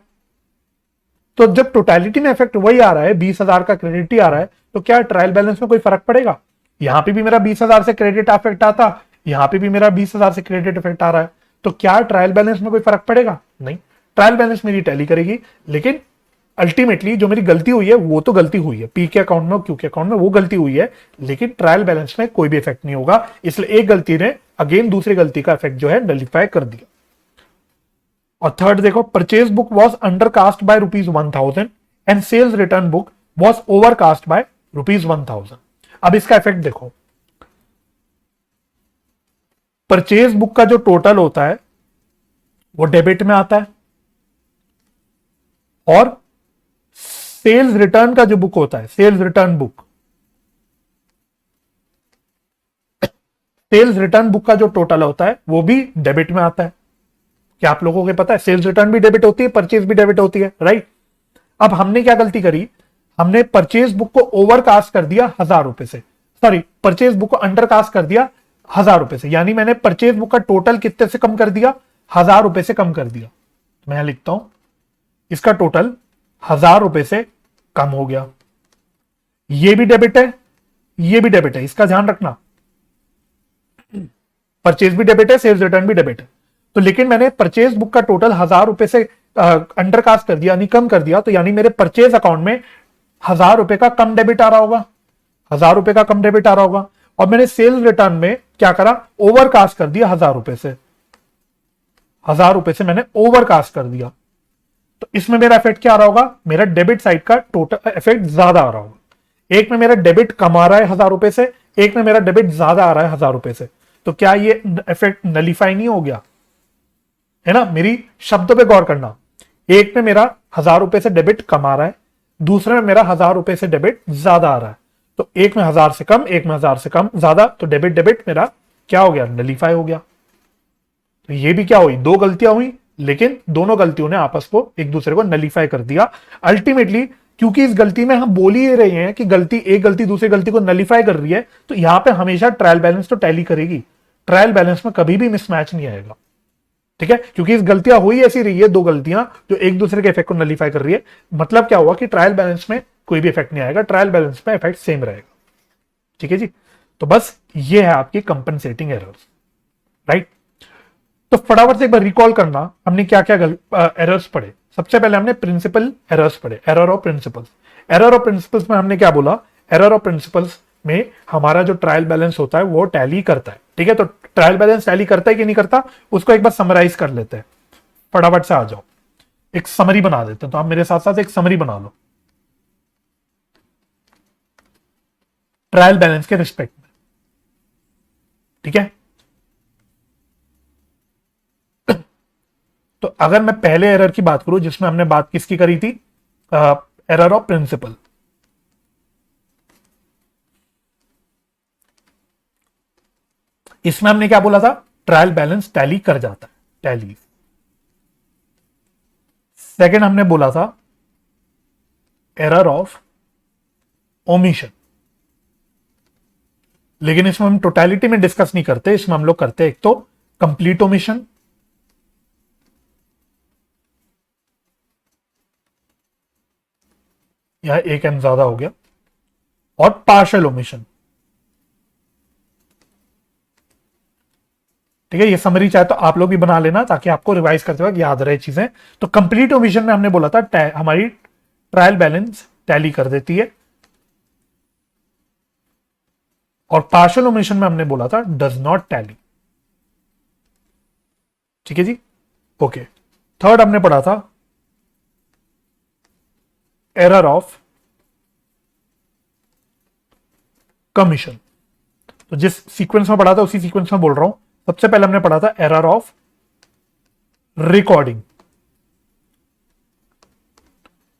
तो जब टोटलिटी में इफेक्ट वही आ रहा है, 20,000 का क्रेडिट ही आ रहा है, तो क्या ट्रायल बैलेंस में कोई फर्क पड़ेगा? यहां पे भी मेरा 20,000 से क्रेडिट इफेक्ट आता, यहां पे भी मेरा 20,000 से क्रेडिट इफेक्ट आ रहा है, तो क्या ट्रायल बैलेंस में कोई फर्क पड़ेगा? नहीं, ट्रायल बैलेंस मेरी टैली करेगी। लेकिन अल्टीमेटली जो मेरी गलती हुई है वो तो गलती हुई है, पी के अकाउंट में और क्यू के अकाउंट में वो गलती हुई है, लेकिन ट्रायल बैलेंस में कोई भी इफेक्ट नहीं होगा। इसलिए एक गलती ने अगेन दूसरी गलती का इफेक्ट जो है नलिफाई कर दिया। और थर्ड देखो, purchase book was undercast by ₹1,000 and sales return book was overcast by ₹1,000। अब इसका इफेक्ट देखो, परचेज बुक का जो टोटल होता है वो डेबिट में आता है, और सेल्स रिटर्न का जो बुक होता है, sales return book, sales return book का जो टोटल होता है वो भी डेबिट में आता है। क्या आप लोगों को पता है सेल्स रिटर्न भी डेबिट होती है, परचेज भी डेबिट होती है, राइट? अब हमने क्या गलती करी, हमने परचेज बुक को ओवरकास्ट कर दिया 1,000 रुपए से, सॉरी परचेज बुक को अंडरकास्ट कर दिया 1,000 रुपए से। यानी मैंने परचेज बुक का टोटल कितने से कम कर दिया, 1,000 रुपए से कम कर दिया। मैं यहां लिखता हूं इसका टोटल 1,000 रुपए से कम हो गया। ये भी डेबिट है, ये भी डेबिट है, इसका ध्यान रखना। परचेज भी डेबिट है, सेल्स रिटर्न भी डेबिट है। तो लेकिन मैंने परचेज बुक का टोटल 1,000 रुपए से अंडरकास्ट कर दिया, यानी कम कर दिया, तो यानी मेरे परचेज अकाउंट में 1,000 रुपए का कम डेबिट आ रहा होगा, 1,000 रुपए का कम डेबिट आ रहा होगा। और मैंने सेल्स रिटर्न में क्या करा, ओवरकास्ट कर दिया 1,000 रुपए से, 1,000 रुपए से मैंने ओवरकास्ट कर दिया। तो इसमें मेरा इफेक्ट क्या आ रहा होगा, मेरा डेबिट साइड का टोटल इफेक्ट ज्यादा आ रहा होगा। एक में मेरा डेबिट कम आ रहा है 1,000 रुपए से, एक में मेरा डेबिट ज्यादा आ रहा है 1,000 रुपए से। तो क्या ये इफेक्ट नलीफाई नहीं हो गया? है ना, मेरी शब्दों पे गौर करना। एक में मेरा 1,000 रुपए से डेबिट कम आ रहा है, दूसरे में मेरा 1,000 रुपए से डेबिट ज्यादा आ रहा है। तो एक में 1,000 से कम, एक में 1,000 से कम ज्यादा, तो डेबिट डेबिट मेरा क्या हो गया, नलीफाई हो गया। तो ये भी क्या हुई, दो गलतियां हुई, लेकिन दोनों गलतियों ने आपस को एक दूसरे को नलीफाई कर दिया अल्टीमेटली। क्योंकि इस गलती में हम बोल ही रहे हैं कि गलती, एक गलती दूसरी गलती को नलीफाई कर रही है, तो यहां पे हमेशा ट्रायल बैलेंस तो टैली करेगी, ट्रायल बैलेंस में कभी भी मिसमैच नहीं आएगा। ठीक है, क्योंकि इस गलतियां हुई ऐसी रही है, दो गलतियां जो एक दूसरे के इफेक्ट को नलीफाई कर रही है। मतलब क्या हुआ कि ट्रायल बैलेंस में कोई भी इफेक्ट नहीं आएगा, ट्रायल बैलेंस में इफेक्ट सेम रहेगा। ठीक है जी, तो बस ये है आपकी कंपनसेटिंग एरर्स, राइट? तो फटाफट से एक बार रिकॉल करना, हमने क्या क्या एरर्स पढ़े। सबसे पहले हमने प्रिंसिपल एरर्स पढ़े, error of principles. Error of principles में हमने क्या बोला, एरर ऑफ प्रिंसिपल्स में हमारा जो ट्रायल बैलेंस होता है वो टैली करता है। ठीक है, तो ट्रायल बैलेंस टैली करता है कि नहीं करता, उसको एक बार समराइज कर लेते हैं। फटाफट से आ जाओ, एक समरी बना देते हैं। तो आप मेरे साथ साथ एक समरी बना लो ट्रायल बैलेंस के रिस्पेक्ट में। ठीक है, तो अगर मैं पहले एरर की बात करूं जिसमें हमने बात किसकी करी थी, एरर ऑफ प्रिंसिपल। इसमें हमने क्या बोला था, ट्रायल बैलेंस टैली कर जाता है, टैली। सेकंड हमने बोला था एरर ऑफ ओमिशन, लेकिन इसमें हम टोटलिटी में डिस्कस नहीं करते, इसमें हम लोग करते हैं एक तो कंप्लीट ओमिशन, यह एक एम ज्यादा हो गया, और पार्शियल ओमिशन। ठीक है, ये समरी चाहे तो आप लोग भी बना लेना ताकि आपको रिवाइज करते वक्त याद रहे चीजें। तो कंप्लीट ओमिशन में हमने बोला था हमारी ट्रायल बैलेंस टैली कर देती है, और पार्शियल ओमिशन में हमने बोला था डज नॉट टैली। ठीक है जी, ओके। थर्ड हमने पढ़ा था एरर ऑफ कमीशन। तो जिस सीक्वेंस में पढ़ा था उसी सीक्वेंस में बोल रहा हूं। सबसे पहले हमने पढ़ा था एरर ऑफ रिकॉर्डिंग।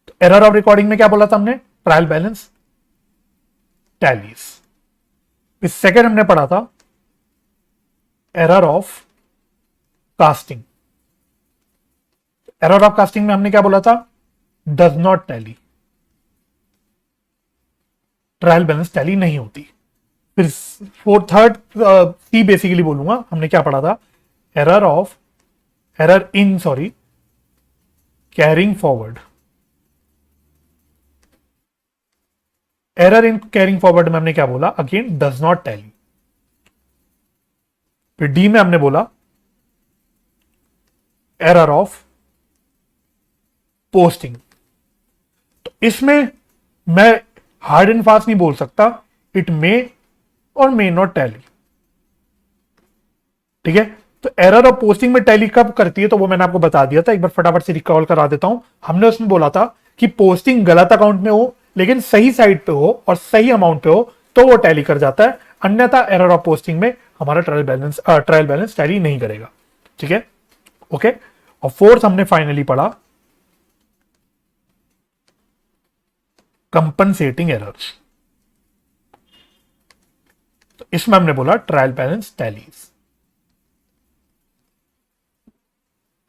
तो एरर ऑफ रिकॉर्डिंग में क्या बोला था हमने, ट्रायल बैलेंस टैलीज। फिर सेकेंड हमने पढ़ा था error of casting. Error of casting में हमने क्या बोला था, does not tally, trial balance tally नहीं होती। फिर थर्ड सी बेसिकली बोलूंगा, हमने क्या पढ़ा था, error in carrying forward. Error in carrying forward में हमने क्या बोला, अगेन डज नॉट टैली। फिर डी में हमने बोला एरर ऑफ पोस्टिंग। तो इसमें मैं हार्ड एंड फास्ट नहीं बोल सकता, इट मे और मे नॉट टैली। ठीक है, तो एरर ऑफ पोस्टिंग में टैली कब करती है, तो वो मैंने आपको बता दिया था, एक बार फटाफट से रिकॉल करा देता हूं। हमने उसमें बोला था कि पोस्टिंग गलत अकाउंट में हो लेकिन सही साइड पे हो और सही अमाउंट पे हो तो वो टैली कर जाता है, अन्यथा एरर ऑफ पोस्टिंग में हमारा ट्रायल बैलेंस टैली नहीं करेगा। ठीक है, ओके। और फोर्थ हमने फाइनली पढ़ा कंपनसेटिंग एरर्स। तो इसमें हमने बोला ट्रायल बैलेंस टैलीज।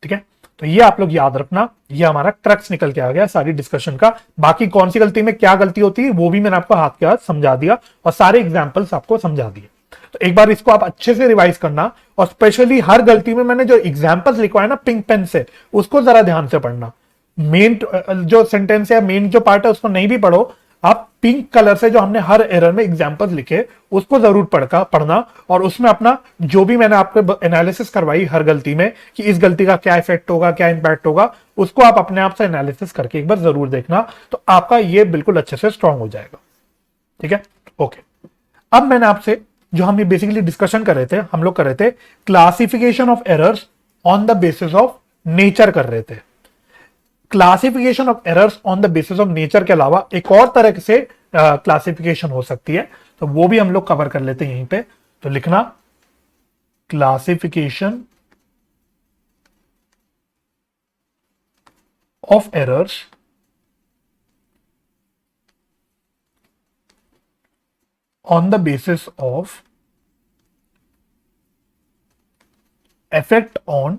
ठीक है, तो ये आप लोग याद रखना, ये हमारा क्रक्स निकल के आ गया सारी डिस्कशन का। बाकी कौन सी गलती में क्या गलती होती है वो भी मैंने आपको हाथ के हाथ समझा दिया और सारे एग्जाम्पल्स आपको समझा दिए। तो एक बार इसको आप अच्छे से रिवाइज करना, और स्पेशली हर गलती में मैंने जो एग्जाम्पल्स लिखवाए ना पिंक पेन से, उसको जरा ध्यान से पढ़ना। मेन जो सेंटेंस है, मेन जो पार्ट है, उसको नहीं भी पढ़ो, आप पिंक कलर से जो हमने हर एरर में एग्जांपल्स लिखे उसको जरूर पढ़ना, और उसमें अपना जो भी मैंने आपको एनालिसिस करवाई हर गलती में कि इस गलती का क्या इफेक्ट होगा, क्या इंपैक्ट होगा, उसको आप अपने आप से एनालिसिस करके एक बार जरूर देखना, तो आपका ये बिल्कुल अच्छे से स्ट्रांग हो जाएगा। ठीक है, ओके। अब मैंने आपसे जो हम ये बेसिकली डिस्कशन कर रहे थे, हम लोग कर रहे थे classification of errors on the basis of nature कर रहे थे। Classification of errors on the basis of nature के अलावा एक और तरह से क्लासिफिकेशन हो सकती है, तो वो भी हम लोग कवर कर लेते हैं यहीं पे। तो लिखना classification of errors on the basis of effect on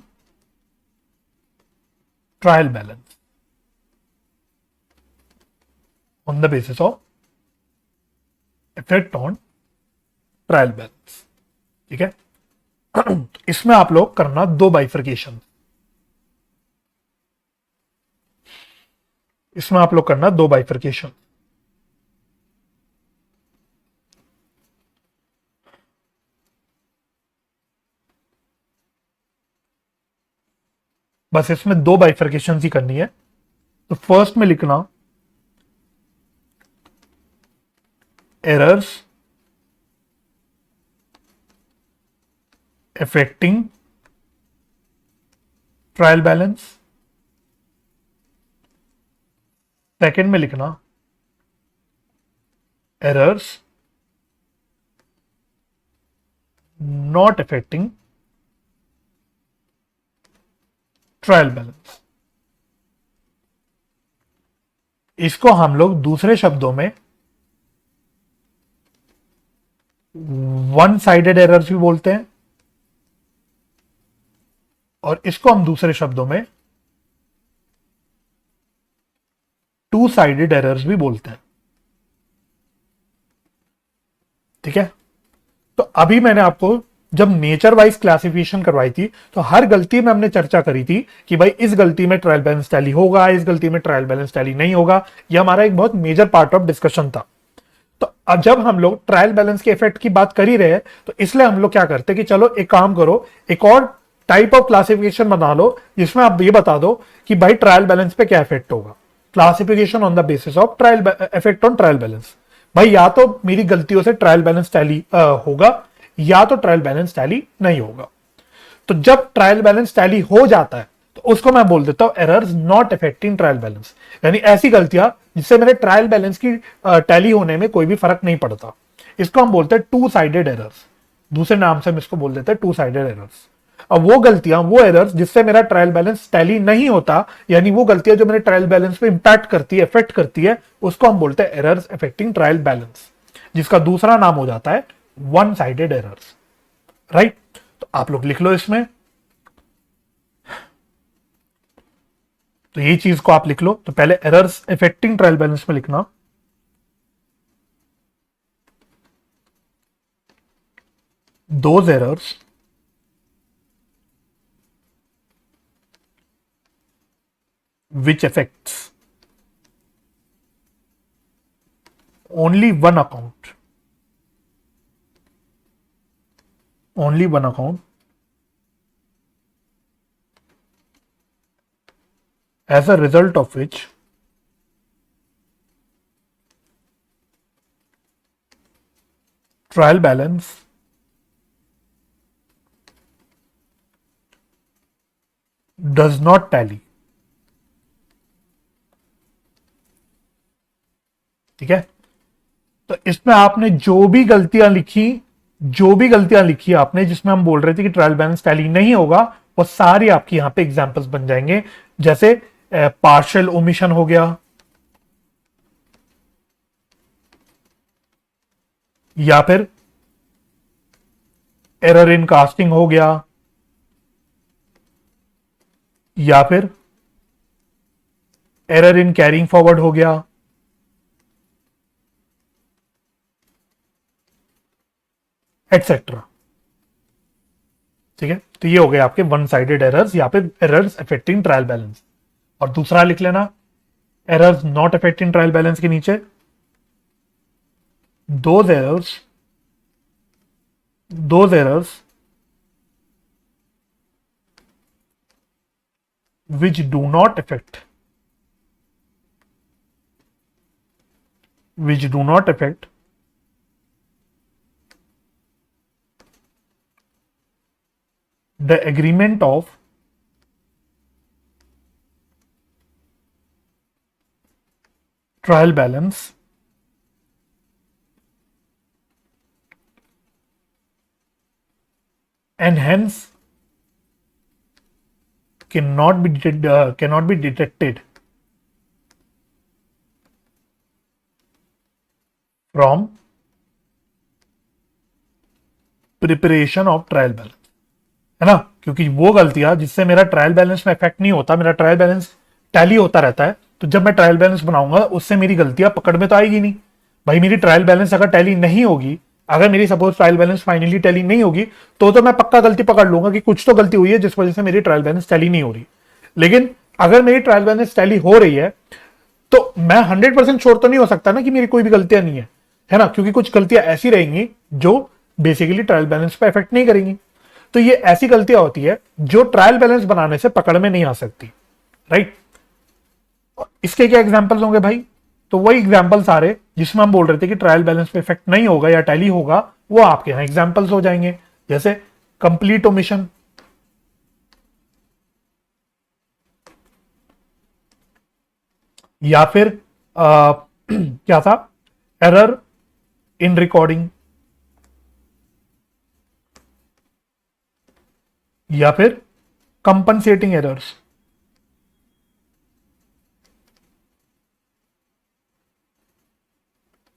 trial balance, on the basis of effect on trial balance। ठीक है, इसमें आप लोग करना दो बाइफर्केशन, इसमें आप लोग करना दो बाइफर्केशन। बस इसमें दो बाइफर्केशन ही करनी है। तो फर्स्ट में लिखना errors affecting trial balance. Second में लिखना errors not affecting trial balance. इसको हम लोग दूसरे शब्दों में वन साइडेड एरर्स भी बोलते हैं, और इसको हम दूसरे शब्दों में टू साइडेड एरर्स भी बोलते हैं। ठीक है, तो अभी मैंने आपको जब नेचर वाइज क्लासिफिकेशन करवाई थी तो हर गलती में हमने चर्चा करी थी कि भाई इस गलती में ट्रायल बैलेंस टैली होगा, इस गलती में ट्रायल बैलेंस टैली नहीं होगा। यह हमारा एक बहुत मेजर पार्ट ऑफ डिस्कशन था। तो अब जब हम लोग ट्रायल बैलेंस के इफेक्ट की बात कर ही रहे हैं, तो इसलिए हम लोग क्या करते हैं कि चलो एक काम करो, एक और टाइप ऑफ क्लासिफिकेशन बना लो जिसमें आप ये बता दो कि भाई ट्रायल बैलेंस पे क्या इफेक्ट होगा। Classification on the basis of trial effect on trial balance. भाई या तो मेरी गलतियों से ट्रायल बैलेंस टैली होगा, या तो ट्रायल बैलेंस टैली नहीं होगा। तो जब ट्रायल बैलेंस टैली हो जाता है तो उसको मैं बोल देता हूं errors not affecting trial balance, यानी ऐसी गलतियां जिससे मेरे ट्रायल बैलेंस की टैली होने में कोई भी फर्क नहीं पड़ता। इसको हम बोलते हैं टू साइडेड एरर्स, दूसरे नाम से हम इसको बोल देते हैं टू साइडेड एरर्स। अब वो गलतियां, वो एरर्स जिससे मेरा ट्रायल बैलेंस टैली नहीं होता, यानी वो गलतियां जो मेरे ट्रायल बैलेंस पे इंपैक्ट करती है, इफेक्ट करती है, उसको हम बोलते हैं एरर्स अफेक्टिंग ट्रायल बैलेंस, जिसका दूसरा नाम हो जाता है वन साइडेड एरर्स। राइट, तो आप लोग लिख लो इसमें, तो ये चीज को आप लिख लो। तो पहले एरर्स अफेक्टिंग ट्रायल बैलेंस में लिखना those errors which affects only one account, only one account, as a result of which trial balance does not tally। ठीक है, तो इसमें आपने जो भी गलतियां लिखी, जो भी गलतियां लिखी आपने जिसमें हम बोल रहे थे कि ट्रायल बैलेंस टैली नहीं होगा, वो सारी आपकी यहां पे एग्जांपल्स बन जाएंगे। जैसे पार्शियल ओमिशन हो गया, या फिर एरर इन कास्टिंग हो गया, या फिर एरर इन कैरिंग फॉरवर्ड हो गया, एटसेट्रा। ठीक है, तो ये हो गए आपके वन साइडेड एरर्स या फिर एरर्स अफेक्टिंग ट्रायल बैलेंस। और दूसरा लिख लेना errors not affecting trial balance के नीचे those errors which do not affect the agreement of trial balance and hence cannot be detected from preparation of trial balance. है ना, क्योंकि वो गलतियां जिससे मेरा ट्रायल बैलेंस में इफेक्ट नहीं होता, मेरा ट्रायल बैलेंस टैली होता रहता है, तो जब मैं ट्रायल बैलेंस बनाऊंगा उससे मेरी गलतियां पकड़ में तो आएगी नहीं। भाई मेरी ट्रायल बैलेंस अगर टैली नहीं होगी, अगर मेरी suppose trial balance finally tally नहीं होगी, तो मैं पक्का गलती पकड़ लूंगा कि कुछ तो गलती हुई है जिस वजह से मेरी ट्रायल बैलेंस टैली नहीं हो रही। लेकिन अगर मेरी ट्रायल बैलेंस टैली हो रही है तो मैं 100% श्योर तो नहीं हो सकता ना कि मेरी कोई भी गलतियां नहीं है ना, क्योंकि कुछ गलतियां ऐसी रहेंगी जो बेसिकली ट्रायल बैलेंस पे इफेक्ट नहीं करेंगी। तो ये ऐसी गलतियां होती है जो ट्रायल बैलेंस बनाने से पकड़ में नहीं आ सकती। राइट, इसके क्या एग्जांपल्स होंगे भाई? तो वही एग्जांपल सारे जिसमें हम बोल रहे थे कि ट्रायल बैलेंस पे इफेक्ट नहीं होगा या टैली होगा, वो आपके यहां एग्जांपल्स हो जाएंगे। जैसे कंप्लीट ओमिशन, या फिर क्या था, एरर इन रिकॉर्डिंग, या फिर कंपनसेटिंग एरर्स।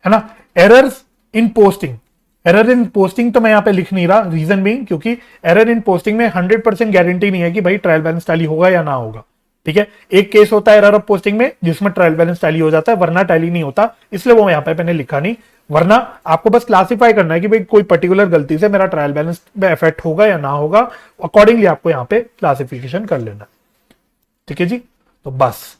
है ना, errors in posting, error in posting तो मैं यहां पे लिख नहीं रहा, रीजन बीइंग क्योंकि एरर इन पोस्टिंग में 100% गारंटी नहीं है कि भाई ट्रायल बैलेंस टैली होगा या ना होगा। ठीक है, एक केस होता है एरर ऑफ पोस्टिंग में जिसमें ट्रायल बैलेंस टैली हो जाता है, वरना टैली नहीं होता, इसलिए वो यहां पे मैंने लिखा नहीं। वरना आपको बस क्लासिफाई करना है कि भाई कोई पर्टिकुलर गलती से मेरा ट्रायल बैलेंस में इफेक्ट होगा या ना होगा, अकॉर्डिंगली आपको यहां पे क्लासिफिकेशन कर लेना। ठीक है जी, तो बस,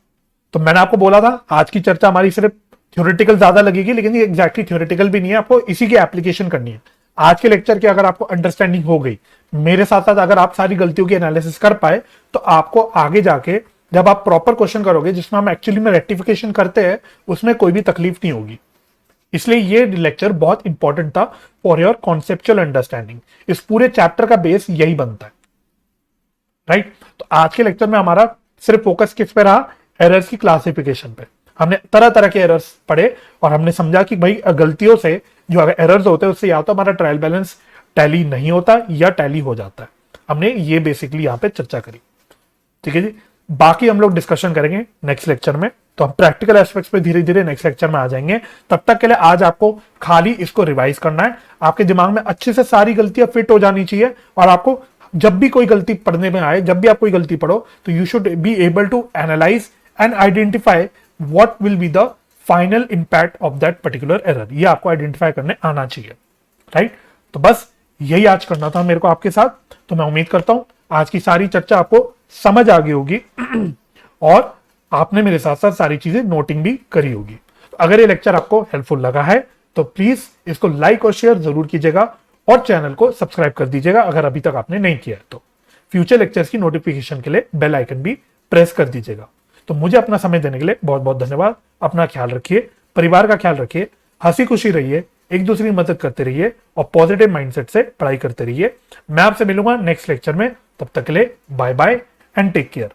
तो मैंने आपको बोला था आज की चर्चा हमारी सिर्फ थ्योरेटिकल ज्यादा लगेगी, लेकिन ये एग्जैक्टली थ्योरेटिकल भी नहीं है, आपको इसी की एप्लीकेशन करनी है। आज के लेक्चर की अगर आपको अंडरस्टैंडिंग हो गई, मेरे साथ साथ अगर आप सारी गलतियों की एनालिसिस कर पाए, तो आपको आगे जाके जब आप प्रॉपर क्वेश्चन करोगे जिसमें हम एक्चुअली में रेक्टिफिकेशन करते हैं, उसमें कोई भी तकलीफ नहीं होगी। इसलिए ये लेक्चर बहुत इंपॉर्टेंट था फॉर योर कॉन्सेप्चुअल अंडरस्टैंडिंग। इस पूरे चैप्टर का बेस यही बनता है, राइट। तो आज के लेक्चर में हमारा सिर्फ फोकस किस पे रहा? एरर्स की क्लासिफिकेशन पे। हमने तरह तरह के एरर्स पढ़े और हमने समझा कि भाई गलतियों से जो अगर एरर्स होते हैं उससे या तो हमारा ट्रायल बैलेंस टैली नहीं होता या टैली हो जाता है। हमने ये बेसिकली यहाँ पे चर्चा करी, ठीक है जी। बाकी हम लोग डिस्कशन करेंगे नेक्स्ट लेक्चर में, तो हम प्रैक्टिकल एस्पेक्ट्स पे धीरे धीरे नेक्स्ट लेक्चर में आ जाएंगे। तब तक के लिए आज आपको खाली इसको रिवाइज करना है, आपके दिमाग में अच्छे से सारी गलतियां फिट हो जानी चाहिए, और आपको जब भी कोई गलती पढ़ने में आए, जब भी आप कोई गलती पढ़ो, तो you should be able to analyse and identify what will be the final impact of that particular error. ये आपको आइडेंटिफाई करने आना चाहिए, राइट। तो बस यही आज करना था मेरे को आपके साथ। तो मैं उम्मीद करता हूं आज की सारी चर्चा आपको समझ आ गई होगी और आपने मेरे साथ साथ सारी चीजें नोटिंग भी करी होगी। तो अगर ये लेक्चर आपको हेल्पफुल लगा है तो प्लीज इसको लाइक और शेयर जरूर कीजिएगा, और चैनल को सब्सक्राइब कर दीजिएगा अगर अभी तक आपने नहीं किया है तो। फ्यूचर लेक्चर्स की नोटिफिकेशन के लिए बेल आइकन भी प्रेस कर दीजिएगा। तो मुझे अपना समय देने के लिए बहुत बहुत धन्यवाद। अपना ख्याल रखिए, परिवार का ख्याल रखिए, हंसी खुशी रहिए, एक दूसरे की मदद करते रहिए और पॉजिटिव माइंडसेट से पढ़ाई करते रहिए। मैं आपसे मिलूंगा नेक्स्ट लेक्चर में, तब तक के लिए bye bye and take care.